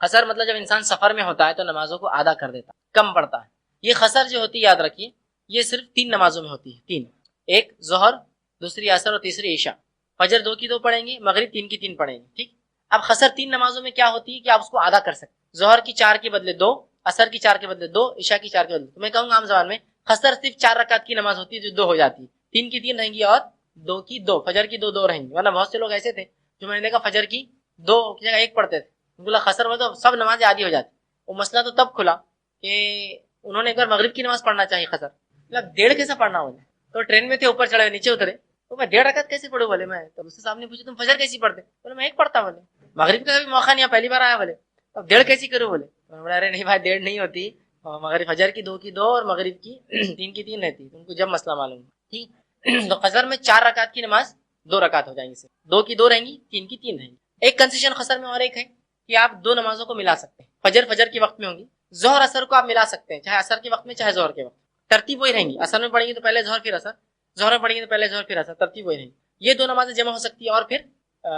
خسر مطلب جب انسان سفر میں ہوتا ہے تو نمازوں کو آدھا کر دیتا ہے، کم پڑتا ہے. یہ خسر جو ہوتی ہے یاد رکھیے یہ صرف 3 نمازوں میں ہوتی ہے، 3، ایک ظہر، دوسری عصر اور تیسری عشاء. فجر 2 کی 2 پڑھیں گے، مغرب 3 کی 3 پڑھیں گے. ٹھیک. اب خسر 3 نمازوں میں کیا ہوتی ہے کہ آپ اس کو آدھا کر سکتے. ظہر کی 4 کے بدلے 2، عصر کی 4 کے بدلے 2، عشاء کی 4 کے بدلے 2. تو میں کہوں گا عام زبان میں خسر صرف 4 رکعت کی نماز ہوتی ہے جو 2 ہو جاتی ہے، 3 کی 3 رہیں گی اور 2 کی 2، فجر کی 2 2 رہیں گی. ورنہ بہت سے لوگ ایسے تھے جو میں نے دیکھا فجر کی 2 کی جگہ 1 پڑھتے تھے، بولا خسر میں تو سب نمازیں آدھی ہو جاتی. وہ مسئلہ تو تب کھلا کہ انہوں نے ایک بار مغرب کی نماز پڑھنا چاہیے خسر، مطلب 1.5 کیسے پڑھنا بولے. تو ٹرین میں تھے، اوپر چڑھے نیچے اترے تو میں 1.5 رکعت کیسے پڑھوں بولے. میں تو مجھ سے صاحب نے پوچھا تم فجر کیسی پڑھتے؟ بولے میں 1 پڑھتا. بولے مغرب کا بھی موقع نہیں ہے، پہلی بار آیا. بولے اب 1.5 کیسی کروں؟ بولے بولا ارے نہیں بھائی 1.5 نہیں ہوتی، مغرب فجر کی 2 کی 2 اور مغرب کی 3 کی 3 رہتی. ان کو جب مسئلہ معلوم ہے. ٹھیک. تو خسر میں 4 رکعت کی نماز 2 رکعت ہو جائیں گی، 2 کی 2 رہیں گی، 3 کی 3 رہیں گی. ایک کنسیشن خسر میں اور ایک ہے کہ آپ 2 نمازوں کو ملا سکتے ہیں. فجر کے وقت میں ہوں گی، ظہر اثر کو آپ ملا سکتے ہیں، چاہے اثر کے وقت میں چاہے ظہر کے وقت. ترتیب وہی رہیں گی، اثر میں پڑھیں گے تو پہلے ظہر پھر اثر، ظہر میں پڑھیں گے تو پہلے ظہر پھر اثر، ترتیب وہی رہیں گی. یہ 2 نمازیں جمع ہو سکتی ہے اور پھر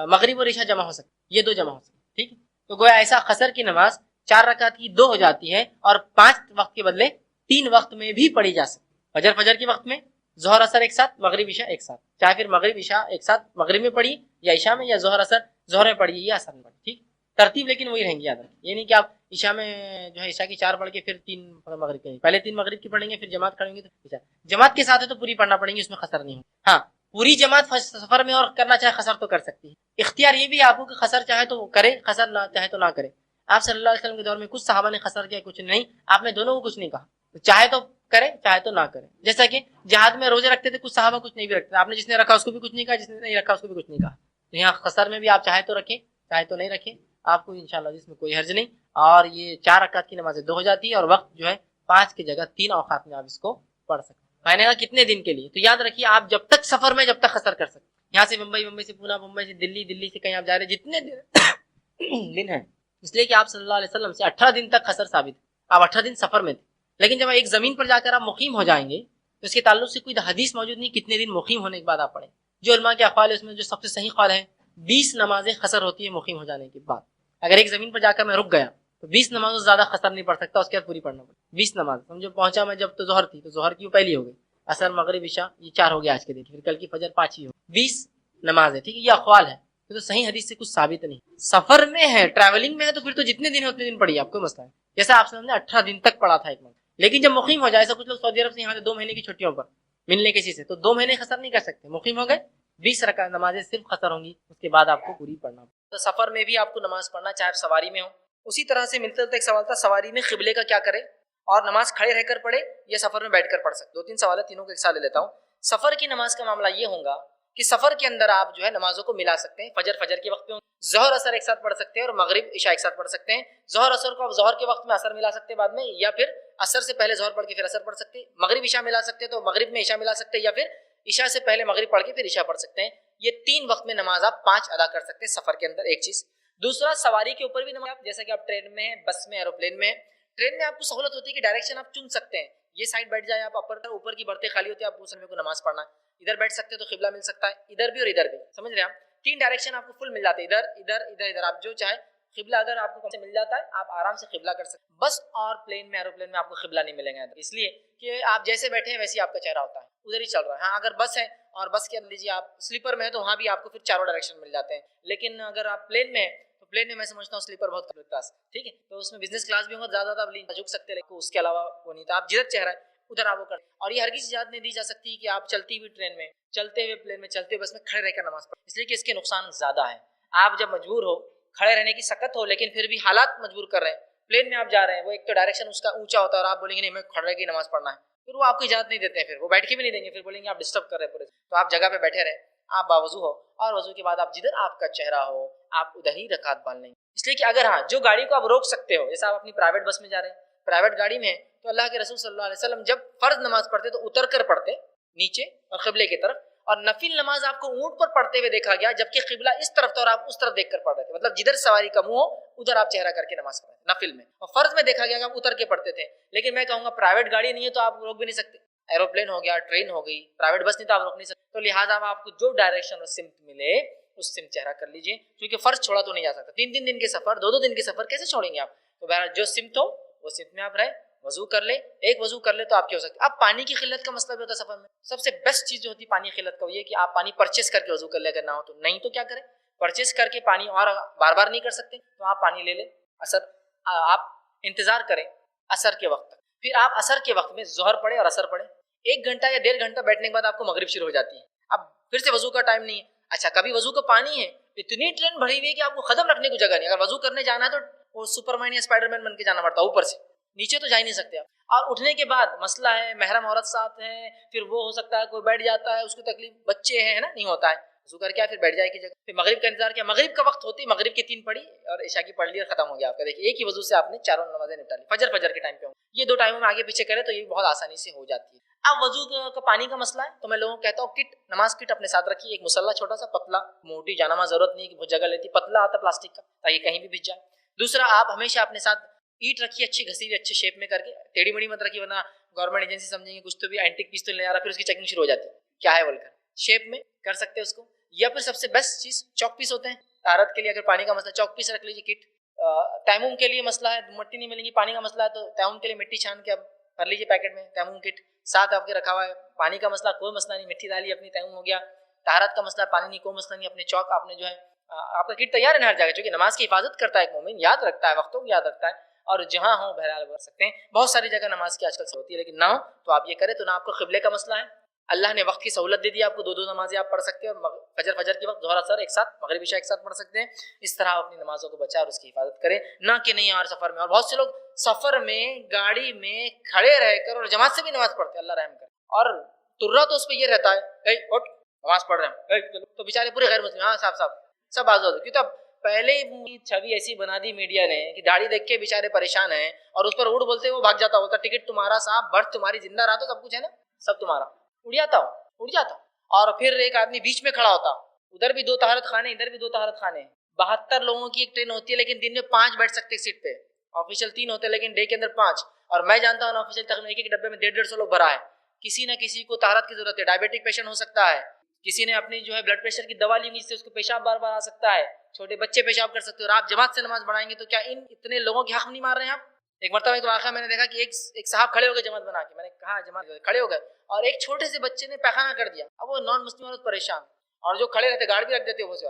مغرب اور عشاء جمع ہو سکتی ہے، یہ 2 جمع ہو سکتی ہے. ٹھیک. تو گویا ایسا خسر کی نماز 4 رکعت کی 2 ہو جاتی ہے اور 5 وقت کے بدلے 3 وقت میں بھی پڑھی جا سکتی. فجر کے وقت میں، ظہر اثر ایک ساتھ، مغرب عشاء ایک ساتھ، چاہے پھر مغرب عشاء ایک ساتھ مغرب میں پڑھی یا عشاء میں، یا ظہر اثر ظہر میں پڑھی یا اثر میں پڑھی. ٹھیک. ترتیب لیکن وہی رہیں گی یاد رکھیں. یہ نہیں کہ آپ عشاء میں جو ہے عشاء کی 4 پڑھ کے پھر 3 مغرب کی، پہلے 3 مغرب کی پڑھیں گے پھر جماعت کریں گے تو عشاء. جماعت کے ساتھ ہے تو پوری پڑھنا پڑیں گی، اس میں خسر نہیں ہو. ہاں پوری جماعت سفر میں اور کرنا چاہے خسر تو کر سکتی ہے. اختیار یہ بھی آپ کو کہ خسر چاہے تو کرے، خسر نہ چاہے تو نہ کرے. آپ صلی اللہ علیہ وسلم کے دور میں کچھ صحابہ نے خسر کیا، کچھ نہیں. آپ نے دونوں کو کچھ نہیں کہا، چاہے تو کرے چاہے تو نہ کرے. جیسا کہ جہاد میں روزے رکھتے تھے کچھ صحابہ، کچھ نہیں بھی رکھتے. آپ نے جس نے رکھا اس کو بھی کچھ نہیں کہا، جس نے نہیں رکھا اس کو بھی کچھ نہیں کہا. تو یہاں خسر میں بھی آپ چاہے تو رکھیں چاہے تو نہیں رکھیں، آپ کو انشاءاللہ اس میں کوئی حرج نہیں. اور یہ 4 رکعت کی نمازیں 2 ہو جاتی ہے اور وقت جو ہے 5 کی جگہ 3 اوقات میں آپ اس کو پڑھ سکتے. میں نے کہا کتنے دن کے لیے؟ تو یاد رکھیے آپ جب تک سفر میں جب تک خسر کر سکتے. یہاں سے ممبئی سے پونا، ممبئی سے دلی، دلی سے کہیں آپ جا رہے ہیں، جتنے دن ہیں، اس لیے کہ آپ صلی اللہ علیہ وسلم سے 18 دن تک خسر ثابت. آپ 18 دن سفر میں تھے، لیکن جب ایک زمین پر جا کر آپ مقیم ہو جائیں گے تو اس کے تعلق سے کوئی حدیث موجود نہیں کتنے دن مقیم ہونے کے بعد آپ پڑھیں. جو علماء کے اقوال ہے اس میں جو سب سے صحیح قول ہے 20 نمازیں خسر ہوتی ہے مقیم ہو جانے کے بعد. اگر ایک زمین پر جا کر میں رک گیا تو 20 نمازوں سے زیادہ خسر نہیں پڑھ سکتا، اس کے بعد پوری پڑھنا پڑے. 20 نماز سمجھو پہنچا میں جب تو ظہر تھی تو ظہر کی پہلی ہو گئی، اثر مغرب عشاء یہ 4 ہو گیا آج کے دن، پھر کل کی فجر 5 ہی ہو، 20 نماز ہے. ٹھیک ہے. یہ اقوال ہے تو صحیح حدیث سے کچھ ثابت نہیں. سفر میں ہے، ٹریولنگ میں ہے، تو پھر تو جتنے دن ہے اتنے دن پڑھیے، آپ کو مسئلہ ہے. جیسا آپ نے 18 دن تک پڑھا تھا ایک منتھ. لیکن جب مقیم ہو جائے، ایسا کچھ لوگ سعودی عرب سے یہاں سے 2 مہینے کی چھٹیوں پر ملنے کسی سے، تو 2 مہینے خسر نہیں کر سکتے. مقیم ہو گئے، 20 رکعت نمازیں صرف خسر ہوں گی، اس کے بعد آپ کو پوری پڑھنا. تو سفر میں بھی آپ کو نماز پڑھنا چاہے آپ سواری میں ہو. اسی طرح سے ملتا جلتا ایک سوال تھا سواری میں قبلے کا کیا کرے، اور نماز کھڑے رہ کر پڑھے یا سفر میں بیٹھ کر پڑھ سکتے. 2-3 سوال ہے، تینوں کو ایک ساتھ لے لیتا ہوں. سفر کی نماز کا معاملہ یہ ہوگا کہ سفر کے اندر آپ جو ہے نمازوں کو ملا سکتے ہیں. فجر کے وقت میں ظہر اثر ایک ساتھ پڑھ سکتے ہیں اور مغرب عشاء ایک ساتھ پڑھ سکتے ہیں. ظہر اثر کو آپ ظہر کے وقت میں اثر ملا سکتے ہیں بعد میں، یا پھر اثر سے پہلے ظہر پڑھ کے پھر اثر پڑھ سکتے ہیں. مغرب عشاء ملا سکتے ہیں تو مغرب میں عشاء ملا سکتے ہیں، یا پھر عشاء سے پہلے مغرب پڑھ کے پھر عشاء پڑھ سکتے ہیں. یہ 3 وقت میں نماز آپ 5 ادا کر سکتے ہیں سفر کے اندر. ایک چیز. دوسرا سواری کے اوپر بھی نماز، جیسا کہ آپ ٹرین میں، بس میں، ایروپلین میں. ٹرین میں آپ کو سہولت ہوتی ہے کہ ڈائریکشن آپ چن سکتے ہیں، یہ سائڈ بیٹھ جائے آپ، اوپر کی برتیں خالی ہوتی ہے، آپ اس میں کو نماز پڑھنا ہے، ادھر بیٹھ سکتے ہیں تو قبلہ مل سکتا ہے، ادھر بھی اور ادھر بھی. سمجھ رہے ہیں آپ؟ 3 ڈائریکشن آپ کو فل مل جاتے ہیں، ادھر ادھر ادھر ادھر، آپ جو چاہے قبلہ اگر آپ کو مل جاتا ہے آپ آرام سے قبلہ کر سکتے ہیں. بس اور پلین میں، ایروپلین میں آپ کو قبلہ نہیں ملے گا، اس لیے کہ آپ جیسے بیٹھے ہیں ویسے آپ کا چہرہ ہوتا ہے، ادھر ہی چل رہا ہے. ہاں اگر بس ہے اور بس کے اندر لیجیے آپ سلیپر میں ہے تو وہاں بھی آپ کو پھر چاروں ڈائریکشن مل جاتے ہیں. لیکن اگر آپ پلین میں ہیں تو پلین میں سمجھتا ہوں سلیپر بہت کم کلاس. ٹھیک ہے. تو اس میں بزنس کلاس بھی ہوگا، زیادہ آپ جھک سکتے ہیں، لیکن اس کے علاوہ وہ نہیں تھا. آپ جدھر چہرہ ہے ادھر آپ وہ کر. اور یہ ہرگز اجازت نہیں دی جا سکتی کہ آپ چلتی ہوئی ٹرین میں، چلتے ہوئے پلین میں، چلتے ہوئے بس میں کھڑے رہ کر نماز پڑھیں، اس لیے کہ اس کے نقصان زیادہ ہیں. آپ جب مجبور ہو کھڑے رہنے کی سخت ہو، لیکن پھر بھی حالات مجبور کر رہے ہیں، پلین میں آپ جا رہے ہیں، وہ ایک تو ڈائریکشن اس کا اونچا ہوتا ہے اور آپ بولیں گے نہیں میں کھڑے رہ کے نماز پڑھنا ہے، پھر وہ آپ کو اجازت نہیں دیتے ہیں، پھر وہ بیٹھ کے بھی نہیں دیں گے، پھر بولیں گے آپ ڈسٹرب کر رہے ہیں پورے. تو آپ جگہ پہ بیٹھے رہیں، آپ باوضو ہو، اور وضو کے بعد آپ جدھر آپ کا چہرہ ہو آپ ادھر ہی رکعت باندھ لیں. اس لیے کہ اگر ہاں جو گاڑی کو آپ روک سکتے ہو، جیسا آپ اپنی پرائیویٹ بس میں جا رہے ہیں، پرائیویٹ گاڑی میں، تو اللہ کے رسول صلی اللہ علیہ وسلم جب فرض نماز پڑھتے تو اتر کر پڑھتے نیچے اور قبلے کی طرف، اور نفل نماز آپ کو اونٹ پر پڑھتے ہوئے دیکھا گیا جبکہ قبلہ اس طرف تھا اور آپ اس طرف دیکھ کر پڑھ رہے تھے. مطلب جدھر سواری کا منہ ہو ادھر آپ چہرہ کر کے نماز پڑھیں نفل میں. اور فرض میں دیکھا گیا کہ آپ اتر کے پڑھتے تھے. لیکن میں کہوں گا پرائیویٹ گاڑی نہیں ہے تو آپ روک بھی نہیں سکتے، ایروپلین ہو گیا، ٹرین ہو گئی، پرائیویٹ بس نہیں تو آپ روک نہیں سکتے. تو لہٰذا آپ کو جو ڈائریکشن اور سمت ملے اس سمت چہرہ کر لیجیے، کیونکہ فرض چھوڑا تو نہیں جا سکتا. 3 دن کے سفر، 2 دن کے سفر کیسے چھوڑیں گے آپ؟ تو بہرحال جو سمت ہو وہ سمت میں آپ رہے. وضو کر لے، ایک وضو کر لے تو آپ کی ہو سکتی. اب پانی کی قلت کا مسئلہ بھی ہوتا ہے سفر میں. سب سے بیسٹ چیز جو ہوتی ہے پانی کی قلت کا یہ کہ آپ پانی پرچیز کر کے وضو کر لے، اگر نہ ہو تو. نہیں تو کیا کریں، پرچیز کر کے پانی اور بار بار نہیں کر سکتے تو آپ پانی لے لیں. آپ انتظار کریں عصر کے وقت تک، پھر آپ عصر کے وقت میں ظہر پڑھیں اور عصر پڑھیں. 1 گھنٹہ یا 1.5 گھنٹہ بیٹھنے کے بعد آپ کو مغرب شروع ہو جاتی ہے. اب پھر سے وضو کا ٹائم نہیں ہے. اچھا کبھی وضو کا پانی ہے، اتنی ٹرین بھری ہوئی ہے کہ آپ کو قدم رکھنے کو جگہ نہیں. اگر وضو کرنے جانا ہے تو وہ سپر مین یا اسپائڈر مین بن کے جانا پڑتا ہے، اوپر سے نیچے تو جا ہی نہیں سکتے آپ. اور اٹھنے کے بعد مسئلہ ہے، محرم عورت ساتھ ہے، پھر وہ ہو سکتا ہے کوئی بیٹھ جاتا ہے، اس کو تکلیف، بچے ہیں نا، نہیں ہوتا ہے. وضو کر کے پھر بیٹھ جائے کی جگہ. پھر مغرب کا انتظار کیا، مغرب کا وقت ہوتی، مغرب کی 3 پڑھی اور عشاء کی پڑھ لی اور ختم ہو گیا آپ کا. دیکھیے ایک ہی وضو سے آپ نے 4 نمازیں نپٹا لی. فجر کے ٹائم پہ یہ 2 ٹائموں میں آگے پیچھے کرے تو یہ بہت آسانی سے ہو جاتی ہے. اب وضو کا پانی کا مسئلہ ہے تو میں لوگوں کو کہتا ہوں کٹ، نماز کٹ اپنے ساتھ رکھیے. ایک مصلی چھوٹا سا پتلا، موٹی جانماز ضرورت نہیں کہ بہت جگہ لیتی، پتلا آتا پلاسٹک کا تاکہ کہیں بھی بھیج جائے. دوسرا آپ ہمیشہ اپنے ساتھ اینٹ رکھیے، اچھی گھسی ہوئی اچھے شیپ میں کر کے، ٹیڑھی میڑھی مت رکھیے ورنہ گورنمنٹ ایجنسی سمجھیں گے کچھ تو بھی اینٹک پیس تو لے آ رہا، پھر اس کی چیکنگ شروع ہو جاتی ہے کیا ہے بول کر. شیپ میں کر سکتے ہیں اس کو. یا پھر سب سے بیسٹ چیز چوک پیس ہوتے ہیں طہارت کے لیے. اگر پانی کا مسئلہ چوک پیس رکھ لیجیے کٹ. تیمم کے لیے مسئلہ ہے، مٹی نہیں ملے گی، پانی کا مسئلہ ہے تو تیمم کے لیے مٹی چھان کے اب کر لیجیے پیکٹ میں تیمم کٹ ساتھ آپ کے رکھا ہوا ہے. پانی کا مسئلہ کوئی مسئلہ نہیں، مٹی ڈالی اپنی تیمم ہو گیا. طہارت کا مسئلہ پانی نہیں، کوئی مسئلہ نہیں، اپنے چوک آپ نے جو ہے آپ کا کٹ تیار ہے ہر جگہ، چونکہ نماز کی حفاظت کرتا ہے ایک مومن، یاد رکھتا ہے، وقتوں کو یاد رکھتا ہے. اور جہاں ہوں بہرحال بڑھ سکتے ہیں. بہت ساری جگہ نماز کی آج کل سے ہوتی ہے لیکن نہ ہو تو آپ یہ کریں تو نہ آپ کو قبلے کا مسئلہ ہے. اللہ نے وقت کی سہولت دے دی آپ کو، 2 نمازیں آپ پڑھ سکتے ہیں اور فجر کے وقت ظہر اثر ایک ساتھ، مغرب عشاء ایک ساتھ پڑھ سکتے ہیں. اس طرح اپنی نمازوں کو بچائیں اور اس کی حفاظت کریں، نہ کہ نہیں یار سفر میں. اور بہت سے لوگ سفر میں گاڑی میں کھڑے رہ کر اور جماعت سے بھی نماز پڑھتے ہیں، اللہ رحم کرے. اور ترا تو اس پہ یہ رہتا ہے اٹھ نماز پڑھ رہے ہیں تو بیچارے پورے غیر مسلم، ہاں صاحب سب آزاد. کیوں؟ تب پہلے ہی چھوی ایسی بنا دی میڈیا نے کہ داڑھی دیکھ کے بیچارے پریشان ہیں اور اس پر اڑ بولتے وہ بھاگ جاتا ہوتا. ٹکٹ تمہارا صاحب، برتھ تمہاری، زندہ رہا تو سب کچھ ہے نا، سب تمہارا. اڑ جاتا. اور پھر ایک آدمی بیچ میں کھڑا ہوتا، ادھر بھی 2 طہارت خانے، ادھر بھی 2 طہارت خانے. 72 لوگوں کی ایک ٹرین ہوتی ہے لیکن دن میں 5 بیٹھ سکتے سیٹ پہ. آفیشیل 3 ہوتے ہیں لیکن ڈے کے اندر 5. اور میں جانتا ہوں آفیشیل تقریباً ایک ڈبے میں 150 لوگ بھرا ہے. کسی نہ کسی کو طہارت کی ضرورت ہے، ڈائبٹک پیشنٹ ہو سکتا ہے، کسی نے اپنی جو ہے بلڈ پریشر کی دوا لی سے اس کو پیشاب بار بار آ سکتا ہے، چھوٹے بچے پیشاب کر سکتے ہیں. اور آپ جماعت سے نماز پڑھائیں گے تو کیا ان اتنے لوگوں کے حق نہیں مار رہے ہیں آپ؟ ایک مرتبہ ایک واقعہ میں نے دیکھا کہ ایک صاحب کھڑے ہو گئے جماعت بنا کے، میں نے کہا جماعت کھڑے ہو گئے اور ایک چھوٹے سے بچے نے پیخانہ کر دیا. اب وہ نان مسلم عورت پریشان، اور جو کھڑے رہتے گارڈ بھی رکھ دیتے وہ سے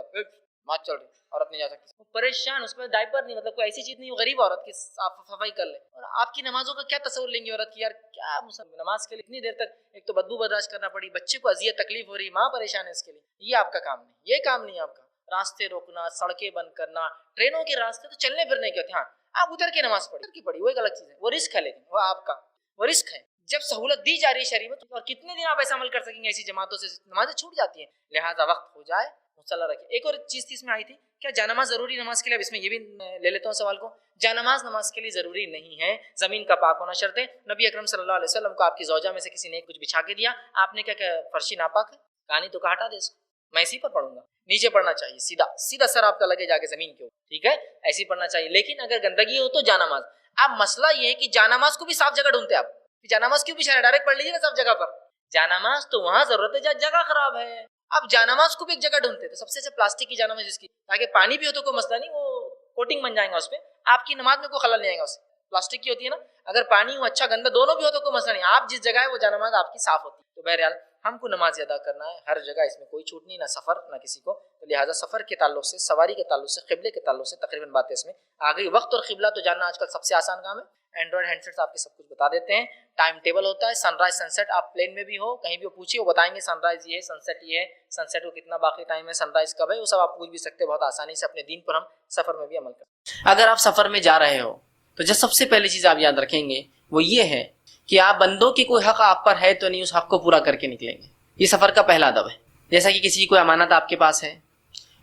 مات چل رہی عورت نہیں جا سکتی، وہ پریشان. اس میں ڈائپر نہیں، مطلب کوئی ایسی چیز نہیں، وہ غریب عورت کی صفائی کر لے. اور آپ کی نمازوں کا کیا تصور لیں گے عورت کی؟ یار کیا نماز کے لیے اتنی دیر تک ایک تو بدبو برداشت کرنا پڑی، بچے کو اذیت تکلیف ہو رہی، ماں پریشان ہے اس کے لیے. یہ آپ کا کام نہیں، یہ کام نہیں آپ کا. راستے روکنا، سڑکیں بند کرنا، ٹرینوں کے راستے تو چلنے پھرنے کے ہوتے ہیں. ہاں آپ ادھر کی نماز پڑھی وہ ایک الگ چیز ہے، وہ رسک ہے، لیکن وہ آپ کا وہ رسک ہے. جب سہولت دی جا رہی ہے شریعت میں، اور کتنے دن آپ ایسا عمل کر سکیں گے؟ ایسی جماعتوں سے نمازیں چھوٹ جاتی ہیں. لہٰذا وقت ہو جائے مصلی رکھیں. ایک اور چیز تھی اس میں آئی تھی، کیا جانماز ضروری نماز کے لیے؟ اب اس میں یہ بھی لے لیتا ہوں سوال کو. جانماز نماز کے لیے ضروری نہیں ہے، زمین کا پاک ہونا شرط ہے. نبی اکرم صلی اللہ علیہ وسلم کو آپ کی زوجہ میں سے کسی نے کچھ بچھا کے دیا، آپ نے کیا کہ فرشی ناپاک ہے، کہانی تو ہٹا دے اس کو، میں اسی پر پڑھوں گا. نیچے پڑھنا چاہیے، سیدھا سر آپ کا لگے جا کے زمین کے اوپر، ٹھیک ہے، ایسی پڑھنا چاہیے. لیکن اگر گندگی ہو تو جانماز. اب مسئلہ یہ ہے کہ جانماز کو بھی صاف جگہ ڈھونڈتے آپ، جانماز کیوں بچھا رہے؟ ڈائریکٹ پڑھ لیجیے نا صاف جگہ پر. جانماز تو وہاں ضرورت ہے جہاں جگہ خراب ہے. اب جانماز کو بھی ایک جگہ ڈھونڈتے، تو سب سے اچھا پلاسٹک کی جانماز جس کی، تاکہ پانی بھی ہو تو کوئی مسئلہ نہیں، وہ کوٹنگ بن جائیں گا اس پہ، آپ کی نماز میں کوئی خلل نہیں آئے گا اس سے. پلاسٹک کی ہوتی ہے نا، اگر پانی ہو اچھا گندا دونوں بھی ہو تو کوئی مسئلہ نہیں، آپ جس جگہ ہے وہ جانماز آپ کی صاف ہوتی ہے. تو بہرحال ہم کو نماز ادا کرنا ہے ہر جگہ، اس میں کوئی چھوٹ نہیں، نہ سفر نہ کسی کو. تو لہٰذا سفر کے تعلق سے، سواری کے تعلق سے، قبلے کے تعلق سے تقریباً باتیں اس میں آ گئی. وقت اور قبلہ تو جاننا آج کل سب سے آسان کام ہے. اینڈرائڈ ہینڈ سیٹس آپ کے سب کچھ بتا دیتے ہیں. ٹائم ٹیبل ہوتا ہے، سن رائز سن سیٹ، آپ پلین میں بھی ہو کہیں بھی ہو پوچھیے، وہ بتائیں گے سن رائز یہ ہے، سن سیٹ یہ ہے، سن سیٹ کو کتنا باقی ٹائم ہے، سن رائز کب ہے، وہ سب آپ پوچھ بھی سکتے ہیں بہت آسانی سے. اپنے دین پر ہم سفر میں بھی عمل کریں. اگر آپ سفر میں جا رہے ہو تو جو سب سے پہلی چیز آپ یاد رکھیں گے وہ یہ ہے کہ آپ بندوں کی کوئی حق آپ پر ہے تو نہیں، اس حق کو پورا کر کے نکلیں گے. یہ سفر کا پہلا ادب ہے. جیسا کہ کسی کی کوئی امانت آپ کے پاس ہے،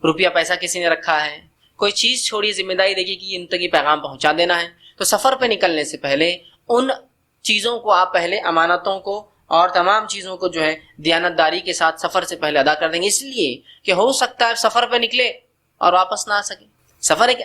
روپیہ پیسہ کسی نے رکھا ہے، کوئی چیز چھوڑی، ذمہ داری دیکھیے کہ ان تک یہ پیغام پہنچا دینا ہے، تو سفر پہ نکلنے سے پہلے ان چیزوں کو آپ پہلے، امانتوں کو اور تمام چیزوں کو جو ہے دیانت داری کے ساتھ سفر سے پہلے ادا کر دیں گے. اس لیے کہ ہو سکتا ہے سفر پہ نکلے اور واپس نہ آ سکے. سفر ایک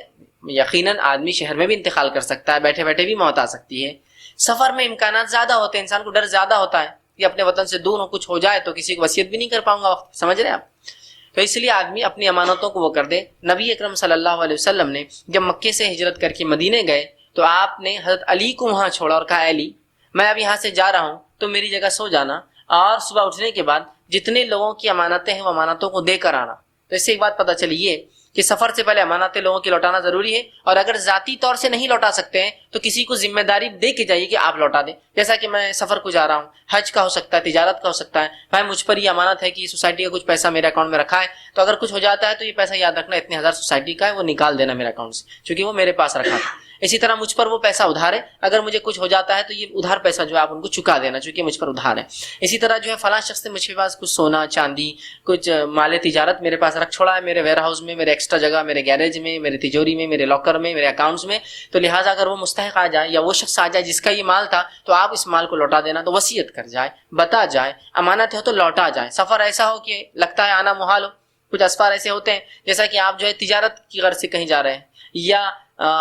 یقیناً آدمی شہر میں بھی انتقال کر سکتا ہے، بیٹھے بیٹھے بھی موت آ سکتی ہے. سفر میں امکانات زیادہ ہوتے ہیں، انسان کو ڈر زیادہ ہوتا ہے کہ اپنے وطن سے دور ہو، کچھ ہو جائے تو کسی کو وصیت بھی نہیں کر پاؤں گا وقت. سمجھ رہے ہیں آپ؟ تو اس لیے آدمی اپنی امانتوں کو وہ کر دے. نبی اکرم صلی اللہ علیہ وسلم نے جب مکے سے ہجرت کر کے مدینے گئے تو آپ نے حضرت علی کو وہاں چھوڑا اور کہا علی میں اب یہاں سے جا رہا ہوں تو میری جگہ سو جانا اور صبح اٹھنے کے بعد جتنے لوگوں کی امانتیں ہیں وہ امانتوں کو دے کر آنا. تو اس سے ایک بات پتہ چلی یہ کہ سفر سے پہلے امانتیں لوگوں کی لوٹانا ضروری ہے, اور اگر ذاتی طور سے نہیں لوٹا سکتے ہیں تو کسی کو ذمہ داری دے کے جائیے کہ آپ لوٹا دیں. جیسا کہ میں سفر کو جا رہا ہوں, حج کا ہو سکتا ہے, تجارت کا ہو سکتا ہے, بھائی مجھ پر یہ امانت ہے کہ سوسائٹی کا کچھ پیسہ میرے اکاؤنٹ میں رکھا ہے, تو اگر کچھ ہو جاتا ہے تو یہ پیسہ یاد رکھنا اتنے ہزار سوسائٹی کا ہے, وہ نکال دینا میرے اکاؤنٹ سے, چونکہ وہ میرے پاس رکھا تھا. اسی طرح مجھ پر وہ پیسہ ادھار ہے, اگر مجھے کچھ ہو جاتا ہے تو یہ ادھار پیسہ جو ہے آپ ان کو چکا دینا, چونکہ مجھ پر ادھار ہے. اسی طرح جو ہے فلاں شخص نے مجھ کے پاس کچھ سونا چاندی کچھ مال تجارت میرے پاس رکھ چھوڑا ہے, میرے ویئر ہاؤس میں, میرے ایکسٹرا جگہ, میرے گیریج میں, میرے تجوری میں, میرے لاکر میں, میرے اکاؤنٹس میں, تو لہٰذا اگر وہ مستحق آ جائے یا وہ شخص آ جائے جس کا یہ مال تھا تو آپ اس مال کو لوٹا دینا. تو وصیت کر جائے, بتا جائے, امانت ہو تو لوٹا جائے. سفر ایسا ہو کہ لگتا ہے آنا محال ہو, کچھ اسفار ایسے ہوتے ہیں جیسا کہ آپ جو ہے تجارت کی غرض سے کہیں جا رہے ہیں یا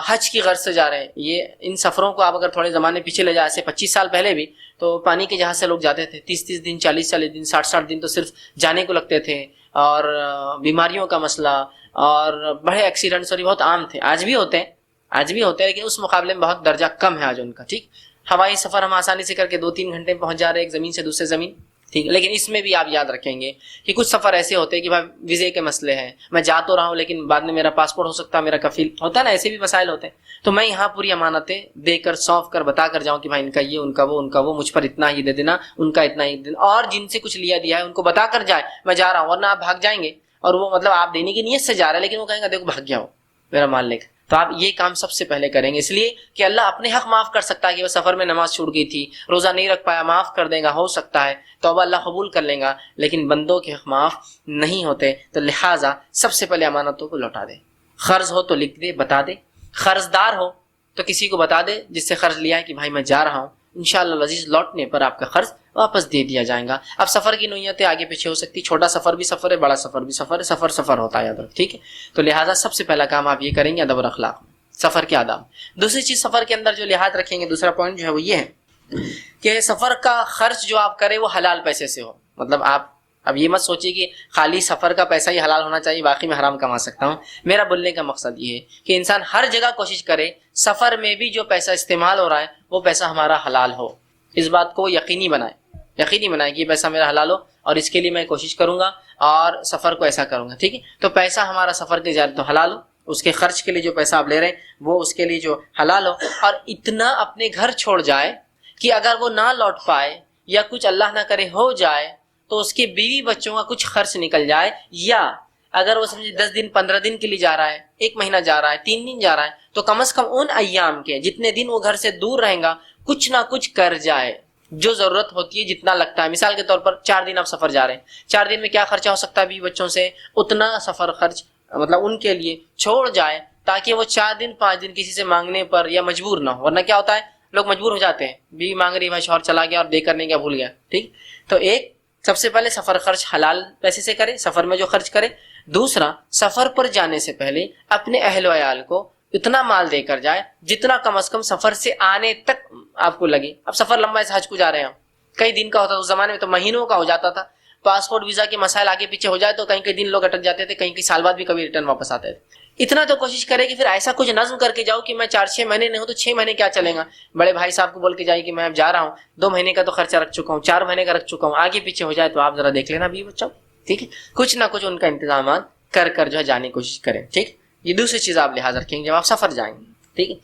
حج کی غرض سے جا رہے ہیں. یہ ان سفروں کو آپ اگر تھوڑے زمانے پیچھے لے جائے, ایسے 25 سال پہلے بھی تو پانی کے جہاز سے لوگ جاتے تھے, 30 دن 40 دن 60 دن تو صرف جانے کو لگتے تھے, اور بیماریوں کا مسئلہ اور بڑے ایکسیڈنٹس اور بہت عام تھے. آج بھی ہوتے ہیں لیکن اس مقابلے میں بہت درجہ کم ہے آج ان کا. ٹھیک, ہوائی سفر ہم آسانی سے کر کے 2-3 گھنٹے میں پہنچ جا رہے ہیں ایک زمین سے دوسرے زمین. ٹھیک, لیکن اس میں بھی آپ یاد رکھیں گے کہ کچھ سفر ایسے ہوتے ہیں کہ بھائی ویزے کے مسئلے ہیں, میں جا تو رہا ہوں لیکن بعد میں میرا پاسپورٹ ہو سکتا ہے, میرا کفیل ہوتا ہے نا, ایسے بھی مسائل ہوتے ہیں. تو میں یہاں پوری امانتیں دے کر سونپ کر بتا کر جاؤں کہ بھائی ان کا یہ, ان کا وہ, مجھ پر اتنا ہی دے دینا, ان کا اتنا ہی دے دینا, اور جن سے کچھ لیا دیا ہے ان کو بتا کر جائے میں جا رہا ہوں, ورنہ آپ بھاگ جائیں گے اور وہ مطلب آپ دینے کی نیت سے جا رہے ہیں لیکن وہ کہیں گے دیکھو بھاگ گیا ہو میرا مال لے کر. تو آپ یہ کام سب سے پہلے کریں گے, اس لیے کہ اللہ اپنے حق معاف کر سکتا ہے کہ وہ سفر میں نماز چھوٹ گئی تھی, روزہ نہیں رکھ پایا, معاف کر دے گا, ہو سکتا ہے توبہ اللہ قبول کر لیں گا, لیکن بندوں کے حق معاف نہیں ہوتے. تو لہٰذا سب سے پہلے امانتوں کو لوٹا دے. قرض ہو تو لکھ دے, بتا دے. قرض دار ہو تو کسی کو بتا دے جس سے قرض لیا ہے کہ بھائی میں جا رہا ہوں, انشاءاللہ العزیز لوٹنے پر آپ کا قرض واپس دے دیا جائے گا. اب سفر کی نوعیتیں آگے پیچھے ہو سکتی, چھوٹا سفر بھی سفر ہے, بڑا سفر بھی سفر ہے, سفر ہوتا ہے یاد رکھ. ٹھیک ہے, تو لہٰذا سب سے پہلا کام آپ یہ کریں گے ادب اور اخلاق میں, سفر کے آداب. دوسری چیز سفر کے اندر جو لحاظ رکھیں گے, دوسرا پوائنٹ جو ہے وہ یہ ہے کہ سفر کا خرچ جو آپ کریں وہ حلال پیسے سے ہو. مطلب آپ اب یہ مت سوچیے کہ خالی سفر کا پیسہ ہی حلال ہونا چاہیے, باقی میں حرام کما سکتا ہوں. میرا بولنے کا مقصد یہ ہے کہ انسان ہر جگہ کوشش کرے سفر میں بھی جو پیسہ استعمال ہو رہا ہے وہ پیسہ ہمارا حلال ہو. اس بات کو یقینی بنائے کہ یہ پیسہ میرا حلال ہو, اور اس کے لیے میں کوشش کروں گا اور سفر کو ایسا کروں گا. ٹھیک ہے, تو پیسہ ہمارا سفر کے جائے تو حلال ہو, اس کے خرچ کے لیے جو پیسہ آپ لے رہے ہیں وہ اس کے لیے جو حلال ہو, اور اتنا اپنے گھر چھوڑ جائے کہ اگر وہ نہ لوٹ پائے یا کچھ اللہ نہ کرے ہو جائے تو اس کے بیوی بچوں کا کچھ خرچ نکل جائے, یا اگر وہ سمجھے 10 دن 15 دن کے لیے جا رہا ہے, 1 مہینہ جا رہا ہے, 3 دن جا رہا ہے, تو کم از کم ان ایام کے جتنے دن وہ گھر سے دور رہیں گا کچھ نہ کچھ کر جائے جو ضرورت ہوتی ہے, جتنا لگتا ہے. مثال کے طور پر 4 دن آپ سفر جا رہے ہیں, 4 دن میں کیا خرچہ ہو سکتا ہے بیوی بچوں سے, اتنا سفر خرچ مطلب ان کے لیے چھوڑ جائے تاکہ وہ 4 دن 5 دن کسی سے مانگنے پر یا مجبور نہ ہو. ورنہ کیا ہوتا ہے لوگ مجبور ہو جاتے ہیں, بیوی مانگ رہی ہے, شوہر چلا گیا اور دے کر نہیں گیا, بھول گیا. ٹھیک, تو ایک سب سے پہلے سفر خرچ حلال پیسے سے کرے, سفر میں جو خرچ کرے. دوسرا, سفر پر جانے سے پہلے اپنے اہل و عیال کو اتنا مال دے کر جائے جتنا کم از کم سفر سے آنے تک آپ کو لگے. اب سفر لمبا ہے, حج کو جا رہے ہیں, کئی دن کا ہوتا تھا, اس زمانے میں تو مہینوں کا ہو جاتا تھا. پاسپورٹ ویزا کے مسائل آگے پیچھے ہو جائے تو کہیں دن لوگ اٹک جاتے تھے, کہیں سال بعد بھی کبھی ریٹرن واپس آتے تھے. اتنا تو کوشش کرے کہ پھر ایسا کچھ نظم کر کے جاؤ کہ میں 4-6 مہینے نہیں ہوں تو 6 مہینے کیا چلیں گا. بڑے بھائی صاحب کو بول کے جائے کہ میں اب جا رہا ہوں, 2 مہینے کا تو خرچہ رکھ چکا ہوں, 4 مہینے کا رکھ چکا ہوں, آگے پیچھے ہو جائے تو آپ ذرا دیکھ لینا بھی بچوں. ٹھیک ہے, کچھ نہ کچھ ان کا انتظامات کر جو ہے جانے کی کوشش کریں. ٹھیک, یہ دوسری چیز آپ لحاظ رکھیں گے جب آپ سفر جائیں گے. ٹھیک ہے,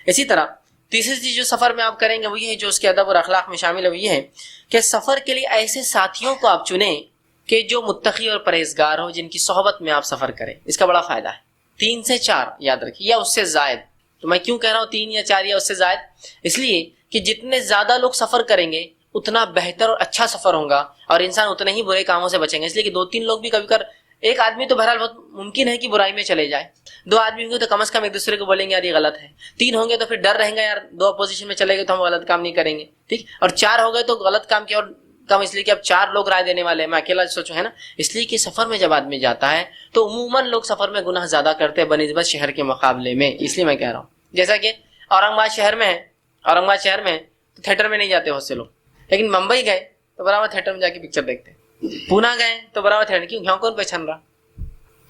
اسی طرح تیسری چیز جو سفر میں آپ کریں گے وہ یہ ہے, جو اس کے ادب اور اخلاق میں شامل ہے, وہ یہ ہے کہ سفر کے لیے ایسے ساتھیوں کو آپ چنیں کہ جو متقی اور پرہیزگار ہو, جن کی صحبت میں آپ سفر کریں. اس کا بڑا فائدہ ہے. 3 سے 4 یاد رکھیے, یا اس سے زائد. تو میں کیوں کہہ رہا ہوں 3 یا 4 یا اس سے زائد, اس لیے کہ جتنے زیادہ لوگ سفر کریں گے اتنا بہتر اور اچھا سفر ہوگا, اور انسان اتنے ہی برے کاموں سے بچیں گے. اس لیے کہ 2-3 لوگ بھی کبھی ایک آدمی تو بہرحال بہت ممکن ہے کہ برائی میں چلے جائے, 2 آدمی ہوں گے تو کم از کم ایک دوسرے کو بولیں گے یار یہ غلط ہے, 3 ہوں گے تو پھر ڈر رہیں گا یار 2 اپوزیشن میں چلے گئے تو ہم غلط کام نہیں کریں گے. ٹھیک, اور 4 ہو گئے تو غلط کام کیا اور کم, اس لیے کہ اب 4 لوگ رائے دینے والے ہیں, میں اکیلا سوچوں ہے نا. اس لیے کہ سفر میں جب آدمی جاتا ہے تو عموماً لوگ سفر میں گناہ زیادہ کرتے ہیں بنسبت شہر کے مقابلے میں. اس لیے میں کہہ رہا ہوں, جیسا کہ اورنگ آباد شہر میں تو تھیٹر میں نہیں جاتے بہت سے لوگ, لیکن ممبئی گئے تو برابر تھیٹر میں جا کے پکچر دیکھتے ہیں, پونا گئے تو برابر تھیٹر, کیوں کون پہچان رہا,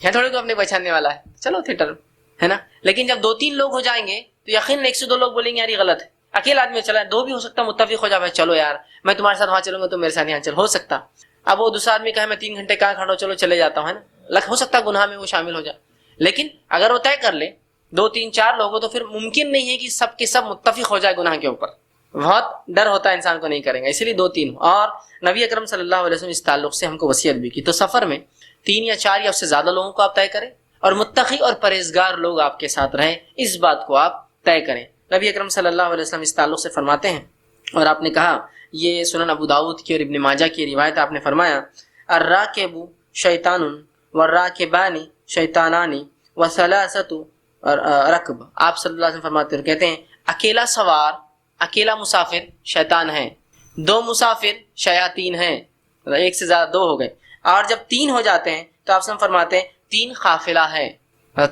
یہاں تھوڑے کو اپنے پہچاننے والا ہے، چلو تھیٹر ہے نا. لیکن جب 2-3 لوگ ہو جائیں گے تو یقیناً 1 سے 2 لوگ بولیں گے یار یہ غلط ہے. اکیلا آدمی چلا ہے، 2 بھی ہو سکتا متفق ہو جائے بھائی چلو یار میں تمہارے ساتھ وہاں چلوں گا تو میرے ساتھ یہاں چل، ہو سکتا. اب وہ دوسرا آدمی کہے میں 3 گھنٹے کہاں کھڑا ہوں، چلو چلے جاتا ہوں، ہے نا، ہو سکتا گناہ میں وہ شامل ہو جائے. لیکن اگر وہ طے کر لے 2-3-4 لوگ ہو تو پھر ممکن نہیں ہے کہ سب کے سب متفق ہو جائے گناہ کے اوپر. بہت ڈر ہوتا ہے انسان کو نہیں کریں گا، اسی لیے 2-3. اور نبی اکرم صلی اللہ علیہ وسلم اس تعلق سے ہم کو وصیت بھی کی. تو سفر میں 3 یا 4 یا اس سے زیادہ لوگوں کو آپ طے کریں اور متقی اور پرہیزگار لوگ آپ کے ساتھ رہیں، اس بات کو آپ طے کریں. نبی اکرم صلی اللہ علیہ وسلم اس تعلق سے فرماتے ہیں، اور آپ نے کہا یہ سنن ابو داؤد کی اور ابن ماجہ کی روایت، آپ نے فرمایا الراکب شیطان والراکبان شیطانان وثلاثۃ رکب. آپ صلی اللہ علیہ وسلم فرماتے ہیں، کہتے ہیں اکیلا سوار، اکیلا مسافر شیطان ہے، 2 مسافر شیاطین ہیں، 1 سے زیادہ 2 ہو گئے. اور جب 3 ہو جاتے ہیں تو آپ سب فرماتے ہیں 3 قافلہ ہے.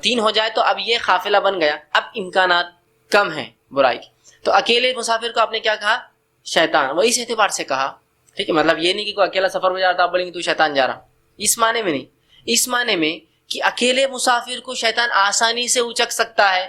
3 ہو جائے تو اب یہ قافلہ بن گیا، اب امکانات کم ہیں برائی کی. تو اکیلے مسافر کو آپ نے کیا کہا؟ شیطان. وہ اس اعتبار سے کہا، ٹھیک ہے، مطلب یہ نہیں کہ کوئی اکیلا سفر میں جا رہا آپ بولیں گے تو شیطان جا رہا، اس معنی میں نہیں. اس معنی میں کہ اکیلے مسافر کو شیطان آسانی سے اچک سکتا ہے.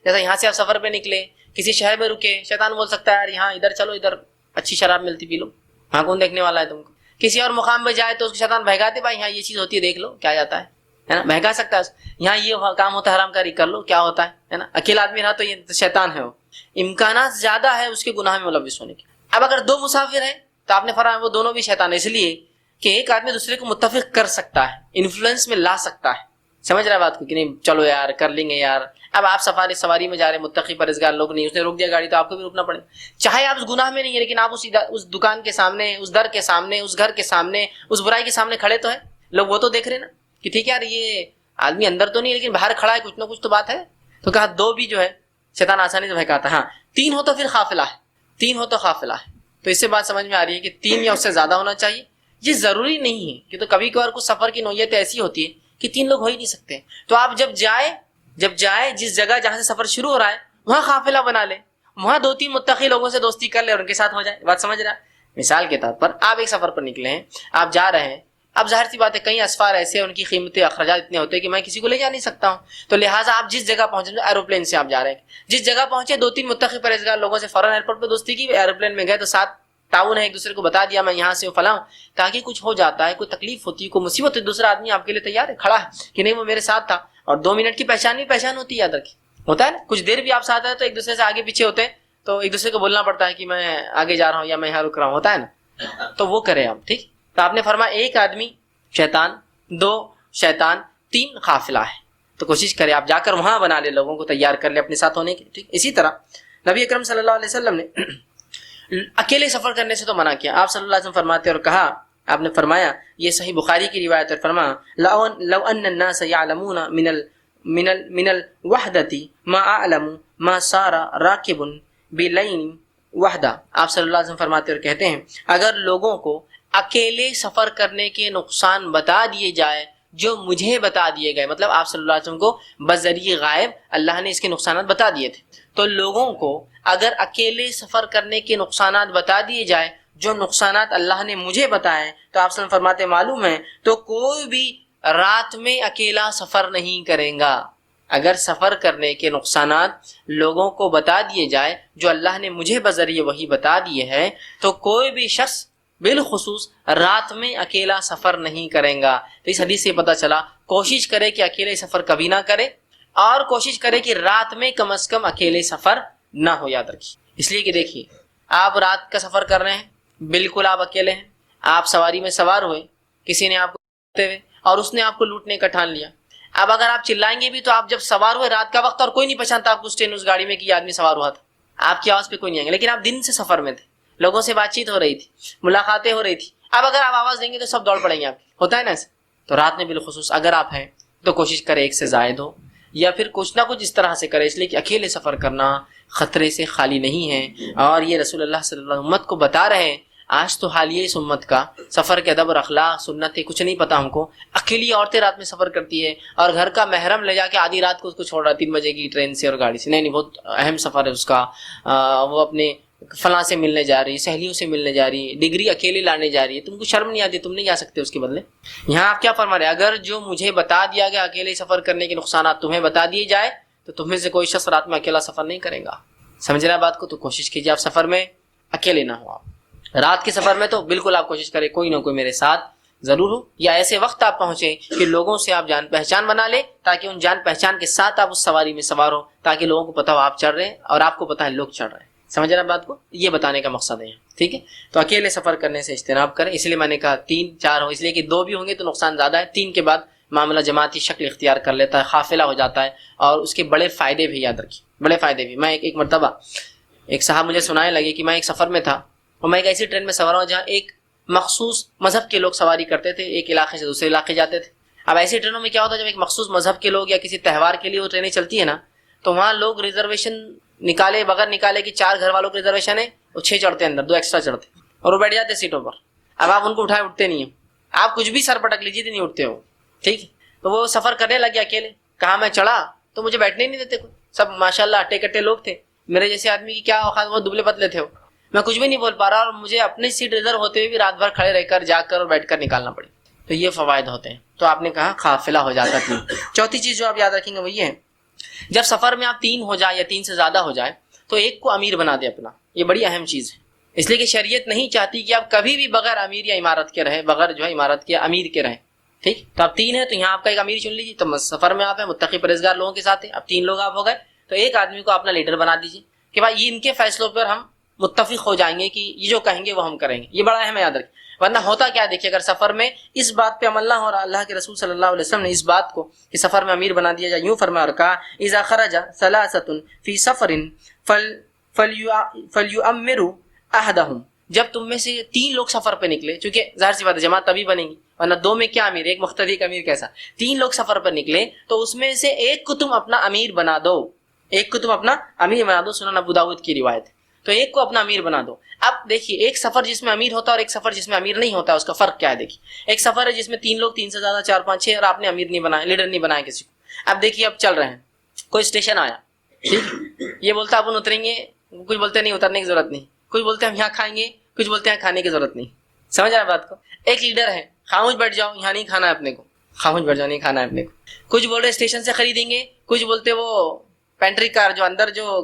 جیسا یہاں سے آپ سفر پہ نکلے، کسی شہر میں رکے، شیطان بول سکتا ہے یار یہاں ادھر چلو، ادھر اچھی شراب ملتی پی لو، وہاں کون دیکھنے والا ہے تم کو. کسی اور مقام پہ جائے تو اس کو شیطان بہکاتے بھائی یہاں یہ چیز ہوتی ہے دیکھ لو کیا جاتا ہے نا، بہکا سکتا ہے. یہاں یہ کام ہوتا ہے حرام کاری کر لو کیا ہوتا ہے نا. اکیلا آدمی رہا تو یہ شیطان ہے، وہ امکانات زیادہ ہے اس کے گناہ میں ملوث ہونے کے. اب اگر 2 مسافر ہیں تو آپ نے فرمایا وہ دونوں بھی شیطان ہے، اس لیے کہ ایک آدمی دوسرے کو متفق کر سکتا ہے، انفلوئنس میں لا سکتا ہے. سمجھ رہا ہے بات کو کہ نہیں؟ چلو یار کر لیں گے یار. اب آپ سواری میں جا رہے ہیں، متقی پرہیزگار لوگ نہیں، اس نے روک دیا گاڑی تو آپ کو بھی روکنا پڑے، چاہے آپ اس گناہ میں نہیں ہے لیکن آپ اس دکان کے سامنے، اس در کے سامنے، اس گھر کے سامنے، اس برائی کے سامنے کھڑے تو ہیں لوگ، وہ تو دیکھ رہے نا کہ ٹھیک ہے یار یہ آدمی اندر تو نہیں لیکن باہر کھڑا ہے، کچھ نہ کچھ تو بات ہے. تو کہا 2 بھی جو ہے شیطان آسانی سے بہکاتا ہے. ہاں 3 ہو تو پھر قافلہ ہے، 3 ہو تو قافلہ ہے. تو اس سے بات سمجھ میں آ رہی ہے کہ 3 یا اس سے زیادہ ہونا چاہیے. یہ ضروری نہیں ہے کہ تو کبھی کبھار کچھ سفر کی نوعیت ایسی ہوتی ہے کہ 3 لوگ ہو ہی نہیں سکتے. تو آپ جب جائے جس جگہ جہاں سے سفر شروع ہو رہا ہے وہاں قافلہ بنا لے، وہاں 2-3 متقی لوگوں سے دوستی کر لے اور ان کے ساتھ ہو جائے. بات سمجھ رہا ہے؟ مثال کے طور پر آپ ایک سفر پر نکلے ہیں، آپ جا رہے ہیں، اب ظاہر سی بات ہے کئی اسفار ایسے ہیں ان کی قیمتیں اخراجات اتنے ہوتے ہیں کہ میں کسی کو لے جا نہیں سکتا ہوں. تو لہٰذا آپ جس جگہ پہنچے، ایروپلین سے آپ جا رہے ہیں، جس جگہ پہنچے 2-3 متقی پرہیزگار لوگوں سے فوراً ایئرپورٹ پہ دوستی کی، ایروپلین میں گئے تو ساتھ تعاون ہے، ایک دوسرے کو بتا دیا میں یہاں سے فلاں، تاکہ کچھ ہو جاتا ہے، کوئی تکلیف ہوتی ہے، کوئی مصیبت ہے، دوسرا آدمی آپ کے لیے تیار ہے، کھڑا ہے کہ نہیں وہ میرے ساتھ تھا. اور 2 منٹ کی پہچان ہوتی ہے، یاد رکھیے ہوتا ہے نا. کچھ دیر بھی آپ ساتھ ہے تو ایک دوسرے سے آگے پیچھے ہوتے ہیں تو ایک دوسرے کو بولنا پڑتا ہے کہ میں آگے جا رہا ہوں یا میں یہاں رک رہا ہوں، ہوتا ہے نا. تو وہ کریں آپ، ٹھیک. تو آپ نے فرمایا 1 آدمی شیطان، 2 شیطان، 3 قافلہ ہے. تو کوشش کرے آپ جا کر وہاں بنا لے، لوگوں کو تیار کر لے اپنے ساتھ ہونے کے، ٹھیک. اسی طرح نبی اکرم صلی اللہ علیہ وسلم نے اکیلے سفر کرنے سے تو منع کیا. آپ صلی اللہ علیہ وسلم فرماتے اور کہا، آپ نے فرمایا، یہ صحیح بخاری کی روایت ہے، فرمایا لو ان الناس يعلمون من الوحدة ما اعلم ما صار راكب بلين وحدہ. آپ صلی اللہ علیہ وسلم فرماتے اور کہتے ہیں اگر لوگوں کو اکیلے سفر کرنے کے نقصان بتا دیے جائے جو مجھے بتا دیے گئے، مطلب آپ صلی اللہ علیہ وسلم کو بذریعہ غائب اللہ نے اس کے نقصانات بتا دیے تھے، تو لوگوں کو اگر اکیلے سفر کرنے کے نقصانات بتا دیے جائے جو نقصانات اللہ نے مجھے بتائے، تو آپ صلی اللہ علیہ وسلم فرماتے معلوم ہے تو کوئی بھی رات میں اکیلا سفر نہیں کرے گا. اگر سفر کرنے کے نقصانات لوگوں کو بتا دیے جائے جو اللہ نے مجھے بذریعہ وہی بتا دیے ہیں، تو کوئی بھی شخص بالخصوص رات میں اکیلا سفر نہیں کرے گا. تو اس حدیث سے پتہ چلا کوشش کرے کہ اکیلے سفر کبھی نہ کرے، اور کوشش کرے کہ رات میں کم از کم اکیلے سفر نہ ہو. یاد رکھیے، اس لیے کہ دیکھیے آپ رات کا سفر کر رہے ہیں، بالکل آپ اکیلے ہیں، آپ سواری میں سوار ہوئے، کسی نے آپ کو لوٹتے ہوئے اور اس نے آپ کو لوٹنے کا ٹھان لیا. اب اگر آپ چلائیں گے بھی تو آپ جب سوار ہوئے رات کا وقت اور کوئی نہیں پہچانتا آپ کو اس گاڑی میں کہ یہ آدمی سوار ہوا تھا، آپ کی آواز پہ کوئی نہیں آئیں گے. لیکن آپ دن سے سفر میں تھے، لوگوں سے بات چیت ہو رہی تھی، ملاقاتیں ہو رہی تھی، اب اگر آپ آواز دیں گے تو سب دوڑ پڑیں گے آپ، ہوتا ہے نا ایسے. تو رات میں بالخصوص اگر آپ ہیں تو کوشش کریں 1 سے زائد ہو، یا پھر کچھ نہ کچھ اس طرح سے کرے، اس لیے کہ اکیلے سفر کرنا خطرے سے خالی نہیں ہے. اور یہ رسول اللہ صلی اللہ علیہ وسلم امت کو بتا رہے ہیں. آج تو حال یہ اس امت کا سفر کے ادب اور اخلاق سنتیں کچھ نہیں پتا ہم کو. اکیلی عورتیں رات میں سفر کرتی ہے اور گھر کا محرم لے جا کے آدھی رات کو اس کو چھوڑ رہا 3 بجے کی ٹرین سے اور گاڑی سے. نہیں بہت اہم سفر ہے اس کا. وہ اپنے فلاں سے ملنے جا رہی ہے، سہیلیوں سے ملنے جا رہی ہے، ڈگری اکیلے لانے جا رہی ہے، تم کو شرم نہیں آتی؟ تم نہیں جا سکتے اس کے بدلے؟ یہاں آپ کیا فرما رہے ہیں؟ اگر جو مجھے بتا دیا گیا اکیلے سفر کرنے کے نقصانات تمہیں بتا دیے جائے تو تمہیں سے کوئی شخص رات میں اکیلا سفر نہیں کرے گا. سمجھ رہے ہیں بات کو؟ تو کوشش کیجیے آپ سفر میں اکیلے نہ ہو. آپ رات کے سفر میں تو بالکل آپ کوشش کریں کوئی نہ کوئی میرے ساتھ ضرور ہو، یا ایسے وقت آپ پہنچے کہ لوگوں سے آپ جان پہچان بنا لیں، تاکہ ان جان پہچان کے ساتھ آپ اس سواری میں سوار ہو، تاکہ لوگوں کو پتا ہو آپ چڑھ رہے ہیں اور آپ کو پتا ہے لوگ چڑھ رہے ہیں. سمجھ رہے ہیں بات کو؟ یہ بتانے کا مقصد ہے. ٹھیک ہے، تو اکیلے سفر کرنے سے اجتناب کریں. اس لیے میں نے کہا 3-4 ہو، اس لیے کہ 2 بھی ہوں گے تو نقصان زیادہ ہے. 3 کے بعد معاملہ جماعتی شکل اختیار کر لیتا ہے، قافلہ ہو جاتا ہے، اور اس کے بڑے فائدے بھی یاد رکھیے، بڑے فائدے بھی. میں ایک مرتبہ ایک صاحب مجھے سنائے لگے کہ میں ایک سفر میں تھا اور میں ایک ایسی ٹرین میں سوار ہوں جہاں ایک مخصوص مذہب کے لوگ سواری کرتے تھے، ایک علاقے سے دوسرے علاقے جاتے تھے. اب ایسی ٹرینوں میں کیا ہوتا ہے، جب ایک مخصوص مذہب کے لوگ یا کسی تہوار کے لیے وہ ٹرینیں چلتی ہیں نا، تو وہاں لوگ ریزرویشن نکالے بغیر نکالے کہ 4 گھر والوں کی ریزرویشن ہے، وہ 6 چڑھتے ہیں اندر، 2 ایکسٹرا چڑھتے اور وہ بیٹھ جاتے سیٹوں پر. اب آپ ان کو اٹھائے اٹھتے نہیں ہیں، آپ کچھ بھی سر پٹک لیجیے تو نہیں اٹھتے ہو. ٹھیک ہے، تو وہ سفر کرنے لگے اکیلے. کہا میں چڑھا تو مجھے بیٹھنے نہیں دیتے، سب ماشاءاللہ اٹے کٹے لوگ تھے. میرے جیسے آدمی کی کیا اوقات، وہ دبلے پتلے تھے. میں کچھ بھی نہیں بول پا رہا اور مجھے اپنی سیٹ ریزرو ہوتے ہوئے بھی رات بھر کھڑے رہ کر جا کر اور بیٹھ کر نکالنا پڑی. تو یہ فوائد ہوتے ہیں. تو آپ نے کہا قافلہ ہو جاتا ہے. چوتھی چیز جو آپ یاد رکھیں گے وہ یہ ہے، جب سفر میں آپ 3 ہو جائے یا 3 سے زیادہ ہو جائے تو ایک کو امیر بنا دے اپنا. یہ بڑی اہم چیز ہے، اس لیے کہ شریعت نہیں چاہتی کہ آپ کبھی بھی بغیر امیر یا امارت کے رہیں، بغیر جو ہے امارت کے امیر کے رہیں. ٹھیک، تو آپ 3 ہیں تو یہاں آپ کا ایک امیر چن لیجیے. تو سفر میں آپ ہیں متقی پرہیزگار لوگوں کے ساتھ ہیں، اب 3 لوگ آپ ہو گئے تو ایک آدمی کو اپنا لیڈر بنا دیجیے کہ بھائی ان کے فیصلوں پر ہم متفق ہو جائیں گے کہ یہ جو کہیں گے وہ ہم کریں گے. یہ بڑا اہم ہے، یاد رکھیں. ورنہ ہوتا کیا دیکھیے، اگر سفر میں اس بات پہ عمل نہ ہو رہا، اللہ کے رسول صلی اللہ علیہ وسلم نے اس بات کو کہ سفر میں امیر بنا دیا جائے یوں فرمایا اور کہا اذا خرج ثلاثه فی سفر فلیؤمروا احدهم. جب تم میں سے 3 لوگ سفر پہ نکلے، چونکہ ظاہر سی بات ہے جماعت تبھی بنے گی، ورنہ 2 میں کیا امیر، ایک مقتدی کا امیر کیسا. 3 لوگ سفر پر نکلے تو اس میں سے ایک کو تم اپنا امیر بنا دو، ایک کو تم اپنا امیر بنا دو. سنن ابو داؤد کی روایت ہے. تو ایک کو اپنا امیر بنا دو. اب دیکھیے ایک سفر جس میں امیر ہوتا ہے اور ایک سفر جس میں امیر نہیں ہوتا، اس کا فرق کیا ہے. دیکھیے ایک سفر ہے جس میں 3 لوگ، 3 سے زیادہ، 4 5 6، اور آپ نے امیر نہیں بنایا، لیڈر نہیں بنایا کسی کو. اب دیکھیے اب چل رہے ہیں، کوئی اسٹیشن آیا، ٹھیک، یہ بولتا اپن اتریں گے، کچھ بولتے نہیں اترنے کی ضرورت نہیں، کچھ بولتے ہم یہاں کھائیں گے، کچھ بولتے ہیں کھانے کی ضرورت نہیں. سمجھ رہے بات کو؟ ایک لیڈر ہے، خاموش بیٹھ جاؤ یہاں نہیں کھانا ہے اپنے کو، خاموش بیٹھ جاؤ نہیں کھانا ہے اپنے کو. کچھ بول رہے اسٹیشن سے خریدیں گے، کچھ بولتے وہ پینٹری کار جو اندر جو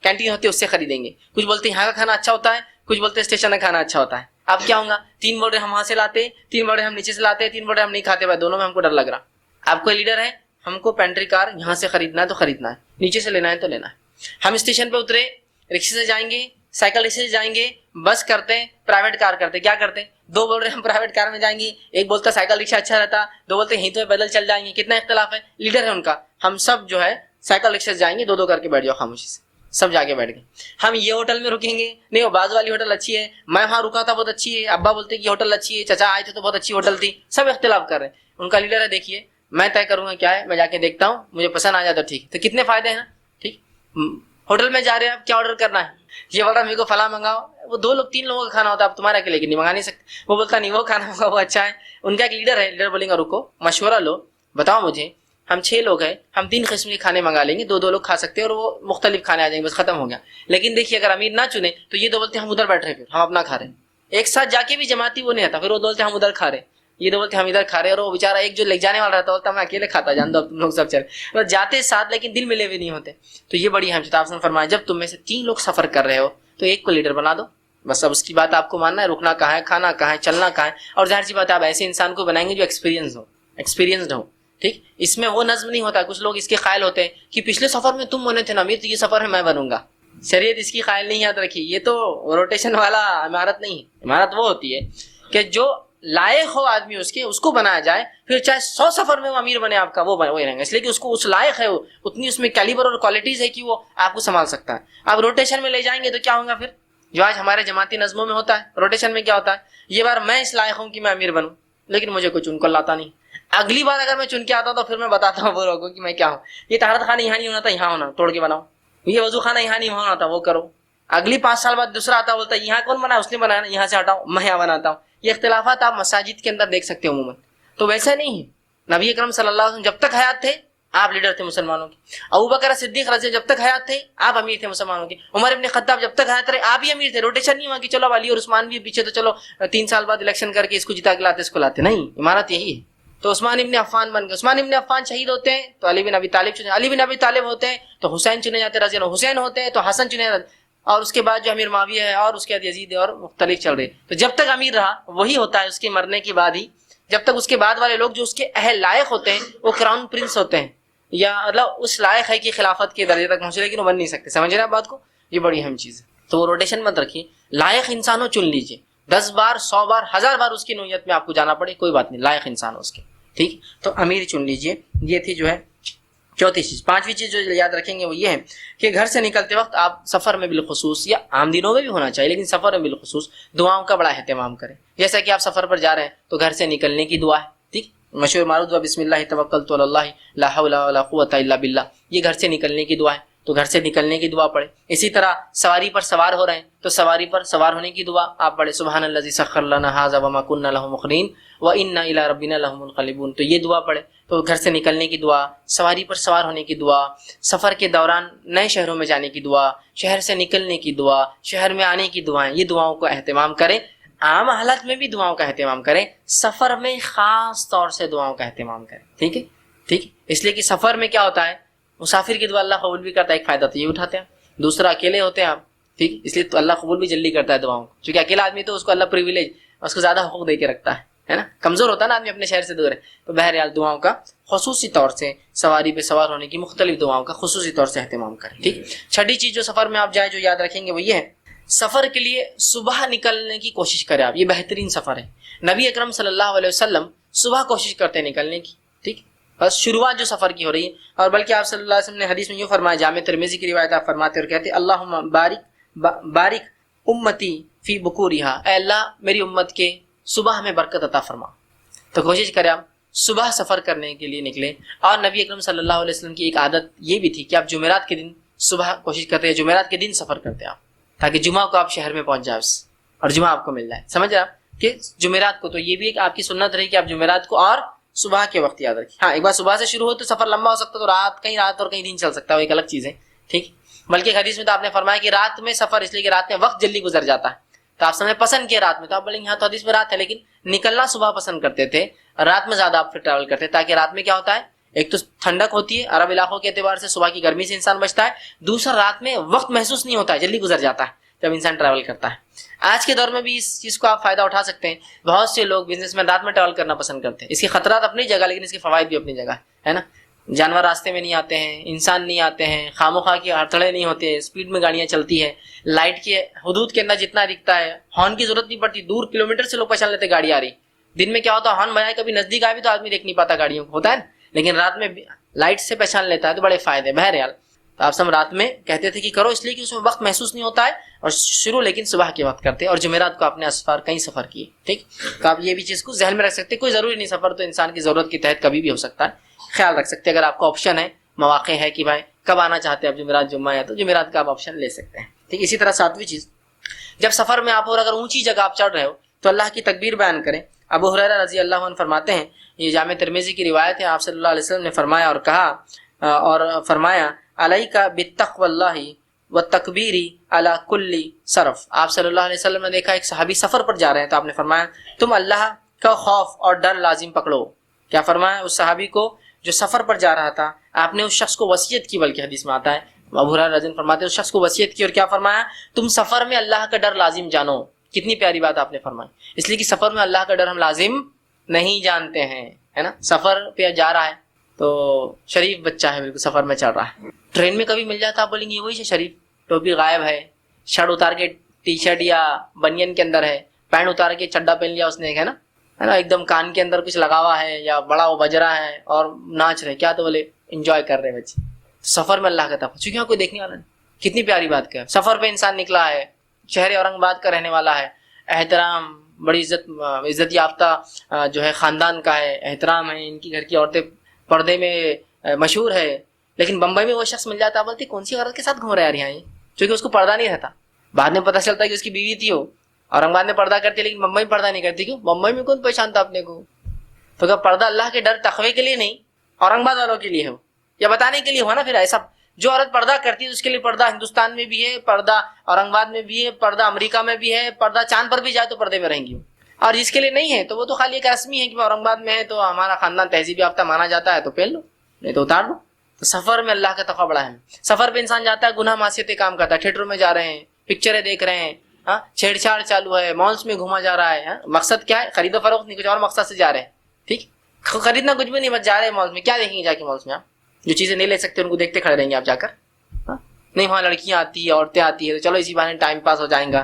کینٹین ہوتی ہے اس سے خریدیں گے. کچھ بولتے یہاں کا کھانا اچھا ہوتا ہے، کچھ بولتے اسٹیشن کا کھانا اچھا ہوتا ہے. اب کیا ہوگا؟ 3 بول رہے ہم وہاں سے لاتے، 3 بول رہے ہم نیچے سے لاتے، 3 بول رہے ہم نہیں کھاتے. بھائی دونوں میں ہم کو ڈر لگ رہا. آپ کو لیڈر ہے، ہم کو پینٹری کار یہاں سے خریدنا ہے تو خریدنا ہے، نیچے سے لینا ہے تو لینا ہے. ہم اسٹیشن پہ اترے، رکشے سے جائیں گے، سائیکل رکشے سے جائیں گے، بس کرتے، پرائیویٹ کار کرتے. کیا کرتے؟ 2 بول رہے ہم پرائیویٹ کار میں جائیں گے، ایک بولتا سائیکل رکشہ اچھا رہتا، 2 بولتے یہیں تو پیدل چل جائیں گے. کتنا اختلاف ہے، لیڈر ہے ان کا. ہم سب جو ہے سائیکل رکشے سے جائیں گے، 2 کر کے بیٹھ جاؤ خاموشی سے. سب جا کے بیٹھ گئے. ہم یہ ہوٹل میں رکیں گے، نہیں وہ باز والی ہوٹل اچھی ہے، میں وہاں رکا تھا بہت اچھی ہے، ابا بولتے کہ یہ ہوٹل اچھی ہے، چچا آئے تھے تو بہت اچھی ہوٹل تھی. سب اختلاف کر رہے ہیں. ان کا لیڈر ہے دیکھیے میں طے کروں گا کیا ہے، میں جا کے دیکھتا ہوں، مجھے پسند آ جاتا ٹھیک. تو کتنے فائدے ہیں نا. ٹھیک، ہوٹل میں جا رہے ہیں، آپ کیا آرڈر کرنا ہے، یہ بول رہا میرے کو فلاں منگاؤ. وہ 2 لوگ 3 لوگوں کا کھانا ہوتا ہے، آپ تمہارا اکیلے کے نہیں منگا نہیں سکتے. وہ بولتا نہیں وہ کھانا ہوگا وہ اچھا ہے. ان کا ایک لیڈر ہے، لیڈر بولیں گا رکو مشورہ لو، بتاؤ مجھے، ہم 6 لوگ ہیں، ہم 3 قسم کے کھانے منگا لیں گے، 2 لوگ کھا سکتے ہیں اور وہ مختلف کھانے آ جائیں گے، بس ختم ہو گیا. لیکن دیکھیے اگر امیر نہ چنے تو یہ 2 بولتے ہم ادھر بیٹھ رہے، پھر ہم اپنا کھا رہے ہیں. ایک ساتھ جا کے بھی جماعتی وہ نہیں آتا، پھر وہ بولتے ہم ادھر کھا رہے، یہ 2 بولتے ہم ادھر کھا رہے. اور وہ بیچارہ ایک جو لے جانے والا رہتا بولتا میں اکیلے کھاتا، جان دو اب تم لوگ سب چلے. جاتے ساتھ لیکن دل ملے ہوئے نہیں ہوتے. تو یہ بڑی اہم چیز آپ نے فرمایا، جب تم میں سے 3 لوگ سفر کر رہے ہو تو ایک کو لیڈر بنا دو. بس اب اس کی بات آپ کو ماننا ہے، رکنا کہاں ہے، کھانا کہاں ہے، چلنا کہاں ہے. اور ظاہر سی بات ہے آپ ایسے انسان کو بنائیں گے جو ایکسپیرینسڈ ہو. ٹھیک، اس میں وہ نظم نہیں ہوتا. کچھ لوگ اس کے قائل ہوتے ہیں کہ پچھلے سفر میں تم بنے تھے نا امیر، تو یہ سفر ہے میں بنوں گا. شریعت اس کی قائل نہیں. یاد رکھیے یہ تو روٹیشن والا عمارت نہیں ہے. عمارت وہ ہوتی ہے کہ جو لائق ہو آدمی اس کو بنایا جائے، پھر چاہے 100 سفر میں وہ امیر بنے آپ کا، وہ رہیں گا، اس لیے کہ اس کو اس لائق ہے، اتنی اس میں کیلیبر اور کوالٹیز ہے کہ وہ آپ کو سنبھال سکتا ہے. آپ روٹیشن میں لے جائیں گے تو کیا ہوگا پھر، جو آج ہمارے جماعتی نظموں میں ہوتا ہے. روٹیشن میں کیا ہوتا ہے، یہ بار میں اس لائق ہوں کہ میں امیر بنوں، لیکن مجھے کوئی چن کر لاتا نہیں. اگلی بار اگر میں چن کے آتا تو پھر میں بتاتا ہوں وہ لوگوں کہ میں کیا ہوں. یہ طہارت خانہ یہاں نہیں ہونا تھا، یہاں ہونا، توڑ کے بناؤ. یہ وضو خانہ یہاں نہیں ہونا تھا، وہ کرو. اگلی 5 سال بعد دوسرا آتا بولتا ہے یہاں کون بنا، اس نے بنایا نا، یہاں سے ہٹاؤ میں یہاں بناتا ہوں. یہ اختلافات آپ مساجد کے اندر دیکھ سکتے ہیں عموماً. تو ویسا نہیں ہے. نبی اکرم صلی اللہ علیہ وسلم جب تک حیات تھے آپ لیڈر تھے مسلمانوں کے. ابو بکر صدیق رضی اللہ جب تک حیات تھے آپ امیر تھے مسلمانوں کے. عمر ابن خطاب جب تک حیات رہے آپ ہی امیر تھے. روٹیشن نہیں ہوا کہ چلو علی اور عثمان بھی پیچھے تو چلو 3 سال بعد الیکشن کر کے اس کو جتا کے لاتے اس کو لاتے. نہیں, امارت یہی ہے. تو عثمان ابن عفان بن گئے. عثمان ابن عفان شہید ہوتے ہیں تو علی بن ابی طالب چنے. علی بن ابی طالب ہوتے ہیں تو حسین چنے جاتے رضی اللہ. حسین ہوتے ہیں تو حسن چنے جاتے. اور اس کے بعد جو امیر معاویہ ہے اور اس کے بعد یزید اور مختلف چل رہے. تو جب تک امیر رہا وہی ہوتا ہے. اس کے مرنے کے بعد ہی جب تک اس کے بعد والے لوگ جو اس کے اہل لائق ہوتے ہیں وہ کراؤن پرنس ہوتے ہیں یا مطلب اس لائق ہے کہ خلافت کے درجے تک پہنچے, لیکن وہ بن نہیں سکتے. سمجھ رہے ہیں بات کو؟ یہ بڑی اہم چیز ہے. تو وہ روٹیشن مت رکھیے, لائق انسانوں چن لیجیے. 10 بار 100 بار 1000 بار اس کی نوعیت میں آپ کو جانا پڑے کوئی بات نہیں, لائق انسان اس کے. ٹھیک, تو امیر چن لیجیے. یہ تھی جو ہے چوتھی چیز. 5ویں چیز جو یاد رکھیں گے وہ یہ ہے کہ گھر سے نکلتے وقت آپ سفر میں بالخصوص یا عام دنوں میں بھی ہونا چاہیے لیکن سفر میں بالخصوص دعاؤں کا بڑا اہتمام کریں. جیسا کہ آپ سفر پر جا رہے ہیں تو گھر سے نکلنے کی دعا ہے. ٹھیک, مشہور معروف دعا بسم اللہ توکلت علی اللہ لا حول ولا قوت الا باللہ, یہ گھر سے نکلنے کی دعا ہے. تو گھر سے نکلنے کی دعا پڑھے. اسی طرح سواری پر سوار ہو رہے ہیں تو سواری پر سوار ہونے کی دعا آپ پڑھے. سبحان الذی سخر لنا ھذا وما كنا له مقرنین وانا الی ربنا لمنقلبون. تو یہ دعا پڑھے. تو گھر سے نکلنے کی دعا, سواری پر سوار ہونے کی دعا, سفر کے دوران نئے شہروں میں جانے کی دعا, شہر سے نکلنے کی دعا, شہر میں آنے کی دعائیں, یہ دعاؤں کو اہتمام کریں. عام حالت میں بھی دعاؤں کا اہتمام کریں, سفر میں خاص طور سے دعاؤں کا اہتمام کریں. ٹھیک ہے, ٹھیک, اس لیے کہ سفر میں کیا ہوتا ہے مسافر کی دعا اللہ قبول بھی کرتا ہے. ایک فائدہ تو یہ اٹھاتے ہیں. دوسرا اکیلے ہوتے ہیں آپ, ٹھیک, اس لیے تو اللہ قبول بھی جلدی کرتا ہے دعاؤں کو. چونکہ اکیلا آدمی تو اس کو اللہ پریویلیج اس کو زیادہ حقوق دے کے رکھتا ہے نا, کمزور ہوتا ہے نا آدمی, اپنے شہر سے دور ہے. تو بہرحال دعاؤں کا خصوصی طور سے سواری پہ سوار ہونے کی مختلف دعاؤں کا خصوصی طور سے اہتمام کریں. ٹھیک. 6ٹھی چیز جو سفر میں آپ جائیں جو یاد رکھیں گے وہ یہ ہے سفر کے لیے صبح نکلنے کی کوشش کریں آپ. یہ بہترین سفر ہے. نبی اکرم صلی اللہ علیہ وسلم صبح کوشش کرتے ہیں نکلنے کی. ٹھیک, بس شروعات جو سفر کی ہو رہی ہے. اور بلکہ آپ صلی اللہ علیہ وسلم نے حدیث میں یوں فرمایا, جامع ترمذی کی روایت آپ فرماتے اور کہتے اللہم بارک امتی فی بکورہا, اے اللہ میری امت کے صبح میں برکت عطا فرما. تو کوشش کریں آپ صبح سفر کرنے کے لیے نکلیں. اور نبی اکرم صلی اللہ علیہ وسلم کی ایک عادت یہ بھی تھی کہ آپ جمعرات کے دن صبح کوشش کرتے ہیں, جمعرات کے دن سفر کرتے آپ تاکہ جمعہ کو آپ شہر میں پہنچ جائے اور جمعہ آپ کو مل جائے. سمجھ رہے آپ کہ جمعرات کو, تو یہ بھی ایک آپ کی سنت رہی کہ آپ جمعرات کو اور صبح کے وقت یاد رکھیں. ہاں, ایک بار صبح سے شروع ہو تو سفر لمبا ہو سکتا ہے, تو رات اور کہیں دن چل سکتا ہے, وہ ایک الگ چیز ہے. ٹھیک, بلکہ حدیث میں تو آپ نے فرمایا کہ رات میں سفر اس لیے کہ رات میں وقت جلدی گزر جاتا ہے. تو آپ سمجھے پسند کیا رات میں, تو آپ بولیں گے ہاں تو حدیث میں رات ہے, لیکن نکلنا صبح پسند کرتے تھے, رات میں زیادہ آپ پھر ٹریول کرتے ہیں تاکہ رات میں کیا ہوتا ہے ایک تو ٹھنڈک ہوتی ہے عرب علاقوں کے اعتبار سے, صبح کی گرمی سے انسان بچتا ہے. دوسرا رات میں وقت محسوس نہیں ہوتا ہے, جلدی گزر جاتا ہے جب انسان ٹریول کرتا ہے. آج کے دور میں بھی اس چیز کو آپ فائدہ اٹھا سکتے ہیں. بہت سے لوگ بزنس میں رات میں ٹریول کرنا پسند کرتے ہیں. اس کے خطرات اپنی جگہ لیکن اس کے فوائد بھی اپنی جگہ ہے نا. جانور راستے میں نہیں آتے ہیں, انسان نہیں آتے ہیں, خاموخواہ کے ہڑتھڑے نہیں ہوتے, اسپیڈ میں گاڑیاں چلتی ہے, لائٹ کے حدود کے اندر جتنا دکھتا ہے ہارن کی ضرورت نہیں پڑتی. دور کلومیٹر سے لوگ پہچان لیتے گاڑی آ رہی. دن میں کیا ہوتا ہے ہارن بجائے کبھی نزدیک آئے بھی تو آدمی دیکھ نہیں پاتا گاڑیوں کو, ہوتا ہے نا, لیکن رات میں لائٹ سے پہچان لیتا ہے تو بڑے فائدے. بہرحال تو آپ سب رات میں کہتے تھے کہ کرو اس لیے کہ اس میں وقت محسوس نہیں ہوتا ہے, اور شروع لیکن صبح کے وقت کرتے, اور جمعرات کو آپ نے اسفار کہیں سفر کیے. ٹھیک, تو آپ یہ بھی چیز کو ذہن میں رکھ سکتے. کوئی ضروری نہیں, سفر تو انسان کی ضرورت کے تحت کبھی بھی ہو سکتا ہے, خیال رکھ سکتے. اگر آپ کا آپشن ہے, مواقع ہے کہ بھائی کب آنا چاہتے ہیں آپ جمعرات جمعہ ہے تو جمعرات کا آپ آپشن لے سکتے ہیں. ٹھیک, اسی طرح 7ویں چیز جب سفر میں آپ اور اگر اونچی جگہ آپ چڑھ رہے ہو تو اللہ کی تکبیر بیان کریں. ابو ہریرہ رضی اللہ عنہ فرماتے ہیں, یہ جامع ترمذی کی روایت ہے, آپ صلی اللہ علیہ وسلم نے فرمایا اور کہا علیک بالتقوی اللہ والتکبیر علی کل صرف. آپ صلی اللہ علیہ وسلم نے دیکھا ایک صحابی سفر پر جا رہے ہیں تو آپ نے فرمایا تم اللہ کا خوف اور ڈر لازم پکڑو. کیا فرمایا اس صحابی کو جو سفر پر جا رہا تھا, آپ نے اس شخص کو وصیت کی, بلکہ حدیث میں آتا ہے ابو ہریرہ رضی اللہ عنہ فرماتے ہیں اس شخص کو وصیت کی اور کیا فرمایا تم سفر میں اللہ کا ڈر لازم جانو. کتنی پیاری بات آپ نے فرمائی, اس لیے کہ سفر میں اللہ کا ڈر ہم لازم نہیں جانتے ہیں, ہے نا. سفر پہ جا رہا ہے تو شریف بچہ ہے, بالکل سفر میں چل رہا ہے, ٹرین میں کبھی مل جاتا آپ بولیں گے وہی شریف, ٹوپی غائب ہے, شرٹ اتار کے ٹی شرٹ یا بنین کے اندر ہے, پینٹ اتار کے چڈا پہن لیا اس نے, ہے نا, ایک دم کان کے اندر کچھ لگا ہوا ہے یا بڑا وہ بج رہا ہے اور ناچ رہے, کیا تو بولے انجوائے کر رہے بچے. سفر میں اللہ کا تقوی, چونکہ کوئی دیکھنے والا نہیں. کتنی پیاری بات کیا, سفر پہ انسان نکلا ہے, شہر اورنگ آباد کا رہنے والا ہے, احترام, بڑی عزت یافتہ جو ہے خاندان کا ہے, احترام ہے, ان کی گھر کی عورتیں پردے میں مشہور ہے, لیکن بمبئی میں وہ شخص مل جاتا ہے, بولتی کون سی عورت کے ساتھ گھوم رہا ہے یار یہاں, چونکہ اس کو پردہ نہیں رہتا. بعد میں پتہ چلتا ہے کہ اس کی بیوی تھی, وہ اورنگ آباد میں پردہ کرتی لیکن بمبئی میں پردہ نہیں کرتی. کیوں؟ بمبئی میں کون پہچانتا اپنے کو. تو کہ پردہ اللہ کے ڈر تقوی کے لیے نہیں, اورنگ آباد والوں کے لیے ہے. یا بتانے کے لیے ہوا نا. پھر ایسا جو عورت پردہ کرتی ہے اس کے لیے پردہ ہندوستان میں بھی ہے, پردہ اورنگ آباد میں بھی ہے, پردہ امریکہ میں بھی ہے, پردہ چاند پر بھی جائے تو پردے میں رہیں گی. اور جس کے لیے نہیں ہے تو وہ تو خالی ایک رسمی ہے کہ اورنگ آباد میں ہے تو ہمارا خاندان تہذیب یافتہ مانا جاتا ہے تو پہن لو, نہیں تو اتار لو. تو سفر میں اللہ کا تقویٰ بڑا ہے. سفر پہ انسان جاتا ہے, گناہ معصیتیں کام کرتا ہے, تھیٹروں میں جا رہے ہیں, پکچریں دیکھ رہے ہیں, چھیڑ چھاڑ چالو ہے, مالس میں گھوما جا رہا ہے. مقصد کیا ہے؟ خرید و فروخت نہیں, کچھ اور مقصد سے جا رہے ہیں. ٹھیک, خریدنا کچھ بھی نہیں, بس جا رہے ہیں مالس میں. کیا دیکھیں گے جا کے مالس میں؟ آپ جو چیزیں نہیں لے سکتے ان کو دیکھتے کھڑے رہیں گے آپ جا کر. نہیں, وہاں لڑکیاں آتی ہیں, عورتیں آتی ہیں, تو چلو اسی بہانے ٹائم پاس ہو جائیں گا.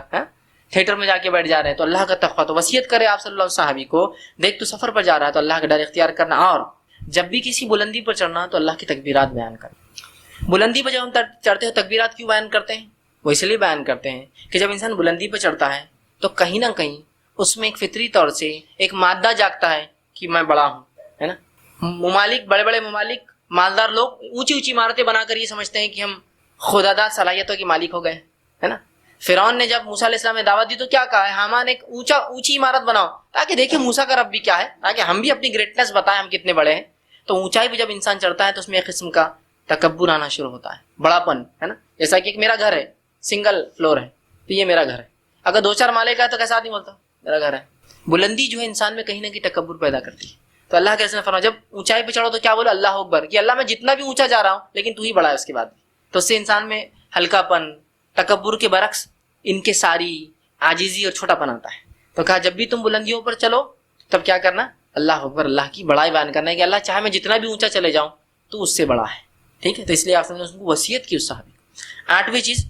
تھیٹر میں جا کے بیٹھ جا رہے ہیں. تو اللہ کا تقویٰ, تو وصیت کرے آپ صلی اللہ علیہ صحابی کو, دیکھ تو سفر پر جا رہا ہے تو اللہ کا ڈر اختیار کرنا, اور جب بھی کسی بلندی پر چڑھنا تو اللہ کی تکبیرات بیان کرنا. بلندی پر جب ہم چڑھتے ہیں تکبیرات کیوں بیان کرتے ہیں؟ وہ اس لیے بیان کرتے ہیں کہ جب انسان بلندی پر چڑھتا ہے تو کہیں نہ کہیں اس میں ایک فطری طور سے ایک مادہ جاگتا ہے کہ میں بڑا ہوں, ہے نا. ممالک, بڑے بڑے ممالک, مالدار لوگ اونچی اونچی عمارتیں بنا کر یہ سمجھتے ہیں کہ ہم خداداد صلاحیتوں کے مالک ہو گئے, ہے نا. فرعون نے جب موسیٰ علیہ السلام نے دعوت دی تو کیا کہا ہے؟ حامان ایک اونچی عمارت بناؤ تاکہ دیکھیں موسیٰ کا رب بھی کیا ہے, تاکہ ہم بھی اپنی گریٹنس بتائیں ہم کتنے بڑے ہیں. تو اونچائی پہ جب انسان چڑھتا ہے تو اس میں ایک قسم کا تکبر آنا شروع ہوتا ہے, بڑا پن, ہے نا. جیسا کہ ایک میرا گھر ہے, سنگل فلور ہے, تو یہ میرا گھر ہے. اگر 2-4 مالے کا ہے تو کیسا آدمی بولتا میرا گھر ہے. بلندی جو ہے انسان میں کہیں نہ کہیں تکبر پیدا کرتی ہے. تو اللہ کے فرمایا جب اونچائی پہ چڑھو تو کیا بولو؟ اللہ اکبر, کہ اللہ میں جتنا بھی اونچا جا رہا ہوں لیکن تو ہی بڑا ہے اس کے بعد. تو اس سے انسان میں ہلکا پن, تکبر کے برعکس انکساری, عاجزی اور چھوٹا پن آتا ہے. تو کہا جب بھی تم بلندیوں پر چلو تب کیا کرنا؟ اللہ اکبر, اللہ کی بڑائی بیان کرنا ہے کہ اللہ چاہے میں جتنا بھی اونچا چلے جاؤں تو اس سے بڑا ہے. ٹھیک ہے, تو اس لیے آپ نے اس کو وصیت کی اس صحابی. 8ویں چیز,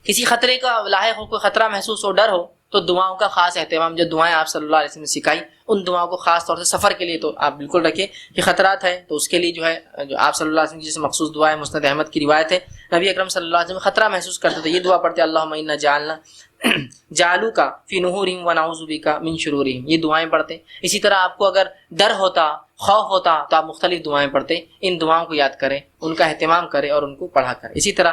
کسی خطرے کا لاحق ہو, کوئی خطرہ محسوس ہو, ڈر ہو, تو دعاؤں کا خاص اہتمام. جو دعائیں آپ صلی اللہ علیہ وسلم نے سکھائی ان دعاؤں کو خاص طور سے سفر کے لیے تو آپ بالکل رکھیں کہ خطرات ہے تو اس کے لیے جو ہے جو آپ صلی اللہ علیہ وسلم کی جیسے مخصوص دعا ہے, مسند احمد کی روایت ہے, نبی اکرم صلی اللہ علیہ وسلم خطرہ محسوس کرتے تھے یہ دعا پڑھتے اللہم انا جعلنا جعلوکا فی نحورہم ونعوذ بکا من شرورہم, یہ دعائیں پڑھتے. اسی طرح آپ کو اگر ڈر ہوتا, خوف ہوتا تو آپ مختلف دعائیں پڑھتے. ان دعاؤں کو یاد کریں, ان کا اہتمام کریں اور ان کو پڑھا کریں. اسی طرح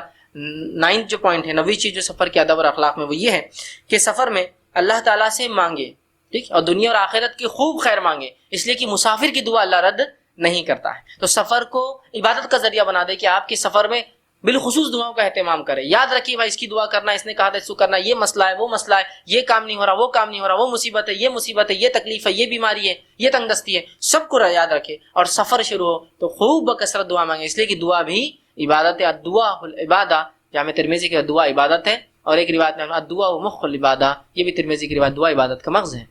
9 جو پوائنٹ ہے, 9ویں چیز جو سفر کے ادب اور اخلاق میں, وہ یہ ہے کہ سفر میں اللہ تعالیٰ سے مانگے, ٹھیک, اور دنیا اور آخرت کی خوب خیر مانگے, اس لیے کہ مسافر کی دعا اللہ رد نہیں کرتا ہے. تو سفر کو عبادت کا ذریعہ بنا دے کہ آپ کے سفر میں بالخصوص دعاؤں کا اہتمام کرے. یاد رکھیے بھائی اس کی دعا کرنا, اس نے کہا تھا اس کو کرنا, یہ مسئلہ ہے, وہ مسئلہ ہے, یہ کام نہیں ہو رہا, وہ کام نہیں ہو رہا, وہ مصیبت ہے, یہ مصیبت ہے, یہ تکلیف ہے, یہ بیماری ہے, یہ تنگ دستی ہے, سب کو یاد رکھے. اور سفر شروع ہو تو خوب بکثرت دعا مانگے, اس لیے کہ دعا بھی عبادت ہے. دعا العبادہ, جامع ترمذی کی دعا عبادت ہے, اور ایک روایت میں دعا و مخ العبادہ, یہ بھی ترمذی کی روایت, دعا عبادت کا مغز ہے.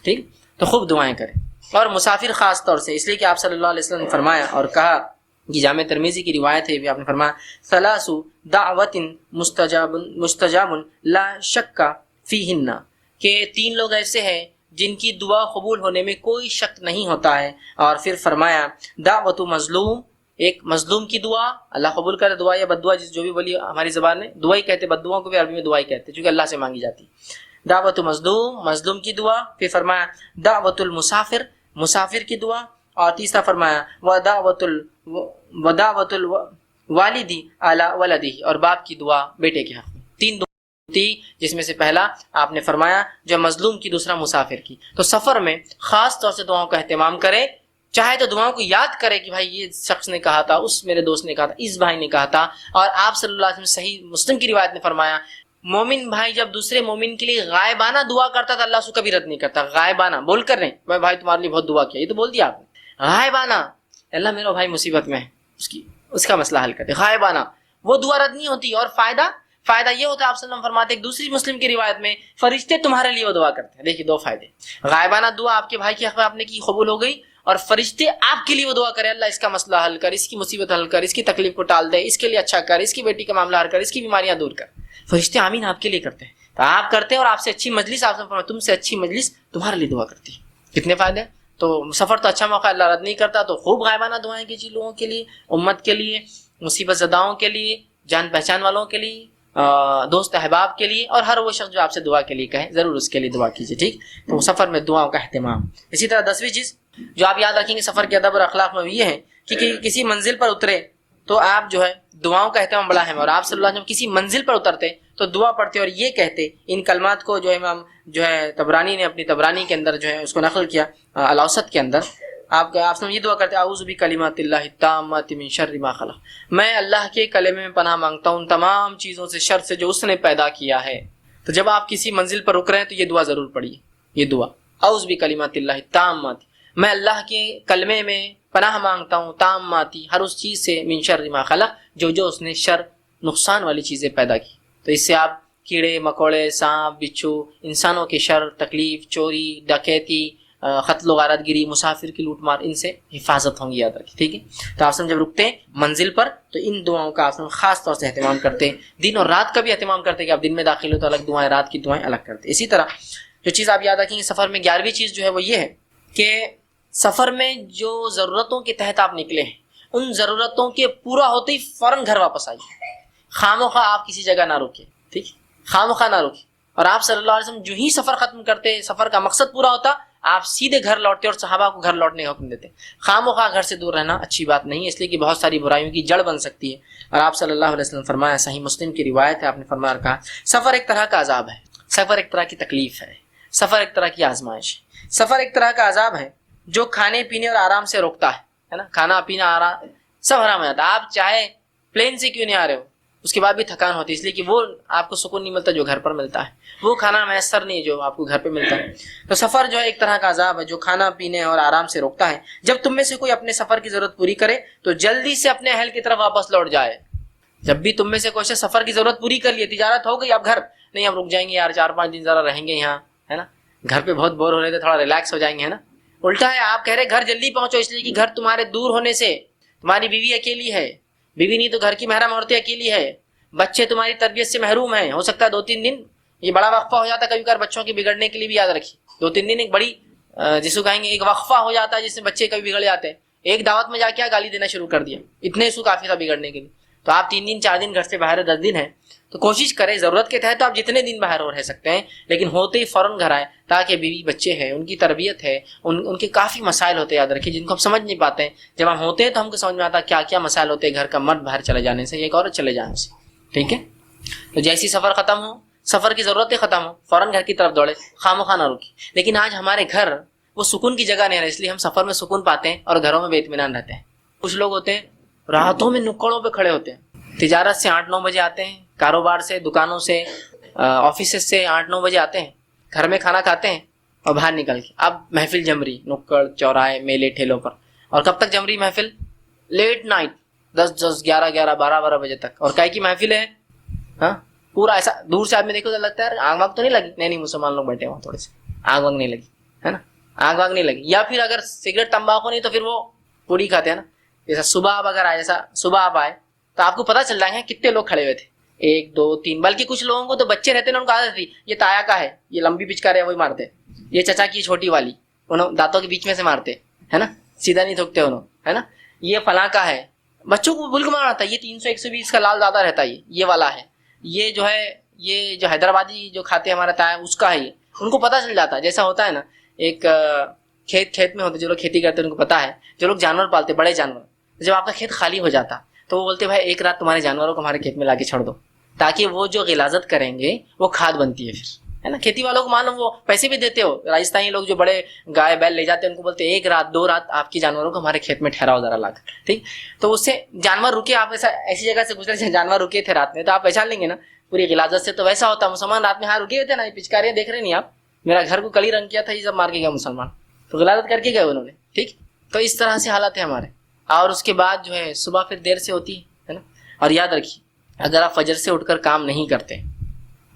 ٹھیک, تو خوب دعائیں کریں. اور مسافر خاص طور سے, اس لیے کہ آپ صلی اللہ علیہ وسلم نے فرمایا اور کہا, یہ جامع ترمذی کی روایت ہے, بھی آپ نے فرمایا ثلاث دعوت مستجاب لا شک فیہن, کہ 3 لوگ ایسے ہیں جن کی دعا قبول ہونے میں کوئی شک نہیں ہوتا ہے. اور پھر فرمایا دعوت مظلوم, ایک مظلوم کی دعا اللہ قبول کرے, دعا یا بد دعا جو بھی بولی ہماری زبان میں دعا ہی کہتے, بد دعاؤں کو بھی عربی میں دعا ہی کہتے چونکہ اللہ سے مانگی جاتی. دعوت مظلوم, مظلوم کی دعا. پھر فرمایا دعوت المسافر, مسافر کی دعا. اور تیسرا فرمایا ودعوت الوالدی علی ولدی, اور باپ کی دعا بیٹے کے حق میں. 3 دعا تھی جس میں سے پہلا آپ نے فرمایا جو مظلوم کی, دوسرا مسافر کی. تو سفر میں خاص طور سے دعاؤں کا اہتمام کرے, چاہے تو دعاؤں کو یاد کرے کہ بھائی یہ شخص نے کہا تھا, اس میرے دوست نے کہا تھا, اس بھائی نے کہا تھا. اور آپ صلی اللہ علیہ وسلم صحیح مسلم کی روایت نے فرمایا مومن بھائی جب دوسرے مومن کے لیے غائبانہ دعا کرتا تھا اللہ اس کو کبھی رد نہیں کرتا. غائبانہ بول کر نہیں, میں بھائی تمہارے لیے بہت دعا کیا, یہ تو بول دیا آپ نے. غائبانہ اللہ میرا بھائی مصیبت میں ہے, اس کا مسئلہ حل کرتے. غائبانہ وہ دعا رد نہیں ہوتی. اور فائدہ یہ ہوتا ہے, آپ صلی اللہ علیہ وسلم فرماتے ہیں دوسری مسلم کی روایت میں فرشتے تمہارے لیے وہ دعا کرتے ہیں. دیکھیے 2 فائدے, غائبانہ دعا آپ کے بھائی کے حق میں آپ نے کی, قبول ہو گئی, اور فرشتے آپ کے لیے وہ دعا کرے اللہ اس کا مسئلہ حل کر, اس کی مصیبت حل کر, اس کی تکلیف کو ٹال دے, اس کے لیے اچھا کر, اس کی بیٹی کا معاملہ حل کر, اس کی بیماریاں دور کر. فرشتے آمین آپ کے لیے کرتے ہیں. تو آپ کرتے ہیں, اور آپ سے اچھی مجلس, آپ سے تم سے اچھی مجلس تمہارے لیے دعا کرتی ہے. کتنے فائدے. تو سفر تو اچھا موقع اللہ رد نہیں کرتا, تو خوب غائبانہ دعائیں کیجیے لوگوں کے لیے, امت کے لیے, مصیبت زداؤں کے لیے, جان پہچان والوں کے لیے, دوست احباب کے لیے, اور ہر وہ شخص جو آپ سے دعا کے لیے کہے ضرور اس کے لیے دعا کیجیے. ٹھیک, تو سفر میں دعاؤں کا اہتمام. اسی طرح 10ویں چیز جو آپ یاد رکھیں گے سفر کے ادب اور اخلاق میں یہ ہے کہ کسی منزل پر اترے تو آپ جو ہے دعاؤں کا اہتمام بڑا ہے. اور آپ صلی اللہ علیہ وسلم کسی منزل پر اترتے تو دعا پڑھتے اور یہ کہتے, ان کلمات کو جو امام جو ہے تبرانی نے اپنی تبرانی کے اندر جو ہے اس کو نقل کیا, الاوسط کے اندر, آپ یہ دعا کرتے ہیں اعوذ بکلمات اللہ التامات من شر ما خلق، میں اللہ کے کلمے میں پناہ مانگتا ہوں ان تمام چیزوں سے، شر سے جو اس نے پیدا کیا ہے۔ تو جب آپ کسی منزل پر رک رہے ہیں تو یہ دعا ضرور پڑھیے، یہ دعا اعوذ بکلمات اللہ التامات، میں اللہ کے کلمے میں پناہ مانگتا ہوں تاماتی، ہر اس چیز سے، من شر ما خلق، جو اس نے شر نقصان والی چیزیں پیدا کی۔ تو اس سے آپ کیڑے مکوڑے، سانپ بچھو، انسانوں کے شر، تکلیف، چوری ڈکیتی، قتل و غارت گری، مسافر کی لوٹ مار، ان سے حفاظت ہوں گی، یاد رکھیں، ٹھیک ہے۔ تو آپ جب رکتے ہیں منزل پر تو ان دعاؤں کا آپ خاص طور سے اہتمام کرتے ہیں، دن اور رات کا بھی اہتمام کرتے ہیں کہ آپ دن میں داخل ہو تو الگ دعائیں، رات کی دعائیں الگ کرتے ہیں۔ اسی طرح جو چیز آپ یاد رکھیں گے سفر میں، 11ویں چیز جو ہے وہ یہ ہے کہ سفر میں جو ضرورتوں کے تحت آپ نکلے ہیں ان ضرورتوں کے پورا ہوتے ہی فوراً گھر واپس آئیے، خواہ آپ کسی جگہ نہ روکے، ٹھیک، خواہ نہ روکے۔ اور آپ صلی اللہ علیہ وسلم جو ہی سفر ختم کرتے، سفر کا مقصد پورا ہوتا، آپ سیدھے گھر لوٹتے اور صحابہ کو گھر لوٹنے کا حکم دیتے۔ خواہ گھر سے دور رہنا اچھی بات نہیں ہے، اس لیے کہ بہت ساری برائیوں کی جڑ بن سکتی ہے۔ اور آپ صلی اللہ علیہ وسلم فرمایا، صحیح مسلم کی روایت ہے، آپ نے فرمایا کہا سفر ایک طرح کا عذاب ہے، سفر ایک طرح کی تکلیف ہے، سفر ایک طرح کی آزمائش ہے، سفر ایک طرح کا عذاب ہے جو کھانے پینے اور آرام سے روکتا ہے نا، کھانا پینا آرام سب حرام ہو جاتا ہے۔ آپ چاہے پلین سے کیوں نہیں آ رہے ہو اس کے بعد بھی تھکان ہوتی ہے، اس لیے کہ وہ آپ کو سکون نہیں ملتا جو گھر پر ملتا ہے، وہ کھانا میسر نہیں جو آپ کو گھر پہ ملتا ہے۔ تو سفر جو ہے ایک طرح کا عذاب ہے جو کھانا پینے اور آرام سے روکتا ہے۔ جب تم میں سے کوئی اپنے سفر کی ضرورت پوری کرے تو جلدی سے اپنے اہل کی طرف واپس لوٹ جائے۔ جب بھی تم میں سے کوئی سفر کی ضرورت پوری کر لیے، تجارت ہو گئی، آپ گھر نہیں، ہم رک جائیں گے یار 4-5 دن ذرا رہیں گے یہاں، ہے نا، گھر پہ بہت بور ہو رہے تھے، تھوڑا ریلیکس ہو جائیں گے، ہے نا۔ الٹا ہے، آپ کہہ رہے گھر جلدی پہنچو، اس لیے کہ گھر تمہارے دور ہونے سے تمہاری بیوی اکیلی ہے، بیوی نہیں تو گھر کی محرم عورتیں اکیلی ہے، بچے تمہاری تربیت سے محروم ہیں، ہو سکتا ہے 2-3 دن یہ بڑا وقفہ ہو جاتا ہے، کبھی کبھار بچوں کے بگڑنے کے لیے بھی یاد رکھیے 2-3 دن ایک بڑی جس کو کہیں گے ایک وقفہ ہو جاتا ہے جس سے بچے کبھی بگڑ جاتے ہیں۔ ایک دعوت میں جا کے گالی دینا شروع کر دیا، اتنے سو کافی تھا بگڑنے کے لیے۔ تو آپ 3 دن 4 دن گھر سے باہر ہے، 10 دن ہے، تو کوشش کریں ضرورت کے تحت تو آپ جتنے دن باہر رہ سکتے ہیں، لیکن ہوتے ہی فوراً گھر آئیں تاکہ بیوی بچے ہیں، ان کی تربیت ہے، ان کے کافی مسائل ہوتے ہیں، یاد رکھیے، جن کو ہم سمجھ نہیں پاتے ہیں۔ جب ہم ہوتے ہیں تو ہم کو سمجھ میں آتا ہے کیا کیا مسائل ہوتے ہیں گھر کا، مرد باہر چلے جانے سے، ایک عورت چلے جانے سے، ٹھیک ہے۔ تو جیسی سفر ختم ہو، سفر کی ضرورتیں ختم ہو، فوراً گھر کی طرف دوڑے، خواہ نہ روکی۔ لیکن آج ہمارے گھر وہ سکون کی جگہ نہیں رہے، اس لیے ہم سفر میں سکون پاتے ہیں اور گھروں میں بے اطمینان رہتے ہیں۔ کچھ لوگ ہوتے ہیں راتوں میں نکڑوں پہ کھڑے ہوتے ہیں، تجارت سے 8-9 بجے آتے ہیں، کاروبار سے، دکانوں سے، آفیسز سے 8-9 بجے آتے ہیں، گھر میں کھانا کھاتے ہیں اور باہر نکل کے اب محفل جم رہی، نکڑ چوراہے میلے ٹھیلوں پر۔ اور کب تک جم رہی محفل؟ لیٹ نائٹ، 10-10 11-11 12-12 بجے تک۔ اور کائے کی محفل ہے؟ ہاں، پورا ایسا دور سے آدمی دیکھو تو لگتا ہے آگ واگ تو نہیں لگی، نہیں مسلمان لوگ بیٹھے وہاں، تھوڑے سے آگ واگ نہیں لگی، ہے نا، آگ واگ نہیں لگی۔ یا پھر اگر سگریٹ تمباکو نہیں تو پھر وہ پوڑی کھاتے ہیں نا۔ جیسا صبح آپ اگر آئے، جیسا صبح آپ آئے تو آپ کو پتا چل جائے گا کتنے لوگ کھڑے ہوئے تھے، 1 2 3، بلکہ کچھ لوگوں کو تو بچے رہتے ہیں ان کو عادت تھی، یہ تایا کا ہے، یہ لمبی پچکار ہے وہی مارتے، یہ چچا کی چھوٹی والی، انہوں دانتوں کے بیچ میں سے مارتے، ہے نا، سیدھا نہیں تھوکتے انہوں، ہے نا، یہ فلاں کا ہے، بچوں کو بالکل مارا رہتا ہے، یہ 300-120 کا لال زیادہ رہتا ہے، یہ والا ہے، یہ جو ہے، یہ جو حیدرآبادی جو کھاتے ہیں ہمارا تایا اس کا ہے، یہ ان کو پتہ چل جاتا ہے۔ جیسا ہوتا ہے نا، ایک کھیت میں ہوتے جو لوگ کھیتی کرتے ہیں ان کو پتا ہے، جو لوگ جانور پالتے بڑے جانور، جب آپ کا کھیت خالی ہو جاتا تو وہ بولتے بھائی ایک رات تمہارے جانوروں کو ہمارے کھیت میں لا کے چھوڑ دو، تاکہ وہ جو غلاظت کریں گے وہ کھاد بنتی ہے پھر، ہے نا۔ کھیتی والوں کو معلوم، وہ پیسے بھی دیتے ہو، راجستھانی لوگ جو بڑے گائے بیل لے جاتے ہیں ان کو بولتے 1 رات 2 رات آپ کی جانوروں کو ہمارے کھیت میں ٹھہراؤ ذرا لا کر، ٹھیک۔ تو اس سے جانور رکے، آپ ایسی جگہ سے گزرے جانور رکے تھے رات میں تو آپ پہچان لیں گے نا پوری غلاظت سے۔ تو ویسا ہوتا ہے، مسلمان رات میں ہاں رکے ہوئے تھے نا، پچکاریاں دیکھ رہے نہیں آپ، میرا گھر کو کل ہی رنگ کیا تھا، یہ سب مار کے گیا مسلمان، تو غلاظت کر کے گئے انہوں نے، ٹھیک۔ تو اس طرح سے حالت ہے ہمارے۔ اور اس کے بعد جو ہے صبح پھر دیر سے ہوتی ہے نا۔ اور یاد رکھیے اگر آپ فجر سے اٹھ کر کام نہیں کرتے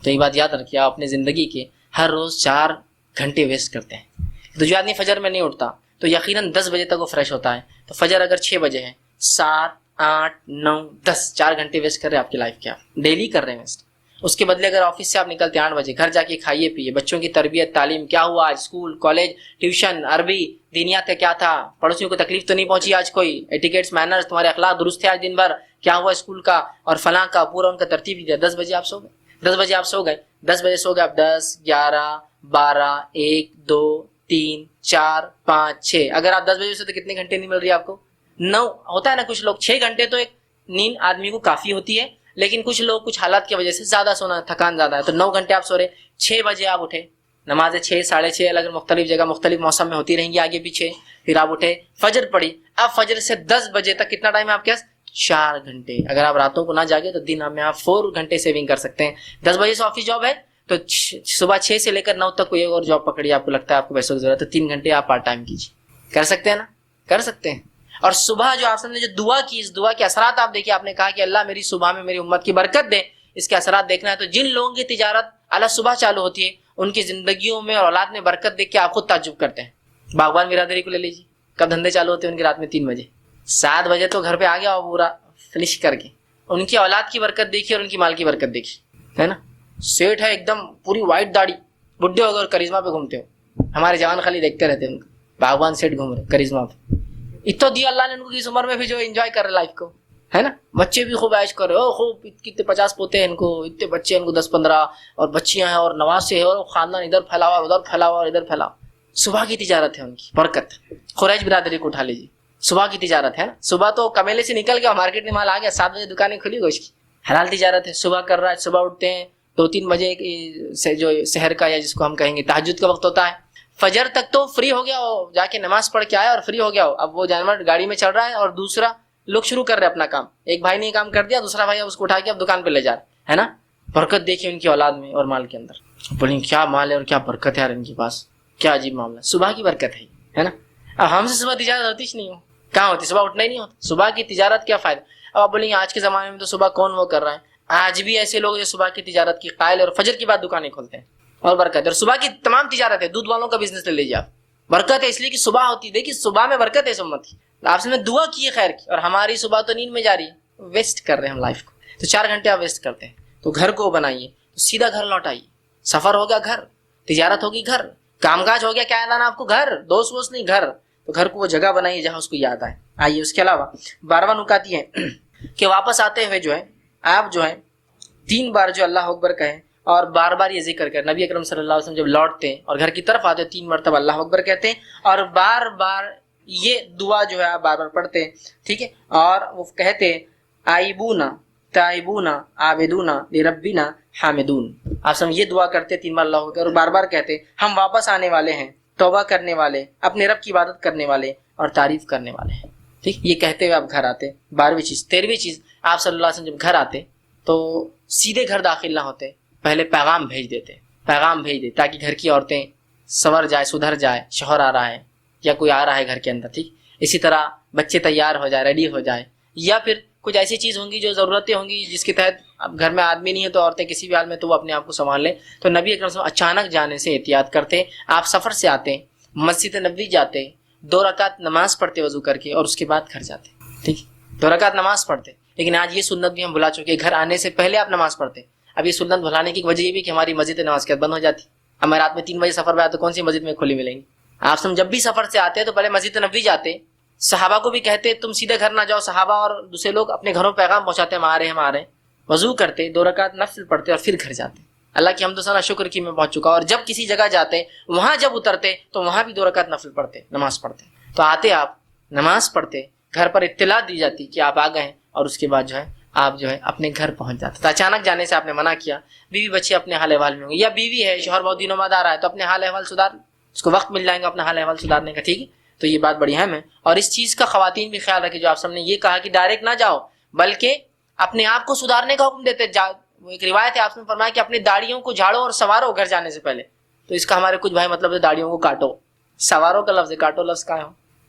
تو یہ بات یاد رکھیے، آپ اپنے زندگی کے ہر روز 4 گھنٹے ویسٹ کرتے ہیں۔ تو جو آدمی فجر میں نہیں اٹھتا تو یقیناً 10 بجے تک وہ فریش ہوتا ہے، تو فجر اگر 6 بجے ہے، 7 8 9 10 4 گھنٹے ویسٹ کر رہے ہیں آپ کی لائف کے، آپ ڈیلی کر رہے ہیں ویسٹ۔ اس کے بدلے اگر آفس سے آپ نکلتے ہیں 8 بجے، گھر جا کے کھائیے پیئے، بچوں کی تربیت تعلیم کیا ہوا آج، اسکول کالج ٹیوشن عربی دینیات کیا تھا، پڑوسیوں کو تکلیف تو نہیں پہنچی آج کوئی، ایٹیکیٹس مینرز تمہارے اخلاق درست تھے آج دن بھر، کیا ہوا اسکول کا اور فلاں کا، پورا ان کا ترتیب دیا۔ 10 بجے آپ سو گئے، 10 بجے آپ سو گئے، 10 بجے سو گئے آپ 10 11 12 1 2 3 4 5 6، اگر آپ 10 بجے سے تو کتنے گھنٹے نہیں مل رہی آپ کو؟ 9 ہوتا ہے نا، کچھ لوگ 6 گھنٹے تو ایک نیند آدمی کو کافی ہوتی ہے، لیکن کچھ لوگ کچھ حالات کی وجہ سے زیادہ سونا، تھکان زیادہ ہے، تو 9 گھنٹے آپ سو رہے، 6 بجے آپ اٹھے، نمازیں 6 ساڑھے 6 الگ مختلف جگہ مختلف موسم میں ہوتی رہیں گی آگے پیچھے. پھر آپ اٹھے فجر پڑھی. اب فجر سے 10 بجے تک کتنا ٹائم ہے آپ کے پاس؟ 4 گھنٹے. اگر آپ راتوں کو نہ جاگے تو دن میں آپ 4 گھنٹے سیونگ کر سکتے ہیں. 10 بجے سے آفس جاب ہے تو صبح 6 سے لے کر 9 تک کوئی اور جاب پکڑی, آپ کو لگتا ہے آپ کو پیسوں کی ضرورت ہے, 3 گھنٹے آپ پارٹ ٹائم کیجیے. کر سکتے ہیں نا؟ کر سکتے ہیں. اور صبح جو آپ نے جو دعا کی, اس دعا کے اثرات آپ دیکھیے. آپ نے کہا کہ اللہ میری صبح میں میری امت کی برکت دے, اس کے اثرات دیکھنا ہے. تو جن لوگوں کی تجارت اعلیٰ صبح چالو ہوتی ہے ان کی زندگیوں میں اور اولاد میں برکت دیکھ کے آپ خود تعجب کرتے ہیں. باغبان برادری کو لے لیجیے, کب دھندے چالو ہوتے ہیں ان کی؟ رات میں 3 بجے. 7 بجے تو گھر پہ آ گیا اور پورا فنش کر کے. ان کی اولاد کی برکت دیکھیے اور ان کی مال کی برکت دیکھیے, ہے نا. سیٹ ہے ایک دم پوری وائٹ داڑھی, بڈھے ہو گئے اور کرشمہ پہ گھومتے ہو. ہمارے جوان خالی دیکھتے رہتے ہیں ان کو, باغبان سیٹ گھوم رہے کرشمہ پہ. اتنا دیا اللہ نے ان کو اس عمر میں بھی جو انجوائے کر رہے لائف کو, ہے نا. بچے بھی خوب عیش کر رہے ہو, خوب کتنے 50 پوتے ہیں ان کو, اتنے بچے ہیں ان کو 10-15 اور بچیاں ہیں اور نواسے ہیں اور خاندان ادھر پھیلا ہوا ادھر پھیلا ہوا اور ادھر پھیلا. صبح کی تجارت ہے ان کی برکت. قریش برادری کو اٹھا لیجیے, صبح کی تجارت ہے نا. صبح تو کمیلے سے نکل گیا, مارکیٹ میں مال آ گیا, 7 بجے دکانیں کھلی گوشت کی, حلال تجارت ہے. صبح کر رہا ہے, صبح اٹھتے ہیں 2-3 بجے سے جو سحر کا یا جس کو ہم کہیں گے تہجد کا وقت ہوتا ہے, فجر تک تو فری ہو گیا ہو, جا کے نماز پڑھ کے آیا اور فری ہو گیا ہو. اب وہ جانور گاڑی میں چل رہا ہے اور دوسرا لوگ شروع کر رہے اپنا کام. ایک بھائی نے کام کر دیا, دوسرا بھائی اس کو اٹھا کے اب دکان پہ لے جا رہا ہے نا. برکت دیکھیے ان کی اولاد میں اور مال کے اندر. بولیں کیا مال ہے اور کیا برکت ہے یار ان کے پاس, کیا عجیب معاملہ. صبح کی برکت ہے نا. اب ہم سے صبح تجارت ہوتی ہی نہیں ہو, کہاں ہوتی, صبح اٹھنا ہی نہیں ہوتا. صبح کی تجارت کیا فائدہ. اب آپ بولیں گے آج کے زمانے میں تو صبح کون وہ کر رہا ہے. آج بھی ایسے لوگ جو صبح کی تجارت کی قائل اور فجر کی بعد دکانیں کھولتے ہیں اور برکت ہے. اور صبح کی تمام تجارت ہے, دودھ والوں کا بزنس لے لیجیے آپ, برکت ہے اس لیے کہ صبح ہوتی ہے. دیکھیے صبح میں برکت ہے اس امت کی. آپ سے میں دعا کی ہے خیر کی, اور ہماری صبح تو نیند میں جا رہی ہے, ویسٹ کر رہے ہیں ہم لائف کو. تو 4 گھنٹے آپ ویسٹ کرتے ہیں. تو گھر کو بنائیے, تو سیدھا گھر لوٹ آئیے. سفر ہو گیا گھر, تجارت ہوگی گھر, کام کاج ہو گیا, کیا لانا آپ کو گھر, دوست ووست نہیں گھر. تو گھر کو وہ جگہ بنائیے جہاں اس کو یاد آئے. آئیے اس کے علاوہ 12واں نکات یہ ہے کہ واپس آتے ہوئے جو ہے آپ جو ہے 3 بار جو اللہ اکبر کہیں اور بار بار یہ ذکر کریں. نبی اکرم صلی اللہ علیہ وسلم جب لوٹتے ہیں اور گھر کی طرف آتے ہیں 3 مرتبہ اللہ اکبر کہتے ہیں اور بار بار یہ دعا جو ہے آپ بار بار پڑھتے ہیں, ٹھیک ہے. اور وہ کہتے ہیں آئبونا تائبونا عابدونا لربنا حامدون. آپ سب یہ دعا کرتے 3 بار اللہ اکبر اور بار بار کہتے ہم واپس آنے والے ہیں, توبہ کرنے والے, اپنے رب کی عبادت کرنے والے اور تعریف کرنے والے ہیں. ٹھیک, یہ کہتے ہوئے آپ گھر آتے. 12ویں چیز 13ویں چیز, آپ صلی اللہ علیہ وسلم جب گھر آتے تو سیدھے گھر داخل نہ ہوتے, پہلے پیغام بھیج دیتے تاکہ گھر کی عورتیں سنور جائے, سدھر جائے. شوہر آ رہا ہے یا کوئی آ رہا ہے گھر کے اندر, ٹھیک. اسی طرح بچے تیار ہو جائے, ریڈی ہو جائے, یا پھر کچھ ایسی چیز ہوں گی جو ضرورتیں ہوں گی جس کے تحت اب گھر میں آدمی نہیں ہے تو عورتیں کسی بھی حال میں تو وہ اپنے آپ کو سنبھال لیں. تو نبی اکرم صلی اللہ علیہ وسلم اچانک جانے سے احتیاط کرتے. آپ سفر سے آتے, مسجد نبوی جاتے, 2 رکعت نماز پڑھتے وضو کر کے اور اس کے بعد گھر جاتے, ٹھیک. 2 رکعت نماز پڑھتے. لیکن آج یہ سنت بھی ہم بھلا چکے, گھر آنے سے پہلے آپ نماز پڑھتے. اب یہ سنت بھلانے کی وجہ یہ بھی کہ ہماری مسجد نماز کے بند ہو جاتی. اب میں رات میں 3 بجے سفر پہ آتا تو کون سی مسجد میں کھلی ملیں گی. آپ سب جب بھی سفر سے آتے ہیں تو پہلے مسجد نبوی جاتے, صحابہ کو بھی کہتے تم سیدھے گھر نہ جاؤ. صحابہ اور دوسرے لوگ اپنے گھروں پیغام پہنچاتے, ہم آ رہے ہیں, وضو کرتے, 2 رکعت نفل پڑھتے اور پھر گھر جاتے. اللہ کی حمد و ثنا شکر کی میں پہنچ چکا. اور جب کسی جگہ جاتے وہاں جب اترتے تو وہاں بھی 2 رکعت نفل پڑھتے, نماز پڑھتے. تو آتے آپ نماز پڑھتے, گھر پر اطلاع دی جاتی کہ آپ آ گئے ہیں اور اس کے بعد جو ہے آپ جو ہے اپنے گھر پہنچ جاتے. تو اچانک جانے سے آپ نے منع کیا. بیوی بچے اپنے حال احوال میں ہوں گے, یا بیوی ہے شوہر بہت دنوں بعد آ رہا ہے تو اپنے حال احوال سدھار, اس کو وقت مل جائے گا اپنا حال احوال سدھارنے کا, ٹھیک ہے. تو یہ بات بڑی اہم ہے. اور اس چیز کا خواتین بھی خیال رکھے جو آپ سب نے یہ کہا کہ ڈائریکٹ نہ جاؤ بلکہ اپنے آپ کو سدھارنے کا حکم دیتے. وہ ایک روایت ہے آپ نے فرمایا کہ اپنی داڑھیوں کو جھاڑو اور سنوارو گھر جانے سے پہلے. تو اس کا ہمارے کچھ بھائی مطلب ہے داڑھیوں کو کاٹو, سوارو کا لفظ ہے, کاٹو لفظ کا ہے.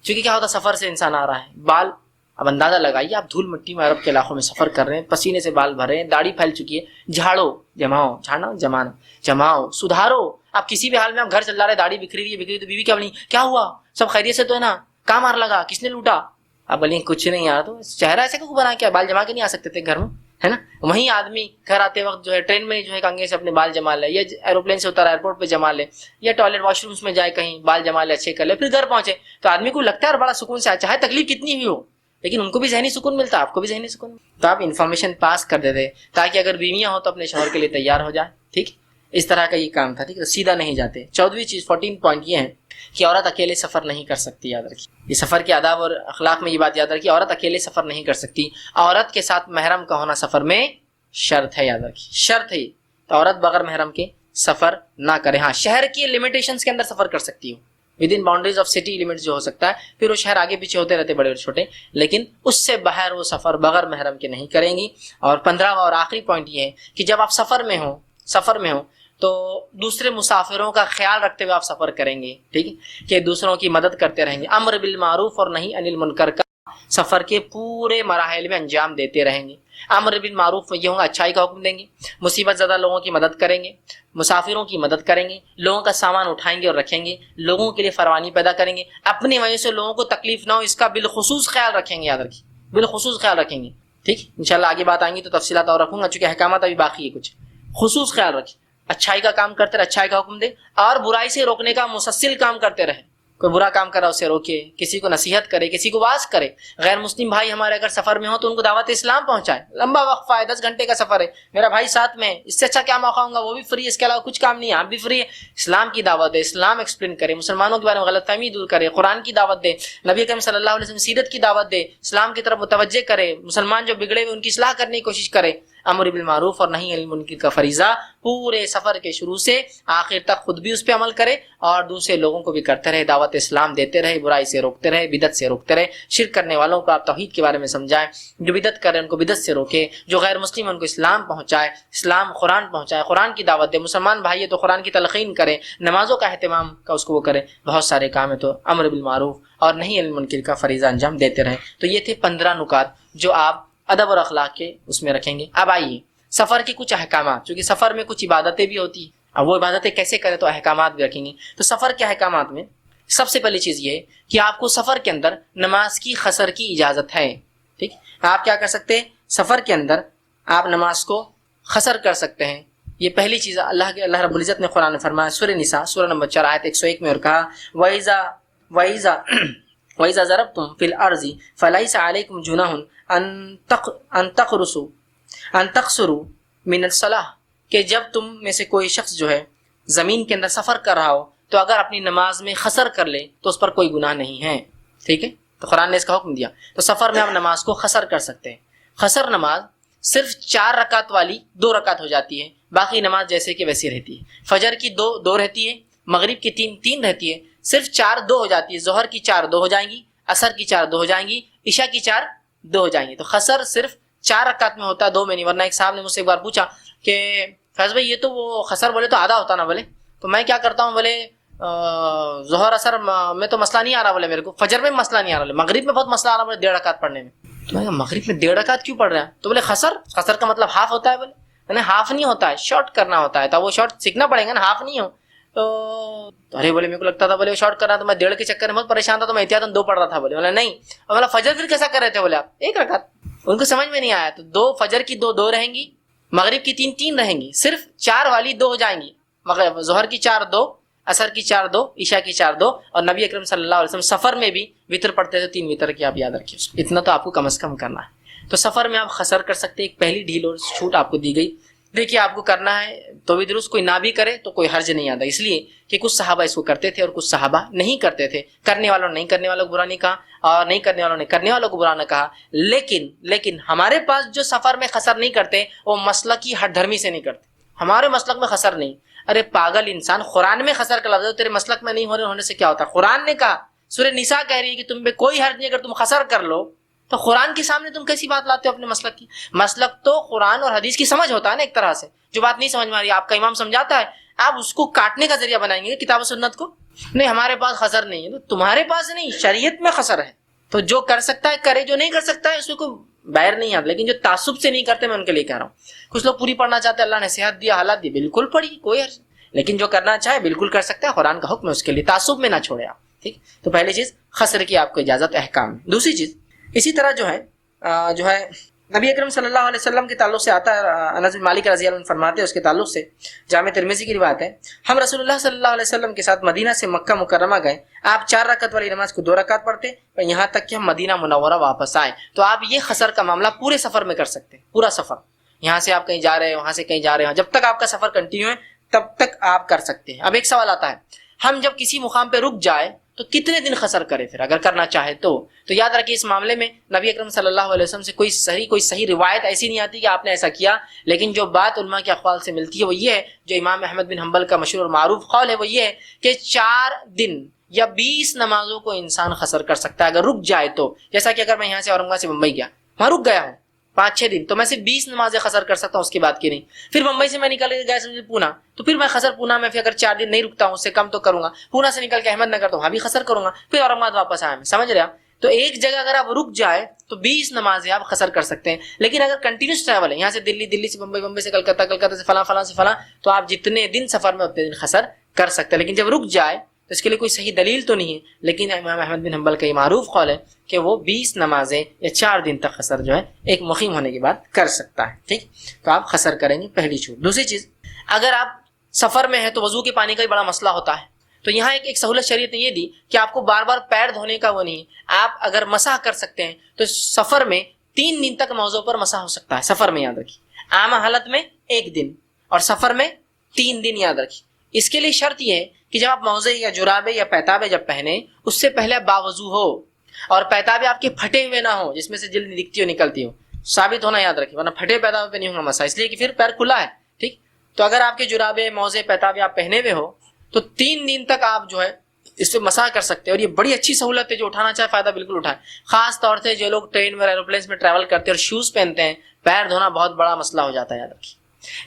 چونکہ کیا ہوتا سفر سے انسان آ رہا ہے, بال اب اندازہ لگائیے آپ دھول مٹی میں عرب کے علاقوں میں سفر کر رہے ہیں, پسینے سے بال بھر رہے ہیں, داڑھی پھیل چکی ہے, جھاڑو جماؤ, جھاڑنا جمانا جماؤ, سدھارو. آپ کسی بھی حال میں آپ گھر چل رہے, داڑھی بکھری ہوئی ہے, تو بیوی کیا بولی کیا ہوا, سب خیریت سے تو ہے نا, کہاں مار لگا, کس نے لوٹا. آپ بولیں کچھ نہیں یار, تو چہرہ ایسے کیوں بنا کے, بال جما کے نہیں آ سکتے تھے گھر میں, ہے نا. وہیں آدمی گھر آتے وقت جو ہے ٹرین میں جو ہے کنگھے سے اپنے بال جما لے, یا ایروپلین سے اترا ایئرپورٹ پہ جما لے, یا ٹوائلٹ واش رومس میں جائے کہیں بال جما لے, اچھے کر لے, پھر گھر پہنچے. تو آدمی کو لگتا ہے اور بڑا سکون سے, چاہے تکلیف کتنی بھی ہو لیکن ان کو بھی ذہنی سکون ملتا ہے, آپ کو بھی ذہنی سکون. تو آپ انفارمیشن پاس کر دیتے تاکہ اگر بیویاں ہوں تو اپنے شوہر کے لیے تیار ہو جائے, ٹھیک. اس طرح کا یہ کام تھا, ٹھیک. سیدھا نہیں جاتے. 14ویں چیز 14 پوائنٹ یہ ہے کہ عورت اکیلے سفر نہیں کر سکتی. یاد رکھیے, یہ سفر کے آداب اور اخلاق میں یہ بات یاد رکھیے, عورت اکیلے سفر نہیں کر سکتی. عورت کے ساتھ محرم کا ہونا سفر میں شرط ہے, یاد رکھیے, شرط ہے. تو عورت بغیر محرم کے سفر نہ کریں. ہاں شہر کی لمیٹیشنز کے اندر سفر کر سکتی ہو, within boundaries of city limits جو ہو سکتا ہے, پھر وہ شہر آگے پیچھے ہوتے رہتے بڑے اور چھوٹے, لیکن اس سے باہر وہ سفر بغیر محرم کے نہیں کریں گی. اور 15واں اور آخری پوائنٹ یہ ہے کہ جب آپ سفر میں ہوں تو دوسرے مسافروں کا خیال رکھتے ہوئے آپ سفر کریں گے, ٹھیک ہے, کہ دوسروں کی مدد کرتے رہیں گے. امر بالمعروف اور نہی عن المنکر کا سفر کے پورے مراحل میں انجام دیتے رہیں گے. امر بالمعروف میں یہ ہوگا اچھائی کا حکم دیں گے, مصیبت زدہ لوگوں کی مدد کریں گے, مسافروں کی مدد کریں گے, لوگوں کا سامان اٹھائیں گے اور رکھیں گے, لوگوں کے لیے فروانی پیدا کریں گے, اپنی وجہ سے لوگوں کو تکلیف نہ ہو اس کا بالخصوص خیال رکھیں گے. یاد رکھیے, بالخصوص خیال رکھیں گے, ٹھیک. انشاءاللہ آگے بات آئیں گی تو تفصیلات اور رکھوں گا, چونکہ احکامات ابھی باقی ہے کچھ. خصوص خیال رکھیں, اچھائی کا کام کرتے رہے, اچھائی کا حکم دے, اور برائی سے روکنے کا مسلسل کام کرتے رہے. کوئی برا کام کر رہا اسے روکے, کسی کو نصیحت کرے, کسی کو واعظ کرے. غیر مسلم بھائی ہمارے اگر سفر میں ہو تو ان کو دعوت اسلام پہنچائے. لمبا وقفہ ہے, 10 گھنٹے کا سفر ہے, میرا بھائی ساتھ میں ہے, اس سے اچھا کیا موقع ہوگا, وہ بھی فری ہے, اس کے علاوہ کچھ کام نہیں ہے, آپ بھی فری ہے. اسلام کی دعوت دے, اسلام ایکسپلین کرے, مسلمانوں کے بارے میں غلط فہمی دور کرے, قرآن کی دعوت دے, نبی کریم صلی اللہ علیہ وسلم سیرت کی دعوت دے, اسلام کی طرف متوجہ کرے, مسلمان جو بگڑے ہوئے ان کی اصلاح کرنے کی کوشش کرے. امر بالمعروف اور نہی عن المنکر کا فریضہ پورے سفر کے شروع سے آخر تک خود بھی اس پہ عمل کرے اور دوسرے لوگوں کو بھی کرتے رہے, دعوت اسلام دیتے رہے, برائی سے روکتے رہے, بدعت سے روکتے رہے. شرک کرنے والوں کو آپ توحید کے بارے میں سمجھائیں, جو بدعت کرے ان کو بدعت سے روکے, جو غیر مسلم ان کو اسلام پہنچائے, اسلام قرآن پہنچائے, قرآن کی دعوت دے. مسلمان بھائی ہے تو قرآن کی تلقین کرے, نمازوں کا اہتمام کا اس کو وہ کرے. بہت سارے کام ہے, تو امر بالمعروف اور نہی عن المنکر کا فریضہ انجام دیتے رہے. تو یہ تھے 15 نکات جو آپ ادب اور اخلاق کے اس میں رکھیں گے. اب آئیے سفر کے کچھ احکامات, چونکہ سفر میں کچھ عبادتیں بھی ہوتی ہیں, اب وہ عبادتیں کیسے کریں تو احکامات بھی رکھیں گے. تو سفر کے احکامات میں سب سے پہلی چیز یہ ہے کہ آپ کو سفر کے اندر نماز کی قصر کی اجازت ہے, ٹھیک. آپ کیا کر سکتے ہیں, سفر کے اندر آپ نماز کو قصر کر سکتے ہیں. یہ پہلی چیز اللہ رب العزت نے قرآن میں فرمایا, سورہ نساء سورہ نمبر 4 آیت 101 میں, اور کہا وَإِذَا ضَرَبْتُمْ فِي الْأَرْضِ فَلَيْسَ عَلَيْكُمْ جُنَاحٌ أَن تَقْصُرُوا مِنَ الصَّلَاةِ, کہ جب تم میں سے کوئی شخص جو ہے زمین کے اندر سفر کر رہا ہو تو اگر اپنی نماز میں قصر کر لے تو اس پر کوئی گناہ نہیں ہے, ٹھیک ہے. تو قرآن نے اس کا حکم دیا, تو سفر میں آپ نماز کو قصر کر سکتے ہیں. قصر نماز صرف 4 رکعت والی 2 رکعت ہو جاتی ہے, باقی نماز جیسے کہ ویسی رہتی ہے. فجر کی 2 رہتی ہے, مغرب کی 3 رہتی ہے, صرف 4 2 ہو جاتی ہے. ظہر کی 4 2 ہو جائیں گی, عصر کی 4 2 ہو جائیں گی, عشاء کی 4 2 ہو جائیں گی. تو قصر صرف 4 رکعت میں ہوتا ہے, 2 میں نہیں. ورنہ ایک صاحب نے مجھ سے ایک بار پوچھا کہ فیض بھائی یہ تو وہ قصر بولے تو آدھا ہوتا نا, بولے تو میں کیا کرتا ہوں, بولے ظہر عصر میں تو مسئلہ نہیں آ رہا, بولے میرے کو فجر میں مسئلہ نہیں آ رہا, مغرب میں بہت مسئلہ آ رہا, بولے 1.5 رکعت پڑھنے میں. تو میں مغرب میں 1.5 رکعت کیوں پڑھ رہا ہے, تو بولے قصر کا مطلب ہاف ہوتا ہے. بولے ہاف نہیں ہوتا ہے, شارٹ کرنا ہوتا ہے, تو وہ شارٹ سیکھنا پڑے گا نا, ہاف نہیں ہو تو. ارے بولے میرے کو لگتا تھا بولے شارٹ کرنا, تو میں 1.5 کے چکر میں بہت پریشان تھا, تو میں احتیاطاً 2 پڑھ رہا تھا. بولے نہیں, اور بولا فجر پھر کیسا کر رہے تھے, بولے آپ 1 رکعت. ان کو سمجھ میں نہیں آیا. تو 2 فجر کی 2 رہیں گی, مغرب کی 3 رہیں گی, صرف 4 والی 2 ہو جائیں گی. ظہر کی 4 2, عصر کی 4 2, عشاء کی 4 2. اور نبی اکرم صلی اللہ علیہ وسلم سفر میں بھی وتر پڑھتے تھے, 3 وتر کی آپ یاد رکھیے. اتنا تو آپ کو کم از کم کرنا ہے. تو سفر میں آپ قصر کر سکتے. ایک پہلی ڈھیل اور چھوٹ آپ کو دی گئی. دیکھیے آپ کو کرنا ہے تو بھی درست, کوئی نہ بھی کرے تو کوئی حرج نہیں آتا, اس لیے کہ کچھ صحابہ اس کو کرتے تھے اور کچھ صحابہ نہیں کرتے تھے. کرنے والوں نے نہیں کرنے والوں کو برا نہیں کہا, اور نہیں کرنے والوں نے کرنے والوں کو برا نہ کہا. لیکن ہمارے پاس جو سفر میں قصر نہیں کرتے وہ مسلکی ہٹ دھرمی سے نہیں کرتے. ہمارے مسلک میں قصر نہیں. ارے پاگل انسان, قرآن میں قصر کا لفظ ہے, تیرے مسلک میں نہیں ہونے سے کیا ہوتا ہے. قرآن نے کہا, سورہ نساء کہہ رہی ہے کہ تم پہ کوئی حرج نہیں اگر تم قصر کر لو. تو قرآن کے سامنے تم کیسی بات لاتے ہو اپنے مسلک کی. مسلک تو قرآن اور حدیث کی سمجھ ہوتا ہے نا, ایک طرح سے. جو بات نہیں سمجھ میں آ رہی, آپ کا امام سمجھاتا ہے, آپ اس کو کاٹنے کا ذریعہ بنائیں گے کتاب و سنت کو. نہیں ہمارے پاس قصر نہیں ہے, تو تمہارے پاس نہیں, شریعت میں قصر ہے. تو جو کر سکتا ہے کرے, جو نہیں کر سکتا ہے اس کو باہر نہیں آتا. لیکن جو تعصب سے نہیں کرتے, میں ان کے لیے کہہ رہا ہوں. کچھ لوگ پوری پڑھنا چاہتے ہیں, اللہ نے صحت دیا, حالات دی, بالکل پڑھی, کوئی حرج. لیکن جو کرنا چاہے بالکل کر سکتا ہے, قرآن کا حکم ہے اس کے لیے, تعصب میں نہ چھوڑے آپ, ٹھیک. تو پہلی چیز قصر کی آپ کو اجازت, احکام. دوسری چیز اسی طرح جو ہے نبی اکرم صلی اللہ علیہ وسلم کے تعلق سے آتا ہے, انس بن مالک رضی اللہ عنہ فرماتے ہیں, اس کے تعلق سے جامع ترمذی کی روایت ہے, ہم رسول اللہ صلی اللہ علیہ وسلم کے ساتھ مدینہ سے مکہ مکرمہ گئے. آپ 4 رکعت والی نماز کو 2 رکعت پڑھتے, اور یہاں تک کہ ہم مدینہ منورہ واپس آئے. تو آپ یہ قصر کا معاملہ پورے سفر میں کر سکتے ہیں. پورا سفر, یہاں سے آپ کہیں جا رہے ہیں, وہاں سے کہیں جا رہے ہیں, جب تک آپ کا سفر کنٹینیو ہے تب تک آپ کر سکتے ہیں. اب ایک سوال آتا ہے, ہم جب کسی مقام پہ رک جائے تو کتنے دن خسر کرے پھر اگر کرنا چاہے تو یاد رکھیے اس معاملے میں نبی اکرم صلی اللہ علیہ وسلم سے کوئی صحیح روایت ایسی نہیں آتی کہ آپ نے ایسا کیا، لیکن جو بات علماء کے اقوال سے ملتی ہے وہ یہ ہے، جو امام احمد بن حنبل کا مشہور اور معروف قول ہے وہ یہ ہے کہ 4 دن یا 20 نمازوں کو انسان خسر کر سکتا ہے اگر رک جائے تو. جیسا کہ اگر میں یہاں سے اورنگ آباد سے ممبئی گیا، وہاں رک گیا ہوں 5-6 دن، تو میں صرف 20 نمازیں خسر کر سکتا ہوں، اس کی بات کی نہیں. پھر ممبئی سے میں نکل کے گیا سمجھے پونا، تو پھر میں خسر پونا میں پھر اگر 4 دن نہیں رکتا ہوں، اس سے کم تو کروں گا. پونا سے نکل کے احمد نگر تو وہاں بھی خسر کروں گا، پھر اورنگ آباد واپس آیا میں. سمجھ رہے آپ؟ تو ایک جگہ اگر آپ رک جائے تو 20 نمازیں آپ خسر کر سکتے ہیں. لیکن اگر کنٹینیوس ٹریول ہے، یہاں سے دلی، دلی سے بمبئی، بمبئی سے کلکتہ، کلکتہ سے فلاں، فلاں سے فلاں، تو آپ جتنے دن سفر میں اتنے دن خسر کر سکتے ہیں. لیکن جب رک جائے تو اس کے لیے کوئی صحیح دلیل تو نہیں ہے، لیکن امام احمد بن حنبل کا یہ معروف قول ہے کہ وہ 20 نمازیں یا 4 دن تک خسر جو ہے ایک مقیم ہونے کے بعد کر سکتا ہے. ٹھیک، تو آپ خسر کریں گے، پہلی چھوٹ. دوسری چیز، اگر آپ سفر میں ہیں تو وضو کے پانی کا بھی بڑا مسئلہ ہوتا ہے، تو یہاں ایک سہولت شریعت نے یہ دی کہ آپ کو بار بار پیر دھونے کا وہ نہیں، آپ اگر مسح کر سکتے ہیں تو سفر میں 3 دن تک موضوع پر مسح ہو سکتا ہے. سفر میں یاد رکھیے، عام حالت میں 1 دن اور سفر میں 3 دن یاد رکھیے. اس کے لیے شرط یہ ہے کہ جب آپ موزے یا جرابے یا پیتابے جب پہنے اس سے پہلے باوضو ہو، اور پیتابے آپ کے پھٹے ہوئے نہ ہو جس میں سے جلد دکھتی ہو نکلتی ہو، ثابت ہونا یاد رکھیے، ورنہ پھٹے پیتابے پہ نہیں ہوگا مسح، اس لیے کہ پھر پیر کھلا ہے. ٹھیک، تو اگر آپ کے جرابے، موزے، پیتابے آپ پہنے ہوئے ہو تو 3 دن تک آپ جو ہے اس پہ مسح کر سکتے ہیں. اور یہ بڑی اچھی سہولت ہے، جو اٹھانا چاہے فائدہ بالکل اٹھائے. خاص طور سے جو لوگ ٹرین میں، ایروپلینس میں ٹریول کرتے ہیں اور شوز پہنتے ہیں، پیر دھونا بہت بڑا مسئلہ ہو جاتا ہے یاد رکھیے.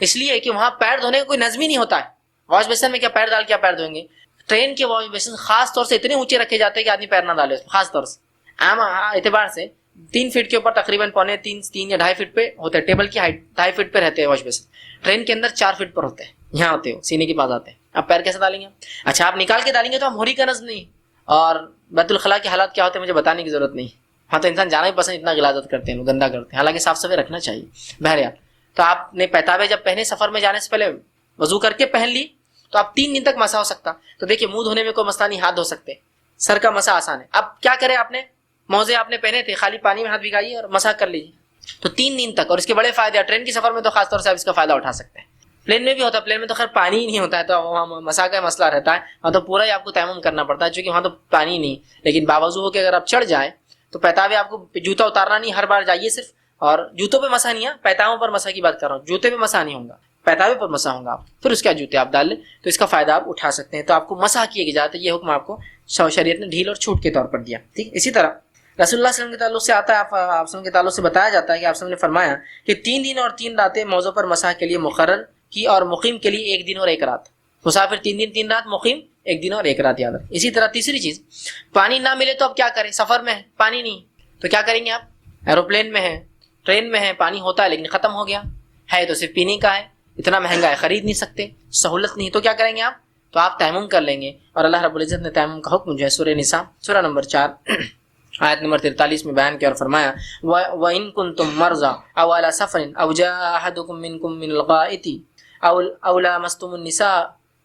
اس لیے کہ وہاں پیر دھونے کا کوئی نظم ہی نہیں ہوتا ہے. واش بیسن میں کیا پیر ڈال کے پیر دھوئیں گے؟ ٹرین کے واش بیسن خاص طور سے اتنے اونچے رکھے جاتے ہیں کہ آدمی پیر نہ ڈالے اس میں. خاص طور سے عام اعتبار سے 3 فٹ کے اوپر تقریباً 3.25 یا 2.5 فٹ پہ ہوتے ہیں. ٹیبل کی ہائٹ 2.5 فٹ پہ رہتے ہیں واش بیسن. ٹرین کے اندر 4 فٹ پر ہوتے ہیں، یہاں ہوتے ہو سینے کے پاس آتے ہیں. اب پیر کیسے ڈالیں گے؟ اچھا آپ نکال کے ڈالیں گے تو ہم ہوری کا نظم نہیں، اور بیت الخلاء کے حالات کیا ہوتے ہیں مجھے بتانے کی ضرورت نہیں. وہاں تو انسان جانا ہی پسند، اتنا غلاظت کرتے ہیں، گندا کرتے ہیں، حالانکہ صاف صفائی رکھنا چاہیے. بہرحال تو آپ نے پیتابے جب پہنے سفر میں جانے سے پہلے وضو کر کے پہن لی تو آپ 3 دن تک مسح ہو سکتا. تو دیکھیے منہ دھونے میں کوئی مسئلہ نہیں، ہاتھ دھو سکتے، سر کا مسح آسان ہے. اب کیا کرے، آپ نے موزے آپ نے پہنے تھے، خالی پانی میں ہاتھ بھگائیے اور مسح کر لیجیے تو 3 دن تک. اور اس کے بڑے فائدے ہیں، ٹرین کی سفر میں تو خاص طور سے آپ اس کا فائدہ اٹھا سکتے ہیں. پلین میں بھی ہوتا ہے، پلین میں تو خیر پانی ہی نہیں ہوتا ہے تو وہاں مسح کا مسئلہ رہتا ہے، وہاں تو پورا ہی آپ کو تیمم کرنا پڑتا ہے چونکہ وہاں تو پانی نہیں. لیکن باوضو ہو کے اگر آپ چڑھ جائیں تو پیتابے آپ کو جوتا اتارنا نہیں، ہر بار جائیے صرف، اور جوتوں پہ مسح نہیں ہے، پیتابوں پر مسح کی بات کر رہا ہوں، جوتے پہ مسح نہیں ہوگا، پیتابے پر مسح ہوگا آپ. پھر اس کے جوتے آپ ڈال لیں تو اس کا فائدہ آپ اٹھا سکتے ہیں. تو آپ کو مسح کیے کی جاتا ہے، یہ حکم آپ کو شریعت نے ڈھیل اور چھوٹ کے طور پر دیا. ٹھیک، اسی طرح رسول اللہ صلی اللہ علیہ وسلم کے تعلق سے آتا ہے، آپ وسلم کے تعلق سے بتایا جاتا ہے کہ آپ وسلم نے فرمایا کہ 3 دن اور 3 راتیں موضوع پر مسح کے لیے مقرر کی، اور مقیم کے لیے 1 دن اور 1 رات. مسافر 3 دن 3 رات، مقیم 1 دن اور 1 رات یاد رکھیں. اسی طرح تیسری چیز، پانی نہ ملے تو اب کیا کریں؟ سفر میں ہے، پانی نہیں تو کیا کریں گے؟ آپ ایروپلین میں ہیں، ٹرین میں ہیں، پانی ہوتا ہے لیکن ختم ہو گیا ہے تو صرف پینے کا ہے، اتنا مہنگا ہے، خرید نہیں سکتے، سہولت نہیں، تو کیا کریں گے آپ؟ تو آپ تیمم کر لیں گے. اور اللہ رب العزت نے تیمم کا حکم جو ہے سورہ نساء سورہ نمبر 4 آیت نمبر 43 میں بیان کیا اور فرمایا وَإِن كُنتُم مَرْضَىٰ أَوْ عَلَىٰ سَفَرٍ أَوْ جَاءَ أَحَدُكُم مِّنكُم مِّنَ الْغَائِطِ أَوْ لَامَسْتُمُ النِّسَاءَ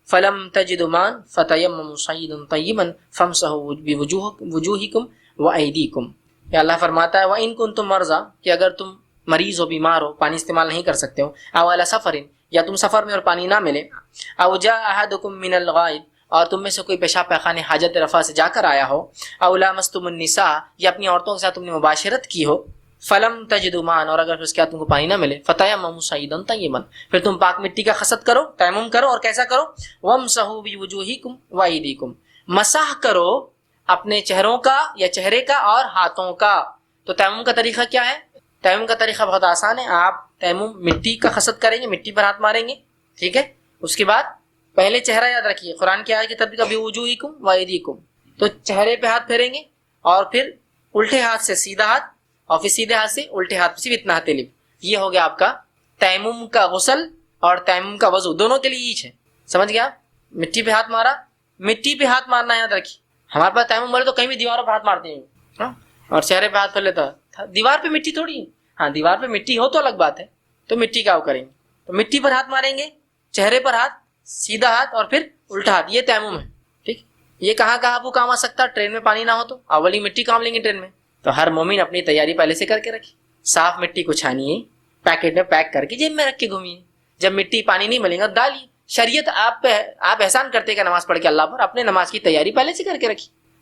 فَلَمْ تَجِدُوا مَاءً فَتَيَمَّمُوا صَعِيدًا طَيِّبًا فَامْسَحُوا بِوُجُوهِكُمْ وَأَيْدِيكُمْ. کہ اللہ فرماتا ہے وَإِن كُنتُم مَرْضَىٰ، کہ اگر تم مریض ہو، بیمار ہو، پانی استعمال نہیں کر سکتے ہو، أَوْ عَلَىٰ سَفَرٍ، یا تم سفر میں اور پانی نہ ملے، أَوْ جَاءَ أَحَدُكُم مِّنَ الْغَائِطِ، اور تم میں سے کوئی پیشاب پاخانے حاجت رفع سے جا کر آیا ہو، أَوْ لَامَسْتُمُ النِّسَاءَ، یا اپنی عورتوں کے ساتھ تم نے مباشرت کی ہو، فَلَمْ تَجِدُوا مَاءً، اور اگر اس کے بعد تم کو پانی نہ ملے، فَتَيَمَّمُوا صَعِيدًا طَيِّبًا، پھر تم پاک مٹی کا قصد کرو، تیمم کرو، اور کیسا کرو؟ وَامْسَحُوا بِوُجُوهِكُمْ وَأَيْدِيكُمْ، مسح کرو اپنے چہروں کا یا چہرے کا اور ہاتھوں کا. تو تیمم کا طریقہ کیا ہے؟ تیمم کا طریقہ بہت آسان ہے. آپ تیمم مٹی کا قصد کریں گے، مٹی پر ہاتھ ماریں گے، ٹھیک ہے. اس کے بعد پہلے چہرہ یاد رکھیے، قرآن کی آیت کی ترتیب بِوُجُوهِكُمْ وَأَيْدِيكُمْ، تو چہرے پہ ہاتھ پھیریں گے، اور پھر الٹے ہاتھ سے سیدھا ہاتھ، اور پھر سیدھے ہاتھ سے الٹے ہاتھ، صرف اتنا ہتھیلی. یہ ہو گیا آپ کا تیمم کا غسل اور تیمم کا وضو، دونوں کے لیے ایچ ہے. سمجھ گیا؟ مٹی پہ ہاتھ مارا، مٹی پہ ہاتھ مارنا یاد رکھیے. ہمارے پاس تیمم بولے تو کہیں بھی دیواروں پہ ہاتھ مارتے ہیں، اور چہرے پہ ہاتھ پھیر لیتا ہے. دیوار پہ مٹی تھوڑی ہے، ہاں دیوار پہ مٹی ہو تو الگ بات ہے، تو مٹی کا وہ کریں گے. تو مٹی پر ہاتھ ماریں گے، چہرے پر ہاتھ، سیدھا ہاتھ اور پھر الٹا ہاتھ، یہ تیمم ہے. ٹھیک، یہ کہاں کہاں آپ کو کام آ سکتا ہے؟ ٹرین میں پانی نہ ہو تو اولی مٹی کام لیں گے ٹرین میں. تو ہر مومن اپنی تیاری پہلے سے کر کے رکھے، صاف مٹی کو چھانیے، پیکٹ میں پیک کر کے جیب میں رکھ کے گھومیے. جب مٹی پانی نہیں ملے گا ڈالیے. شریعت آپ احسان کرتے کہ نماز پڑھ کے اللہ پر، اپنے نماز کی تیاری پہلے سے کر کے رکھی.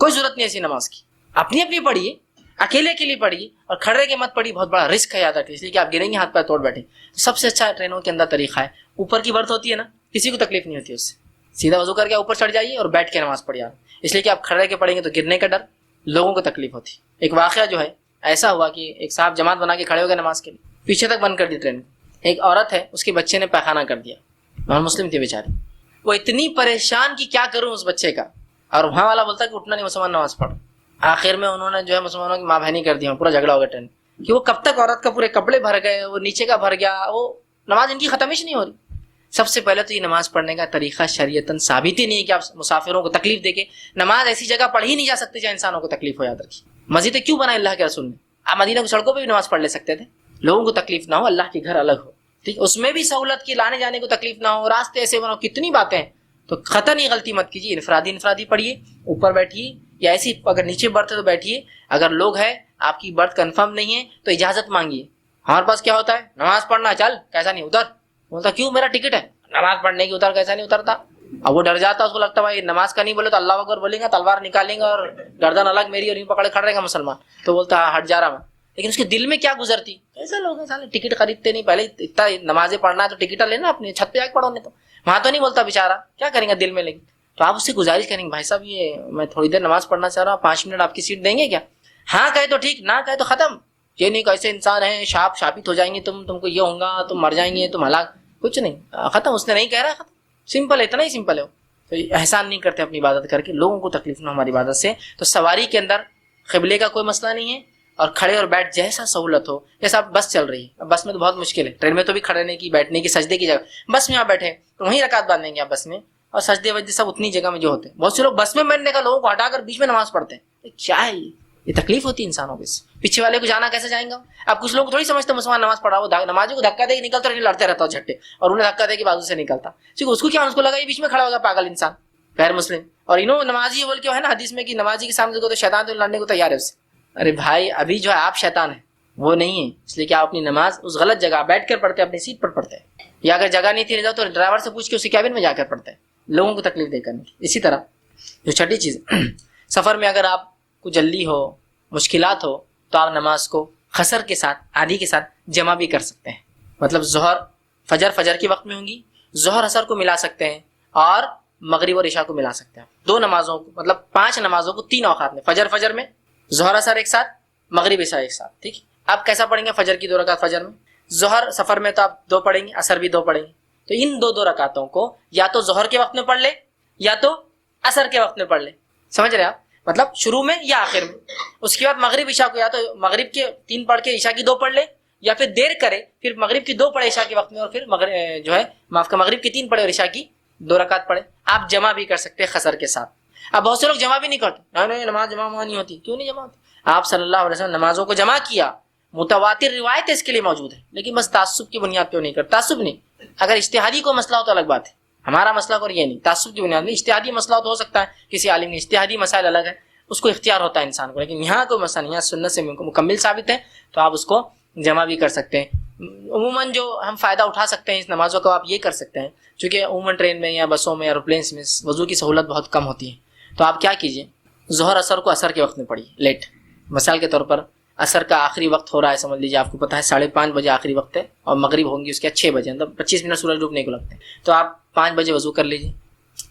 کوئی ضرورت نہیں ایسی نماز کی. اپنی اپنی پڑھیے, اکیلے کے لیے پڑھیے, اور کھڑے کے مت پڑھیے, بہت بڑا رسک ہے یاد رکھیے, اس لیے کہ آپ گریں گے ہاتھ پیر توڑ بیٹھے. سب سے اچھا ٹرینوں کے اندر طریقہ ہے, اوپر کی برتھ ہوتی ہے نا, کسی کو تکلیف نہیں ہوتی اس سے, سیدھا وضو کر کے اوپر چڑھ جائیے اور بیٹھ کے نماز پڑھیے. اس لیے کہ آپ کھڑے کے پڑھیں گے تو گرنے کا ڈر, لوگوں کو تکلیف ہوتی. ایک واقعہ جو ہے ایسا ہوا کہ ایک صاحب جماعت بنا کے کھڑے ہو گئے نماز کے لیے, پیچھے تک بند کر دی ٹرین. ایک عورت ہے, اس کے بچے نے پیخانہ کر دیا, نان مسلم تھی بیچاری, وہ اتنی پریشان کہ کیا کروں اس بچے کا, اور وہاں والا بولتا کہ اٹھنا نہیں مسلمان, نماز پڑھ. آخر میں انہوں نے جو ہے مسلمانوں کی ماں بہنی کر دیا, پورا جھگڑا ہو گیا ٹرین کہ وہ کب تک عورت کا پورے کپڑے بھر گئے, وہ نیچے کا بھر گیا, وہ نماز ان کی ختم ہی نہیں ہو رہی. سب سے پہلے تو یہ نماز پڑھنے کا طریقہ شریعتاً ثابت ہی نہیں ہے کہ آپ مسافروں کو تکلیف دے کے نماز ایسی جگہ پڑھ ہی نہیں جا سکتے جہاں انسانوں کو تکلیف ہو. یاد رکھیے, مسجد کیوں بنائے اللہ کے رسول نے؟ آپ مدینہ کی سڑکوں پہ بھی نماز پڑھ لے سکتے تھے, لوگوں کو تکلیف نہ ہو, اللہ کے گھر الگ ہو, ٹھیک, اس میں بھی سہولت کی, لانے جانے کو تکلیف نہ ہو, راستے ایسے بناؤ, کتنی باتیں ہیں. تو قطعی غلطی مت کیجیے, انفرادی پڑھیے, اوپر بیٹھیے, یا ایسی اگر نیچے برتھ ہے تو بیٹھیے. اگر لوگ ہے آپ کی برتھ کنفرم نہیں ہے تو اجازت مانگیے. ہمارے پاس کیا ہوتا ہے, نماز پڑھنا, چل کیسا نہیں اتر, بولتا کیوں, میرا ٹکٹ ہے نماز پڑھنے کی, اتر, کیسا نہیں اترتا. اب وہ ڈر جاتا, اس کو لگتا ہے بھائی نماز کا نہیں بولے تو اللہ اکبر بولیں گا, تلوار نکالیں گا اور گردن الگ میری اور یوں پکڑے کھڑ رہے گا مسلمان, تو بولتا ہٹ جا رہا میں. لیکن اس کے دل میں کیا گزرتی, ایسے لوگ ہیں سالے ٹکٹ خریدتے نہیں, پہلے اتنا نمازیں پڑھنا ہے تو ٹکٹ لینا, اپنے چھت پہ جا کے پڑھو, نہیں تو وہاں تو نہیں بولتا بیچارہ, کیا کریں گا دل میں. لیکن تو آپ اس سے گزارش کریں گے, بھائی صاحب یہ میں تھوڑی دیر نماز پڑھنا چاہ رہا ہوں, 5 منٹ آپ کی سیٹ دیں گے کیا؟ ہاں کہے تو ٹھیک, نہ کہے تو ختم. یہ نہیں کہ ایسے انسان ہیں شاپت ہو جائیں گے, تم کو یہ ہوگا, تم مر جائیں گے, تم ہلاک, کچھ نہیں, ختم. اس نے نہیں کہہ رہا, ختم, سمپل ہے, اتنا ہی سمپل ہے. تو احسان نہیں کرتے اپنی عبادت کر کے, لوگوں کو تکلیف نہ ہو ہماری عبادت سے. تو سواری کے اندر قبلے کا کوئی مسئلہ نہیں ہے, اور کھڑے اور بیٹھ جیسا سہولت ہو. جیسا بس چل رہی ہے, بس میں تو بہت مشکل ہے, ٹرین میں تو بھی کھڑنے کی, بیٹھنے کی, سجدے کی جگہ, بس میں آپ بیٹھے تو وہیں رکعت باندھیں گے آپ بس میں, اور سجدے وجدے سب اتنی جگہ میں جو ہوتے ہیں. بہت سے لوگ بس میں بیٹھنے کا لوگوں کو ہٹا کر بیچ میں نماز پڑھتے ہیں, کیا ہے یہ تکلیف ہوتی ہے انسانوں کو. پیچھے والے کو جانا کیسے جائیں گا. اب کچھ لوگ تھوڑی سمجھتے مسلمان نماز پڑھا, وہ نمازی کو دھکا دے کے نکلتا رہے, لڑتے رہتا ہو جھٹے, اور انہیں دھکا دے کے بازو سے نکلتا, کیونکہ اس کو کیا, اس کو لگا یہ بیچ میں کھڑا ہوگا پاگل انسان غیر مسلم, اور انہوں نمازی بول کے ہے نا حدیث میں کہ نمازی کے سامنے کو تو شیطان تو لڑنے کو تیار ہے اس سے. ارے بھائی ابھی جو ہے آپ شیطان ہیں, وہ نہیں ہے, اس لیے کہ آپ اپنی نماز اس غلط جگہ بیٹھ کر پڑھتے ہیں, اپنی سیٹ پر پڑھتے ہیں, یا اگر جگہ نہیں تھی تو ڈرائیور سے پوچھ کے اسی کیبن میں جا کر پڑھتے ہیں, لوگوں کو تکلیف دے کر. اسی طرح جو چھٹی چیز, سفر میں اگر آپ کو جلدی ہو, مشکلات ہو, تو آپ نماز کو قصر کے ساتھ, آدھی کے ساتھ جمع بھی کر سکتے ہیں. مطلب ظہر فجر کے وقت میں ہوں گی, ظہر عصر کو ملا سکتے ہیں, اور مغرب اور عشاء کو ملا سکتے ہیں. 2 نمازوں کو, مطلب 5 نمازوں کو 3 اوقات میں, فجر میں, ظہر عصر ایک ساتھ, مغرب عشاء ایک ساتھ. ٹھیک, آپ کیسا پڑھیں گے, فجر کی 2 رکعت فجر میں, ظہر سفر میں تو آپ 2 پڑھیں گے, عصر بھی 2 پڑھیں گے. تو ان 2 رکعتوں کو یا تو ظہر کے وقت میں پڑھ لے, یا تو عصر کے وقت میں پڑھ لے. سمجھ رہے آپ, مطلب شروع میں یا آخر میں. اس کے بعد مغرب عشاء کو یا تو مغرب کے 3 پڑھ کے عشاء کی 2 پڑھ لے, یا پھر دیر کرے, پھر مغرب کی 2 پڑھے عشاء کے وقت میں, اور پھر مغرب کی 3 پڑھے اور عشاء کی 2 رکعت پڑھے. آپ جمع بھی کر سکتے ہیں قصر کے ساتھ. اب بہت سے لوگ جمع بھی نہیں کرتے, نہیں نماز جمع نہیں ہوتی. کیوں نہیں جمع ہوتی؟ آپ صلی اللہ علیہ وسلم نمازوں کو جمع کیا, متواتر روایت اس کے لیے موجود ہے, لیکن بس تعصب کی بنیاد پہ نہیں کرتا. تعصب نہیں, اگر اجتہادی کو مسئلہ ہو تو الگ بات ہے, ہمارا مسئلہ اور یہ نہیں. تعصب کی بنیاد میں اجتہادی مسئلہ تو ہو سکتا ہے, کسی عالم نے اجتہادی مسائل الگ ہے, اس کو اختیار ہوتا ہے انسان کو, لیکن یہاں کوئی مسئلہ نہیں ہے, سنت سے مکمل ثابت ہے, تو آپ اس کو جمع بھی کر سکتے ہیں. عموماً جو ہم فائدہ اٹھا سکتے ہیں اس نمازوں کا, آپ یہ کر سکتے ہیں, چونکہ عموماً ٹرین میں یا بسوں میں, ایروپلینس میں وضو کی سہولت بہت کم ہوتی ہے, تو آپ کیا کیجئے, ظہر عصر کو عصر کے وقت میں پڑھیے لیٹ. مثال کے طور پر عصر کا آخری وقت ہو رہا ہے, سمجھ لیجیے آپ کو پتا ہے 5:30 بجے آخری وقت ہے, اور مغرب ہوں گی اس کے 6 بجے, مطلب 25 منٹ سورج ڈوبنے کو لگتے ہیں. تو آپ 5 بجے وضو کر لیجیے,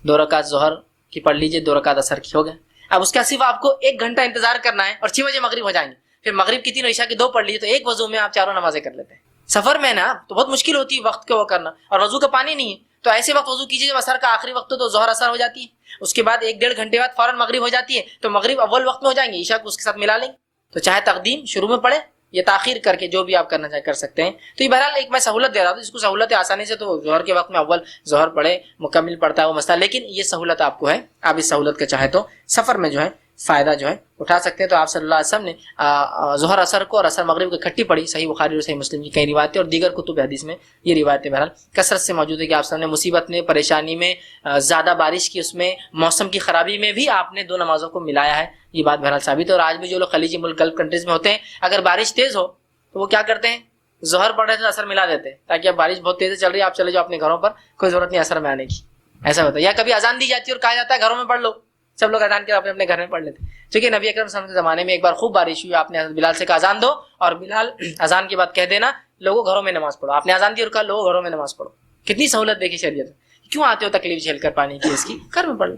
2 رکعت ظہر کی پڑھ لیجیے, 2 رکعت عصر کی, ہو گئے. اب اس کا صرف آپ کو 1 گھنٹہ انتظار کرنا ہے, اور 6 بجے مغرب ہو جائیں گے, پھر مغرب کی 3 عشاء کی 2 پڑھ لیجیے, تو ایک وضو میں آپ 4 نمازیں کر لیتے ہیں. سفر میں نا تو بہت مشکل ہوتی ہے وقت کو وہ کرنا, اور وضو کا پانی نہیں ہے, تو ایسے وقت وضو کیجیے جب عصر کا آخری وقت ہو, تو ظہر عصر ہو جاتی ہے, اس کے بعد 1-1.5 گھنٹے بعد فوراً مغرب ہو جاتی ہے, تو مغرب اول وقت میں ہو جائیں گے, عشاء کو اس کے ساتھ ملا لیں گے. تو چاہے تقدیم شروع میں پڑھے یا تاخیر کر کے, جو بھی آپ کرنا چاہے کر سکتے ہیں. تو یہ بہرحال ایک میں سہولت دے رہا ہوں, اس کو سہولت ہے آسانی سے, تو ظہر کے وقت میں اول ظہر پڑھے, مکمل پڑھتا ہے وہ مسئلہ, لیکن یہ سہولت آپ کو ہے, آپ اس سہولت کا چاہے تو سفر میں جو ہے فائدہ جو ہے اٹھا سکتے ہیں. تو آپ صلی اللہ علیہ وسلم نے ظہر عصر کو اور عصر مغرب کو اکٹھی پڑھی, صحیح بخاری اور صحیح مسلم کی کئی روایتیں, اور دیگر کتب حدیث میں یہ روایتیں بہرحال کثرت سے موجود ہے کہ آپ صلی اللہ علیہ وسلم نے مصیبت میں, پریشانی میں, زیادہ بارش کی اس میں, موسم کی خرابی میں بھی آپ نے 2 نمازوں کو ملایا ہے. یہ بات بہرحال ثابت ہے. اور آج بھی جو لوگ خلیجی ملک گلف کنٹریز میں ہوتے ہیں, اگر بارش تیز ہو تو وہ کیا کرتے ہیں, ظہر پڑھ رہے تھے عصر ملا دیتے ہیں, تاکہ اب بارش بہت تیز چل رہی ہے, آپ چلے جاؤ اپنے گھروں پر, کوئی ضرورت نہیں عصر میں آنے کی. ایسا ہوتا ہے. یا کبھی اذان دی جاتی ہے اور کہا جاتا ہے گھروں میں پڑھ لو, سب لوگ اذان کے اپنے اپنے گھر میں پڑھ لیتے. چونکہ نبی اکرم صلی اللہ علیہ وسلم کے زمانے میں ایک بار خوب بارش ہوئی, آپ نے حضرت بلال سے کہا اذان دو, اور بلال اذان کے بعد کہہ دینا لوگوں گھروں میں نماز پڑھو. آپ نے اذان دی اور کہا لوگوں گھروں میں نماز پڑھو. کتنی سہولت دیکھی شریعت میں. کیوں آتے ہو تکلیف جھیل کر پانی کی, اس کی گھر میں پڑھ لو.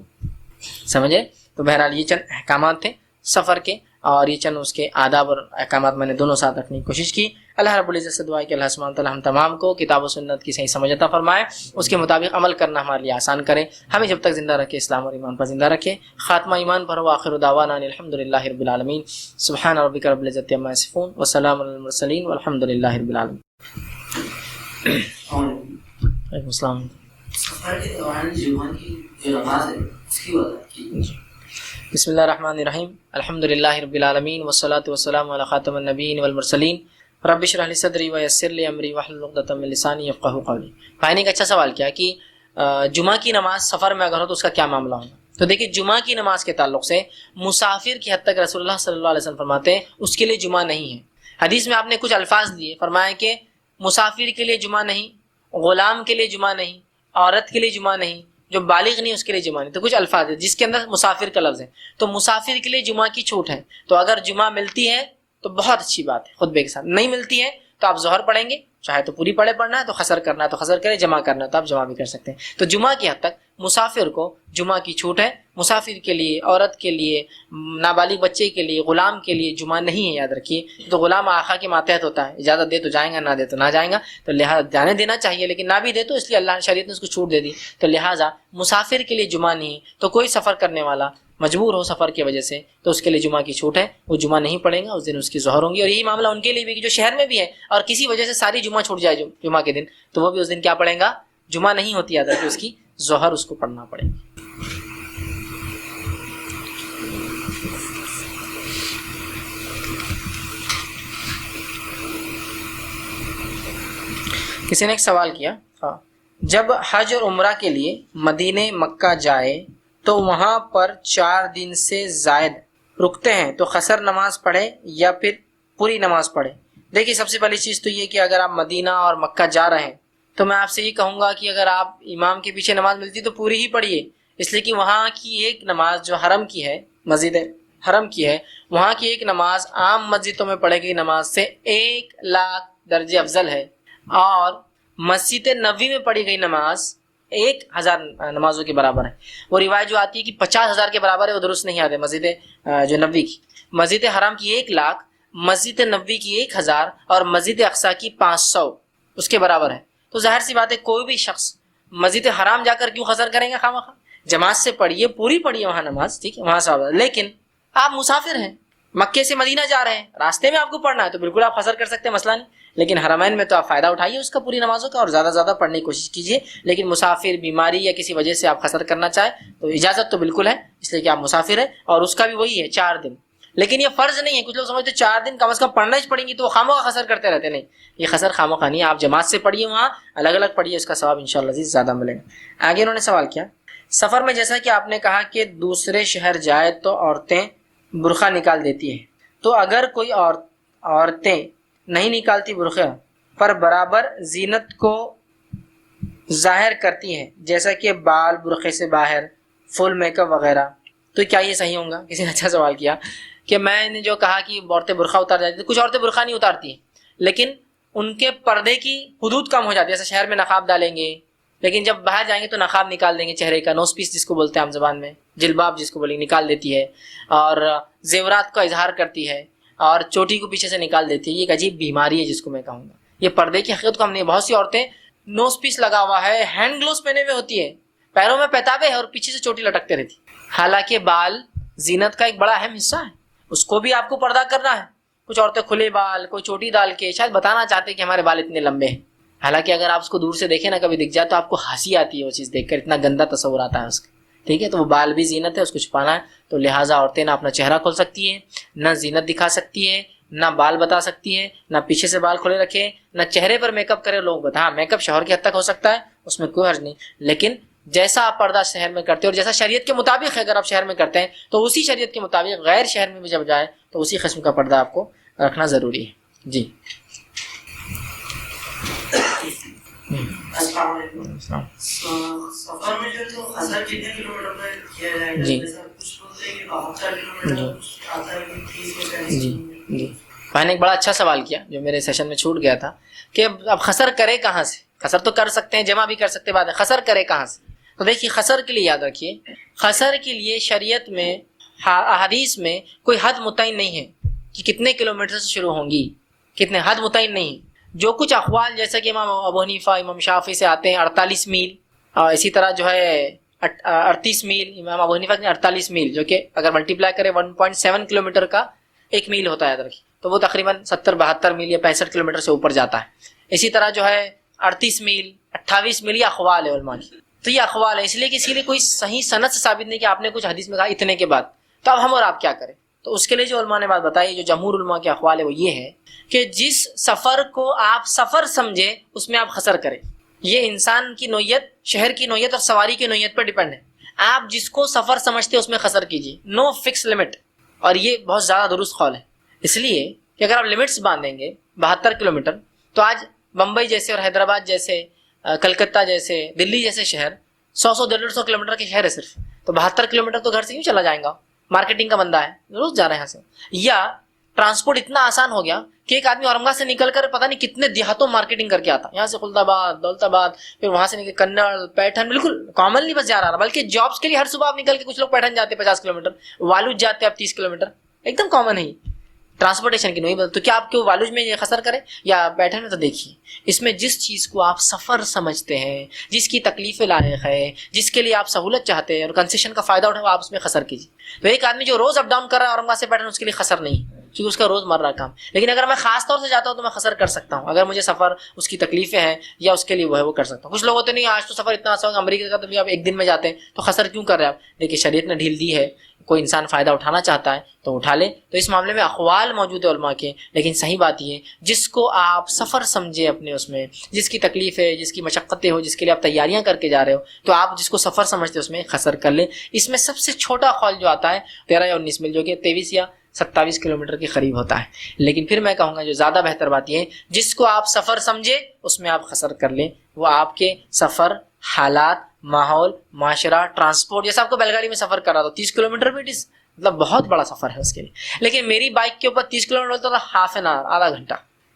سمجھے؟ تو بہرحال یہ چند احکامات تھے سفر کے, اور یہ چند اس کے آداب اور احکامات میں نے دونوں ساتھ رکھنے کی کوشش کی. اللہ رب العزت سے دعا ہے کہ اللہ سبحانہ وتعالی ہم تمام کو کتاب و سنت کی صحیح سمجھ عطا فرمائے, اس کے مطابق عمل کرنا ہمارے لیے آسان کرے, ہمیں جب تک زندہ رکھے اسلام اور ایمان پر زندہ رکھے, خاتمہ ایمان پر. وآخر دعوانا الحمدللہ رب العالمین. سبحان ربک رب العزت عما یصفون وسلام علی المرسلین والحمدللہ رب العالمین. وعلیکم السلام. بسم اللہ الرحمن الرحیم. الحمدللہ رب العالمین والصلاة والسلام علی خاتم النبیین والمرسلین. رب اشرح لی صدری ویسر لی امری واحلل عقدۃ من لسانی یفقہوا قولی. بھائی نے ایک اچھا سوال کیا کہ جمعہ کی نماز سفر میں اگر ہو تو اس کا کیا معاملہ ہوگا. تو دیکھیے جمعہ کی نماز کے تعلق سے مسافر کی حد تک رسول اللہ صلی اللہ علیہ وسلم فرماتے ہیں اس کے لیے جمعہ نہیں ہے. حدیث میں آپ نے کچھ الفاظ دیے, فرمایا کہ مسافر کے لیے جمعہ نہیں, غلام کے لیے جمعہ نہیں, عورت کے لیے جمعہ نہیں, جو بالغ نہیں اس کے لیے جمعہ نہیں. تو کچھ الفاظ ہے جس کے اندر مسافر کا لفظ ہے, تو مسافر کے لیے جمعہ کی چھوٹ ہے. تو اگر جمعہ ملتی ہے تو بہت اچھی بات ہے خطبے کے ساتھ, نہیں ملتی ہے تو آپ ظہر پڑھیں گے, چاہے تو پوری پڑھنا ہے تو قصر کرنا ہے تو قصر کریں, جمع کرنا ہے تو آپ جمع بھی کر سکتے ہیں. تو جمعہ کی حد تک مسافر کو جمعہ کی چھوٹ ہے. مسافر کے لیے, عورت کے لیے, نابالغ بچے کے لیے, غلام کے لیے جمعہ نہیں ہے, یاد رکھیے. تو غلام آقا کے ماتحت ہوتا ہے, اجازت دے تو جائیں گا, نہ دے تو نہ جائیں گا, تو لہٰذا جانے دینا چاہیے, لیکن نہ بھی دے تو اس لیے اللہ شریعت نے اس کو چھوٹ دے دی. تو لہٰذا مسافر کے لیے جمعہ نہیں. تو کوئی سفر کرنے والا مجبور ہو سفر کی وجہ سے تو اس کے لیے جمعہ کی چھوٹ ہے, وہ جمعہ نہیں پڑھے گا, اس دن اس کی ظہر ہوں گی. اور یہی معاملہ ان کے لیے بھی کہ جو شہر میں بھی ہے اور کسی وجہ سے ساری جمعہ چھوٹ جائے جمعہ کے دن, تو وہ بھی اس دن کیا پڑھیں گا, جمعہ نہیں ہوتی ہے تو اس کی ظہر اس کو پڑھنا پڑے گی. کسی نے ایک سوال کیا, جب حج اور عمرہ کے لیے مدینہ مکہ جائے تو وہاں پر 4 دن سے زائد رکتے ہیں تو قصر نماز پڑھے یا پھر پوری نماز پڑھے. دیکھیے سب سے پہلی چیز تو یہ کہ اگر آپ مدینہ اور مکہ جا رہے ہیں تو میں آپ سے یہ کہوں گا کہ اگر آپ امام کے پیچھے نماز ملتی تو پوری ہی پڑھیے, اس لیے کہ وہاں کی ایک نماز جو حرم کی ہے, مسجد حرم کی ہے, وہاں کی ایک نماز عام مسجدوں میں پڑھے گئی نماز سے 1,00,000 درجے افضل ہے, اور مسجد نبوی میں پڑھی گئی نماز 1,000 نمازوں کے برابر ہے. وہ روایت جو آتی ہے کہ 50,000 کے برابر ہے وہ درست نہیں آتے. مسجد جو نبوی کی, مسجد حرام کی 1,00,000, مسجد نبوی کی 1,000 اور مسجد اقصیٰ کی 500 اس کے برابر ہے. تو ظاہر سی بات ہے کوئی بھی شخص مسجد حرام جا کر کیوں قصر کریں گے خواہ جماعت سے پڑھیے, پوری پڑھیے وہاں نماز, ٹھیک ہے, وہاں ثواب. لیکن آپ مسافر ہیں, مکے سے مدینہ جا رہے ہیں, راستے میں آپ کو پڑھنا ہے تو بالکل آپ قصر کر سکتے ہیں, مسئلہ نہیں. لیکن حرمین میں تو آپ فائدہ اٹھائیے اس کا پوری نمازوں کا, اور زیادہ سے زیادہ پڑھنے کی کوشش کیجیے. لیکن مسافر, بیماری یا کسی وجہ سے آپ قصر کرنا چاہیں تو اجازت تو بالکل ہے, اس لیے کہ آپ مسافر ہیں, اور اس کا بھی وہی ہے 4 دن. لیکن یہ فرض نہیں ہے. کچھ لوگ سمجھتے 4 دن کم از کم پڑھنا ہی پڑیں گی تو وہ خامخواہ قصر کرتے رہتے. نہیں, یہ قصر خامخواہ نہیں ہے. آپ جماعت سے پڑھیے, وہاں الگ الگ پڑھیے, اس کا ثواب انشاءاللہ عزیز زیادہ ملے گا. آگے انہوں نے سوال کیا, سفر میں جیسا کہ آپ نے کہا کہ دوسرے شہر جائے تو عورتیں برقع نکال دیتی ہیں, تو اگر کوئی عورتیں نہیں نکالتی برقع پر برابر زینت کو ظاہر کرتی ہیں, جیسا کہ بال برقعے سے باہر, فل میک اپ وغیرہ, تو کیا یہ صحیح ہوں گا؟ کسی نے اچھا سوال کیا کہ میں نے جو کہا کہ عورتیں برقع اتار جاتی ہیں, کچھ عورتیں برقع نہیں اتارتی ہیں لیکن ان کے پردے کی حدود کم ہو جاتی ہے. جیسے شہر میں نقاب ڈالیں گے, لیکن جب باہر جائیں گے تو نقاب نکال دیں گے چہرے کا, نوز پیس جس کو بولتے ہیں عام زبان میں, جلباب جس کو بولیں گے, نکال دیتی ہے, اور زیورات کا اظہار کرتی ہے, اور چوٹی کو پیچھے سے نکال دیتی ہے. یہ ایک عجیب بیماری ہے جس کو میں کہوں گا. یہ پردے کی حقیقت کو ہم نے, بہت سی عورتیں نوز پیس لگا ہوا ہے, ہینڈ گلوز پہنے ہوئے ہوتی ہے, پیروں میں پیتابے ہے اور پیچھے سے چوٹی لٹکتے رہتی. حالانکہ بال زینت کا ایک بڑا اہم حصہ ہے, اس کو بھی آپ کو پردہ کرنا ہے. کچھ عورتیں کھلے بال, کوئی چوٹی ڈال کے شاید بتانا چاہتے ہیں کہ ہمارے بال اتنے لمبے ہیں. حالانکہ اگر آپ اس کو دور سے دیکھیں نا, کبھی دکھ جائے تو آپ کو ہنسی آتی ہے وہ چیز دیکھ کر, اتنا گندا تصور آتا ہے اس کا. ٹھیک ہے, تو وہ بال بھی زینت ہے, اس کو چھپانا ہے. تو لہٰذا عورتیں نہ اپنا چہرہ کھول سکتی ہیں, نہ زینت دکھا سکتی ہے, نہ بال بتا سکتی ہے, نہ پیچھے سے بال کھلے رکھے, نہ چہرے پر میک اپ کرے. لوگ بتا, ہاں میک اپ شوہر کی حد تک ہو سکتا ہے, اس میں کوئی حرج نہیں, لیکن جیسا آپ پردہ شہر میں کرتے ہیں اور جیسا شریعت کے مطابق اگر آپ شہر میں کرتے ہیں تو اسی شریعت کے مطابق غیر شہر میں بھی جب جائے تو اسی قسم کا پردہ آپ کو رکھنا ضروری ہے. جی السلام علیکم. سفر میں جو تو قصر کتنے کلومیٹر پہ کیا جائے گا؟ جی کچھ بولتے ہیں کہ 72 کلومیٹر، کچھ آتا ہے کہ 30 یا 40 جی کلومیٹر. جی میں نے ایک بڑا اچھا سوال کیا جو میرے سیشن میں چھوٹ گیا تھا کہ اب خسر کرے کہاں سے. خسر تو کر سکتے ہیں، جمع بھی کر سکتے، بعد خسر کرے کہاں سے. تو دیکھیے خسر کے لیے یاد رکھیے، خسر کے لیے شریعت میں حدیث میں کوئی حد متعین نہیں ہے کہ کتنے کلومیٹر سے شروع ہوں گی، کتنے حد متعین نہیں ہے. جو کچھ اقوال جیسا کہ امام ابو حنیفہ امام شافعی سے آتے ہیں 48 میل، اور اسی طرح جو ہے 38 میل، امام ابو حنیفہ نے 48 میل، جو کہ اگر ملٹیپلائی کرے 1.7 کلومیٹر کا ایک میل ہوتا ہے یاد رکھیے، تو وہ تقریباً 70-72 میل یا 65 کلومیٹر سے اوپر جاتا ہے. اسی طرح جو ہے 38 میل 28 میل یہ اقوال ہے علماء کی. تو یہ اقوال ہے، اس لیے کہ اسی لیے کوئی صحیح سند سے ثابت نہیں کہ آپ نے کچھ حدیث میں کہا اتنے کے بعد. تو اب ہم اور آپ کیا کریں؟ تو اس کے لیے جو علماء نے بات بتائی، جو جمہور علماء کے اقوال ہے وہ یہ ہے کہ جس سفر کو آپ سفر سمجھے اس میں آپ خسر کریں. یہ انسان کی نوعیت، شہر کی نوعیت اور سواری کی نوعیت پر ڈیپینڈ ہے. آپ جس کو سفر سمجھتے اس میں خسر کیجیے، نو فکس لمٹ. اور یہ بہت زیادہ درست قول ہے، اس لیے کہ اگر آپ لمٹس باندھیں گے 72 کلومیٹر، تو آج بمبئی جیسے اور حیدرآباد جیسے، کلکتہ جیسے، دلی جیسے شہر 100-150 کلومیٹر کے شہر ہے صرف. تو 72 کلومیٹر تو گھر سے کیوں چلا جائیں گا؟ مارکیٹنگ کا بندہ ہے، روز جا رہے ہیں یہاں سے. یا ٹرانسپورٹ اتنا آسان ہو گیا کہ ایک آدمی اورنگا سے نکل کر پتہ نہیں کتنے دیہاتوں مارکیٹنگ کر کے آتا، یہاں سے خلد آباد، دولت آباد، پھر وہاں سے نکل کنڑ، پیٹھن، بالکل کامنلی بس جا رہا، بلکہ جابس کے لیے ہر صبح آپ نکل کے، کچھ لوگ پیٹھن جاتے 50 کلومیٹر، والوج جاتے آپ 30 کلومیٹر، ایک دم کامن ہے ٹرانسپورٹیشن کی. نہیں بدل تو کیا آپ کو والوج میں یہ خسر کرے یا پیٹھن میں؟ تو دیکھیے اس میں جس چیز کو آپ سفر سمجھتے ہیں، جس کی تکلیف لائق ہے، جس کے لیے آپ سہولت چاہتے ہیں اور کنسیشن کا فائدہ اٹھائے، آپ اس میں خسر کیجیے. تو ایک آدمی جو روز اپ ڈاؤن کر رہا ہے اورنگا سے پیٹھن، اس کے لیے خسر نہیں، کیونکہ اس کا روز مرہ کام. لیکن اگر میں خاص طور سے جاتا ہوں تو میں خسر کر سکتا ہوں، اگر مجھے سفر اس کی تکلیفیں ہیں یا اس کے لیے وہ ہے وہ کر سکتا ہوں. کچھ لوگ ہوتے نہیں، آج تو سفر اتنا آسان، امریکہ کا تو بھی آپ ایک دن میں جاتے ہیں، تو خسر کیوں کر رہے ہیں آپ؟ دیکھیے شریعت نے ڈھیل دی ہے، کوئی انسان فائدہ اٹھانا چاہتا ہے تو اٹھا لے. تو اس معاملے میں اقوال موجود ہے علماء کے، لیکن صحیح بات یہ ہے جس کو آپ سفر سمجھے اپنے، اس میں جس کی تکلیف ہے، جس کی مشقتیں ہو، جس کے لیے آپ تیاریاں کر کے جا رہے ہو، تو آپ جس کو سفر سمجھتے اس میں خسر کر لیں. اس میں سب سے چھوٹا قول جو آتا ہے 13 یا 19 میل، جو کہ 23 یا 27 کلومیٹر کے قریب ہوتا ہے. لیکن پھر میں کہوں گا جو زیادہ بہتر بات یہ ہے جس کو آپ سفر سمجھے اس میں آپ خسر کر لیں. وہ آپ کے سفر، حالات، ماحول، معاشرہ، ٹرانسپورٹ. جیسے آپ کو بیل گاڑی میں سفر کر رہا تو 30 کلومیٹر بھی مطلب بہت بڑا سفر ہے اس کے لیے، لیکن میری بائک کے اوپر 30 کلومیٹر ہوتا تھا ہاف این آور، آدھا گھنٹہ.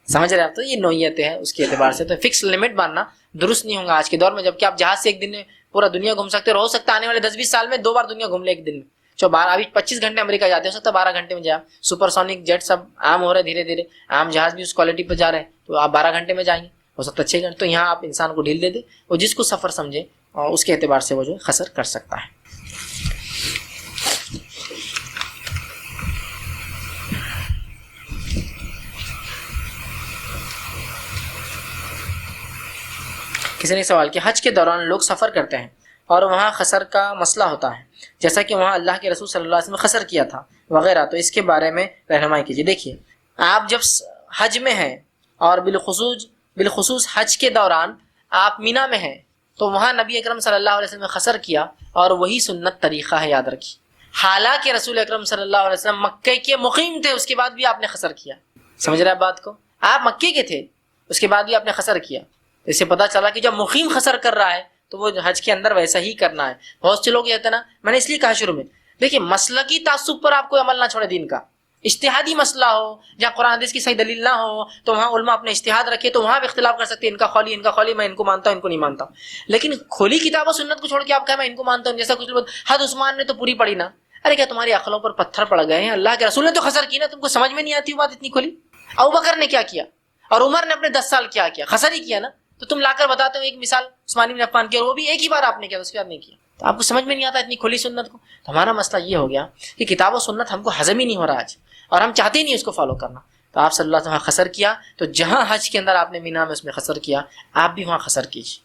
سمجھ رہے آپ؟ تو یہ نوعیتیں ہیں اس کے اعتبار سے. تو فکس لمٹ باندھنا درست نہیں ہوگا آج کے دور میں، جبکہ آپ جہاز سے ایک دن میں پورا دنیا گھوم سکتے ہو سکتا ہے آنے والے 10-20 سال میں 2 بار دنیا گھوم لے ایک دن میں. جو 12 ابھی 25 گھنٹے امریکہ جاتے ہو سکتا ہے 12 گھنٹے میں جائیں. سپر سونک جیٹ سب عام ہو رہے ہیں دھیرے دھیرے، عام جہاز بھی اس کوالٹی پہ جا رہے ہیں، تو آپ 12 گھنٹے میں جائیں گے، ہو سکتا ہے 6 گھنٹے. تو یہاں آپ انسان کو ڈھیل دے دیں، وہ جس کو سفر سمجھے اور اس کے اعتبار سے وہ جو خسر کر سکتا ہے. کسی نے سوال کیا حج کے دوران لوگ سفر کرتے ہیں اور وہاں خسر کا مسئلہ ہوتا ہے، جیسا کہ وہاں اللہ کے رسول صلی اللہ علیہ وسلم نے خسر کیا تھا وغیرہ، تو اس کے بارے میں رہنمائی کیجیے. دیکھیے آپ جب حج میں ہیں اور بالخصوص حج کے دوران آپ مینا میں ہیں، تو وہاں نبی اکرم صلی اللہ علیہ وسلم نے خسر کیا، اور وہی سنت طریقہ ہے، یاد رکھیے. حالانکہ رسول اکرم صلی اللہ علیہ وسلم مکے کے مقیم تھے، اس کے بعد بھی آپ نے خسر کیا. سمجھ رہے آپ بات کو؟ آپ مکے کے تھے، اس کے بعد بھی آپ نے خسر کیا. اس سے پتا چلا کہ جب مقیم خسر کر رہا ہے تو وہ حج کے اندر ویسا ہی کرنا ہے. بہت سے لوگ یہ کہتے ہیں نا، میں نے اس لیے کہا شروع میں، دیکھیے مسلکی تعصب پر آپ کوئی عمل نہ چھوڑے. دین کا اجتہادی مسئلہ ہو جہاں قرآن حدیث کی صحیح دلیل نہ ہو تو وہاں علماء اپنے اجتہاد رکھے، تو وہاں بھی اختلاف کر سکتے ہیں، ان کا خالی میں ان کو مانتا ہوں، ان کو نہیں مانتا ہوں. لیکن کھلی کتاب و سنت کو چھوڑ کے آپ کہیں میں ان کو مانتا ہوں، جیسا کچھ لوگ حد عثمان نے تو پوری پڑھی نا. ارے کیا تمہاری عقلوں پر پتھر پڑ گئے ہیں؟ اللہ کے رسول نے تو خسر کی نا، تم کو سمجھ میں نہیں آتی وہ بات اتنی کھلی؟ ابوبکر نے کیا کیا اور عمر نے اپنے 10 سال کیا خسر ہی کیا نا. تو تم لا کر بتاتے ہو ایک مثال عثمان بن عفان کی، اور وہ بھی ایک ہی بار آپ نے کیا، اس کے بعد نہیں کیا. تو آپ کو سمجھ میں نہیں آتا اتنی کھلی سنت کو. تو ہمارا مسئلہ یہ ہو گیا کہ کتاب و سنت ہم کو ہضم ہی نہیں ہو رہا آج، اور ہم چاہتے ہی نہیں اس کو فالو کرنا. تو آپ صلی اللہ علیہ وسلم خسر کیا، تو جہاں حج کے اندر آپ نے مینا میں اس میں خسر کیا، آپ بھی وہاں خسر کیجیے.